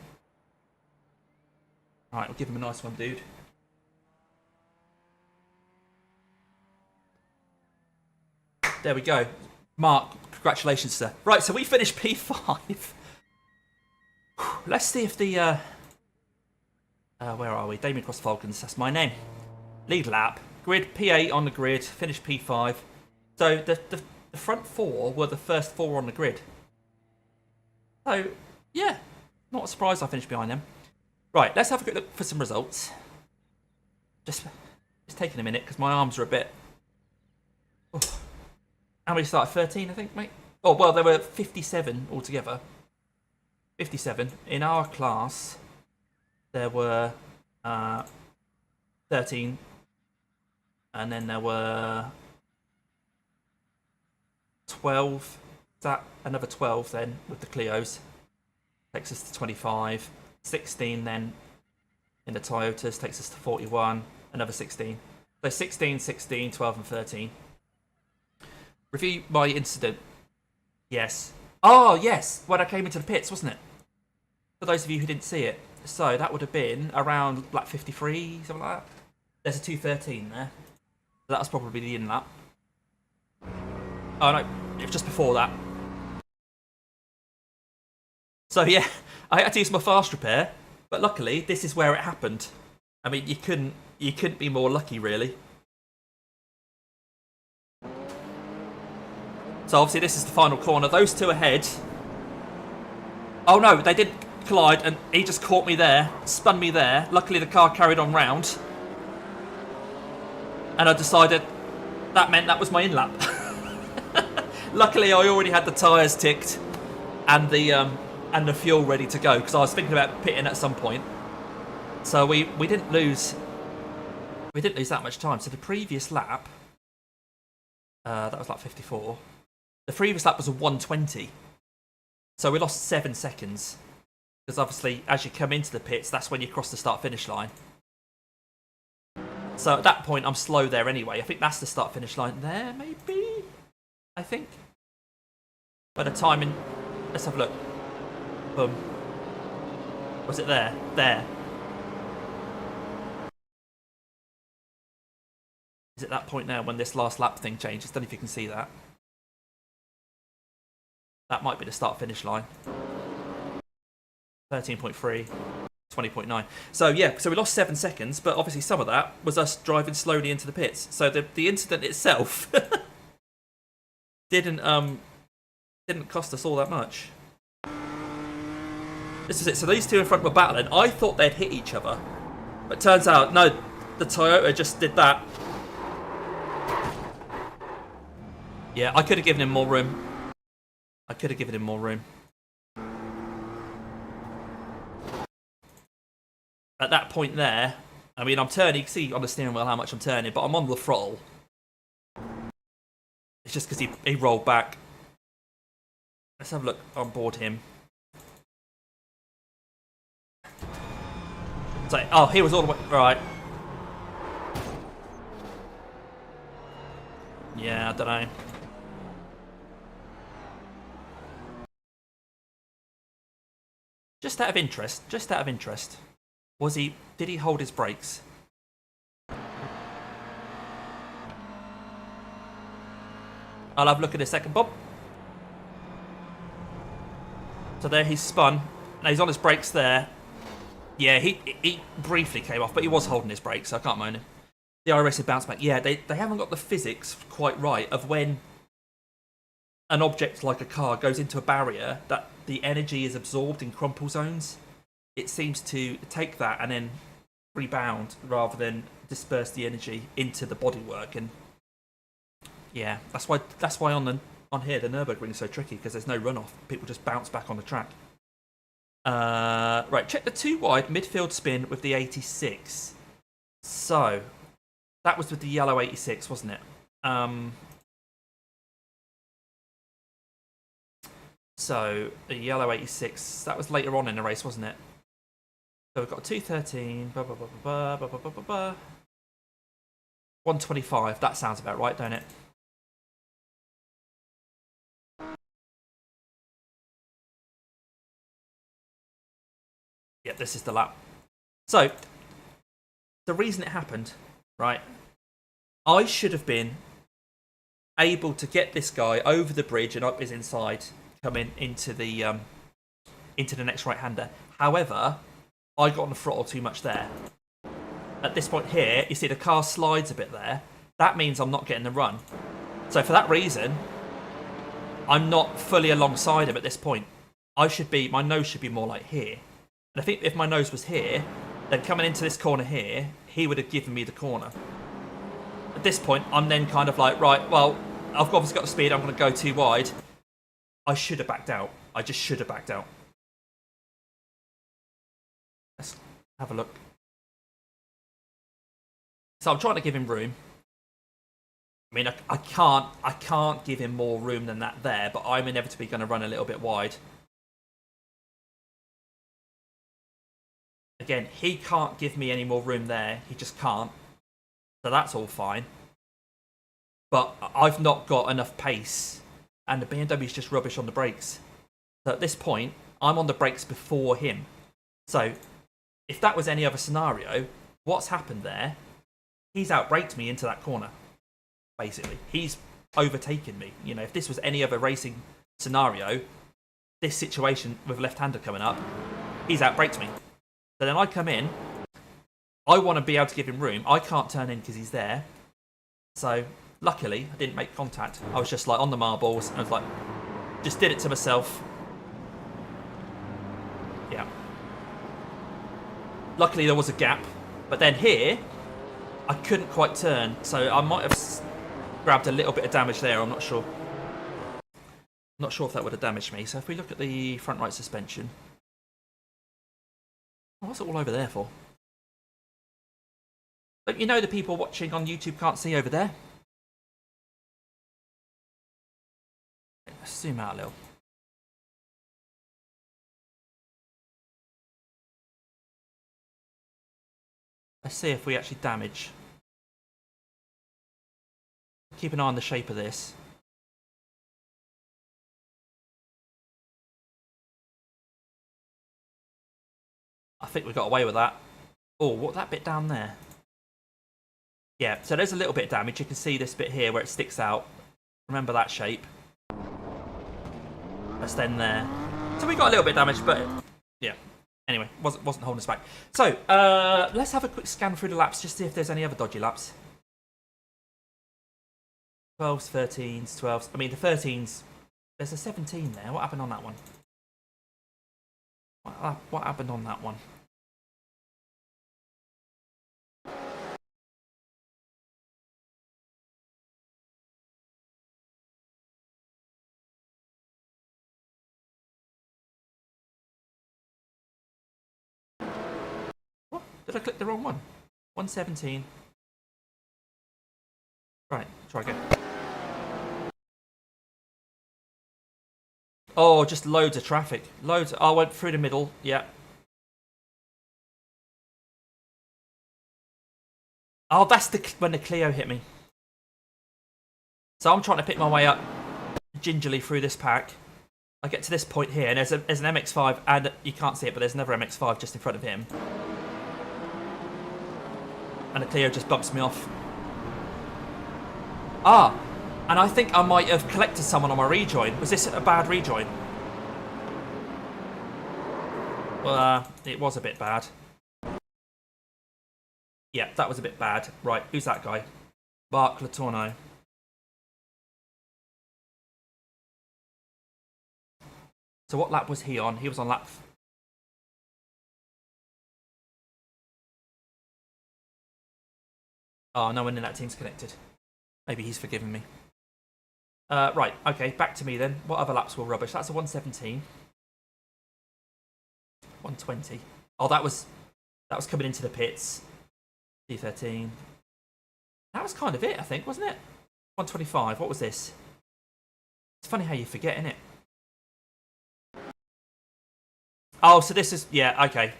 Alright, we'll give him a nice one, dude. There we go. Mark, congratulations, sir. Right, so we finished P5. Let's see if the... where are we? Damien Cross Falcons, that's my name. Lead lap. Grid P8 on the grid, finished P5. So the front four were the first four on the grid. So, yeah, not a surprise I finished behind them. Right, let's have a quick look for some results. Just taking a minute because my arms are a bit... Oh. How many started? 13, I think, mate? Oh, well, there were 57 altogether. 57. In our class, there were 13. And then there were 12. That another 12 then with the Clios. Takes us to 25. 16 then in the Toyotas takes us to 41. Another 16. So 16, 16, 12 and 13. Review my incident. Yes. Oh, yes. When I came into the pits, wasn't it? For those of you who didn't see it. So that would have been around like 53, something like that. There's a 213 there. So that was probably the in lap. Oh no, it was just before that. So yeah, I had to use my fast repair, but luckily this is where it happened. I mean, you couldn't be more lucky, really. So obviously this is the final corner. Those two ahead. Oh no, they did collide, and he just caught me there, spun me there. Luckily the car carried on round, and I decided that meant that was my in lap. Luckily I already had the tyres ticked and the fuel ready to go because I was thinking about pitting at some point. So we didn't lose that much time. So the previous lap, that was like 54. The previous lap was a 120. So we lost 7 seconds. Because obviously, as you come into the pits, that's when you cross the start-finish line. So at that point, I'm slow there anyway. I think that's the start-finish line there, maybe? I think. By the timing... Let's have a look. Boom. Was it there? There. Is it that point now when this last lap thing changes? Don't know if you can see that. That might be the start-finish line. 13.3. 20.9. So yeah, so we lost 7 seconds, but obviously some of that was us driving slowly into the pits. So the incident itself didn't cost us all that much. This is it. So these two in front were battling. I thought they'd hit each other, but turns out no. The Toyota just did that. Yeah, I could have given him more room. I could have given him more room. At that point there, I mean, I'm turning. You can see on the steering wheel how much I'm turning, but I'm on the throttle. It's just because he rolled back. Let's have a look on board him. So, oh, he was all the way... Right. Yeah, I don't know. Just out of interest, did he hold his brakes? I'll have a look at his second bob. So there he's spun. Now he's on his brakes there. Yeah, he briefly came off, but he was holding his brakes, so I can't moan him. The iRacing bounce back. Yeah, they haven't got the physics quite right of when an object like a car goes into a barrier that the energy is absorbed in crumple zones. It seems to take that and then rebound rather than disperse the energy into the bodywork. And yeah, that's why on here the Nürburgring is so tricky, because there's no runoff. People just bounce back on the track. Right, check the 2 wide midfield spin with the 86. So that was with the yellow 86, wasn't it? So the yellow 86, that was later on in the race, wasn't it? So we've got 213, 125. That sounds about right, don't it? Yeah, this is the lap. So the reason it happened, right? I should have been able to get this guy over the bridge and up his inside, coming into the next right-hander. However, I got on the throttle too much there. At this point here, you see the car slides a bit there. That means I'm not getting the run. So for that reason, I'm not fully alongside him at this point. My nose should be more like here. And I think if my nose was here, then coming into this corner here, he would have given me the corner. At this point, I'm then kind of like, right, well, I've obviously got the speed, I'm going to go too wide. I should have backed out. I just should have backed out. Let's have a look. So I'm trying to give him room. I mean, I can't give him more room than that there, but I'm inevitably going to run a little bit wide. Again, he can't give me any more room there. He just can't. So that's all fine. But I've not got enough pace. And the BMW is just rubbish on the brakes. So at this point, I'm on the brakes before him. So if that was any other scenario, what's happened there? He's outbraked me into that corner. Basically, he's overtaken me. You know, if this was any other racing scenario, this situation with left-hander coming up, he's outbraked me. So then I come in, I want to be able to give him room. I can't turn in because he's there. So luckily, I didn't make contact. I was just like on the marbles. I was like, just did it to myself. Yeah. Luckily, there was a gap. But then here, I couldn't quite turn. So I might have grabbed a little bit of damage there. I'm not sure. Not sure if that would have damaged me. So if we look at the front right suspension. What's it all over there for? Don't you know the people watching on YouTube can't see over there? Let's zoom out a little. Let's see if we actually damage. Keep an eye on the shape of this. I think we got away with that. Oh, what, that bit down there? Yeah, so there's a little bit of damage. You can see this bit here where it sticks out. Remember that shape. That's then there. So we got a little bit of damage, but yeah. Anyway, wasn't holding us back. So, let's have a quick scan through the laps, just see if there's any other dodgy laps. 12s, 13s, 12s. I mean, the 13s, there's a 17 there. What happened on that one? What happened on that one? What? Did I click the wrong one? 117. Right, try again. Oh, just loads of traffic. Loads. Oh, I went through the middle. Yeah. Oh, that's when the Clio hit me. So I'm trying to pick my way up gingerly through this pack. I get to this point here, and there's an MX-5, and you can't see it, but there's another MX-5 just in front of him. And the Clio just bumps me off. Ah! And I think I might have collected someone on my rejoin. Was this a bad rejoin? Well, it was a bit bad. Yeah, that was a bit bad. Right, who's that guy? Mark Letourneau. So what lap was he on? He was on lap... Oh, no one in that team's connected. Maybe he's forgiven me. Right, okay, back to me then. What other laps were rubbish? That's a 117. 120. Oh, that was coming into the pits. D13. That was kind of it, I think, wasn't it? 125. What was this? It's funny how you forget, isn't it? Oh, so this is... Yeah, okay.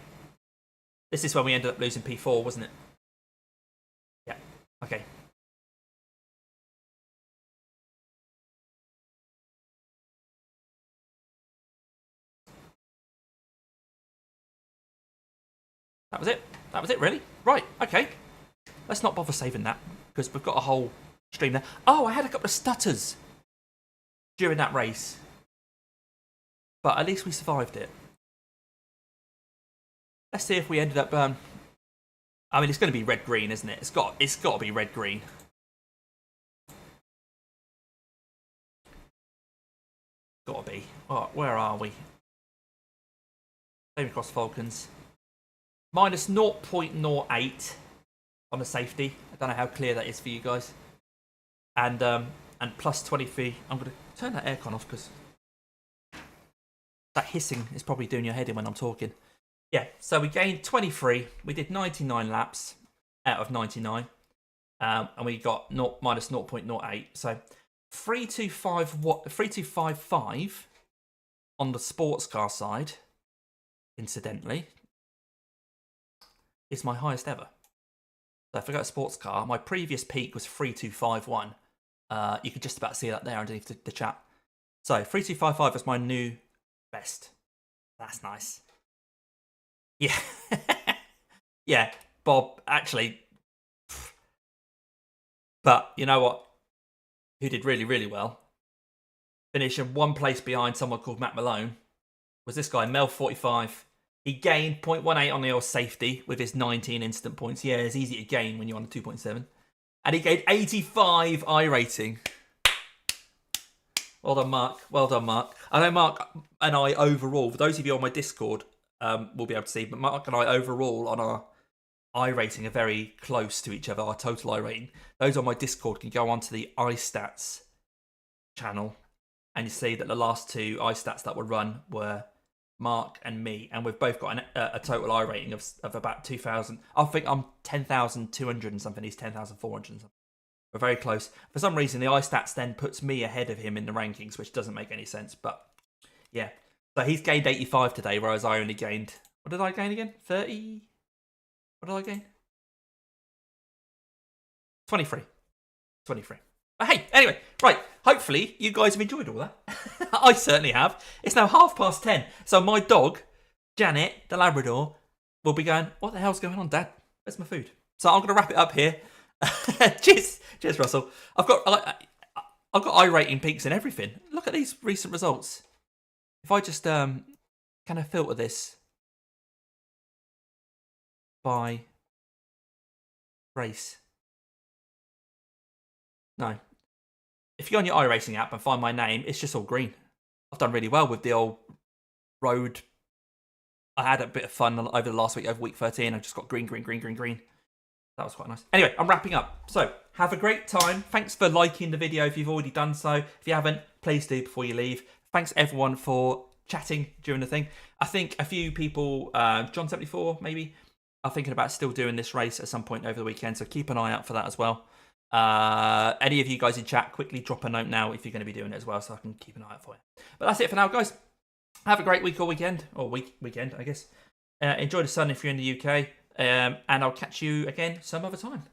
This is when we ended up losing P4, wasn't it? Yeah, okay. That was it. That was it, really? Right, okay. Let's not bother saving that, because we've got a whole stream there. Oh, I had a couple of stutters during that race. But at least we survived it. Let's see if we ended up... I mean, it's going to be red-green, isn't it? It's got to be red-green. Got to be. Oh, where are we? Same across Falcons. Minus 0.08 on the safety. I don't know how clear that is for you guys. And plus 23. I'm going to turn that aircon off because that hissing is probably doing your head in when I'm talking. Yeah, so we gained 23. We did 99 laps out of 99. And we got minus 0.08. So 3255 on the sports car side, incidentally, is my highest ever. So if I go to sports car, my previous peak was 3251. You can just about see that there underneath the chat. So 3255 is my new best. That's nice. Yeah. Yeah, Bob, actually. But you know what? Who did really, really well? Finishing one place behind someone called Matt Malone was this guy, Mel45. He gained 0.18 on the old safety with his 19 instant points. Yeah, it's easy to gain when you're on a 2.7. And he gained 85 iRating. Well done, Mark. Well done, Mark. I know Mark and I overall, for those of you on my Discord, will be able to see, but Mark and I overall on our iRating are very close to each other, our total iRating. Those on my Discord can go onto the iStats channel and you see that the last two iStats that were run were Mark and me, and we've both got a total iRating of about 2,000. I think I'm 10,200 and something, he's 10,400 and something. We're very close. For some reason, the iStats then puts me ahead of him in the rankings, which doesn't make any sense, but yeah. So he's gained 85 today, whereas I only gained... What did I gain again? 30? What did I gain? 23. 23. But hey, anyway, right. Hopefully, you guys have enjoyed all that. I certainly have. It's now 10:30. So my dog, Janet, the Labrador, will be going, what the hell's going on, Dad? Where's my food? So I'm going to wrap it up here. Cheers, Russell. I've got iRating peaks and everything. Look at these recent results. If I just kind of filter this by race. No. If you go on your iRacing app and find my name, it's just all green. I've done really well with the old road. I had a bit of fun over the last week, over week 13. I just got green. That was quite nice. Anyway, I'm wrapping up. So, have a great time. Thanks for liking the video if you've already done so. If you haven't, please do before you leave. Thanks everyone for chatting during the thing. I think a few people, John74 maybe, are thinking about still doing this race at some point over the weekend. So keep an eye out for that as well. Any of you guys in chat, quickly drop a note now if you're going to be doing it as well, so I can keep an eye out for you. But that's it for now, guys. Have a great week or weekend, or weekend, I guess. Enjoy the sun if you're in the UK, and I'll catch you again some other time.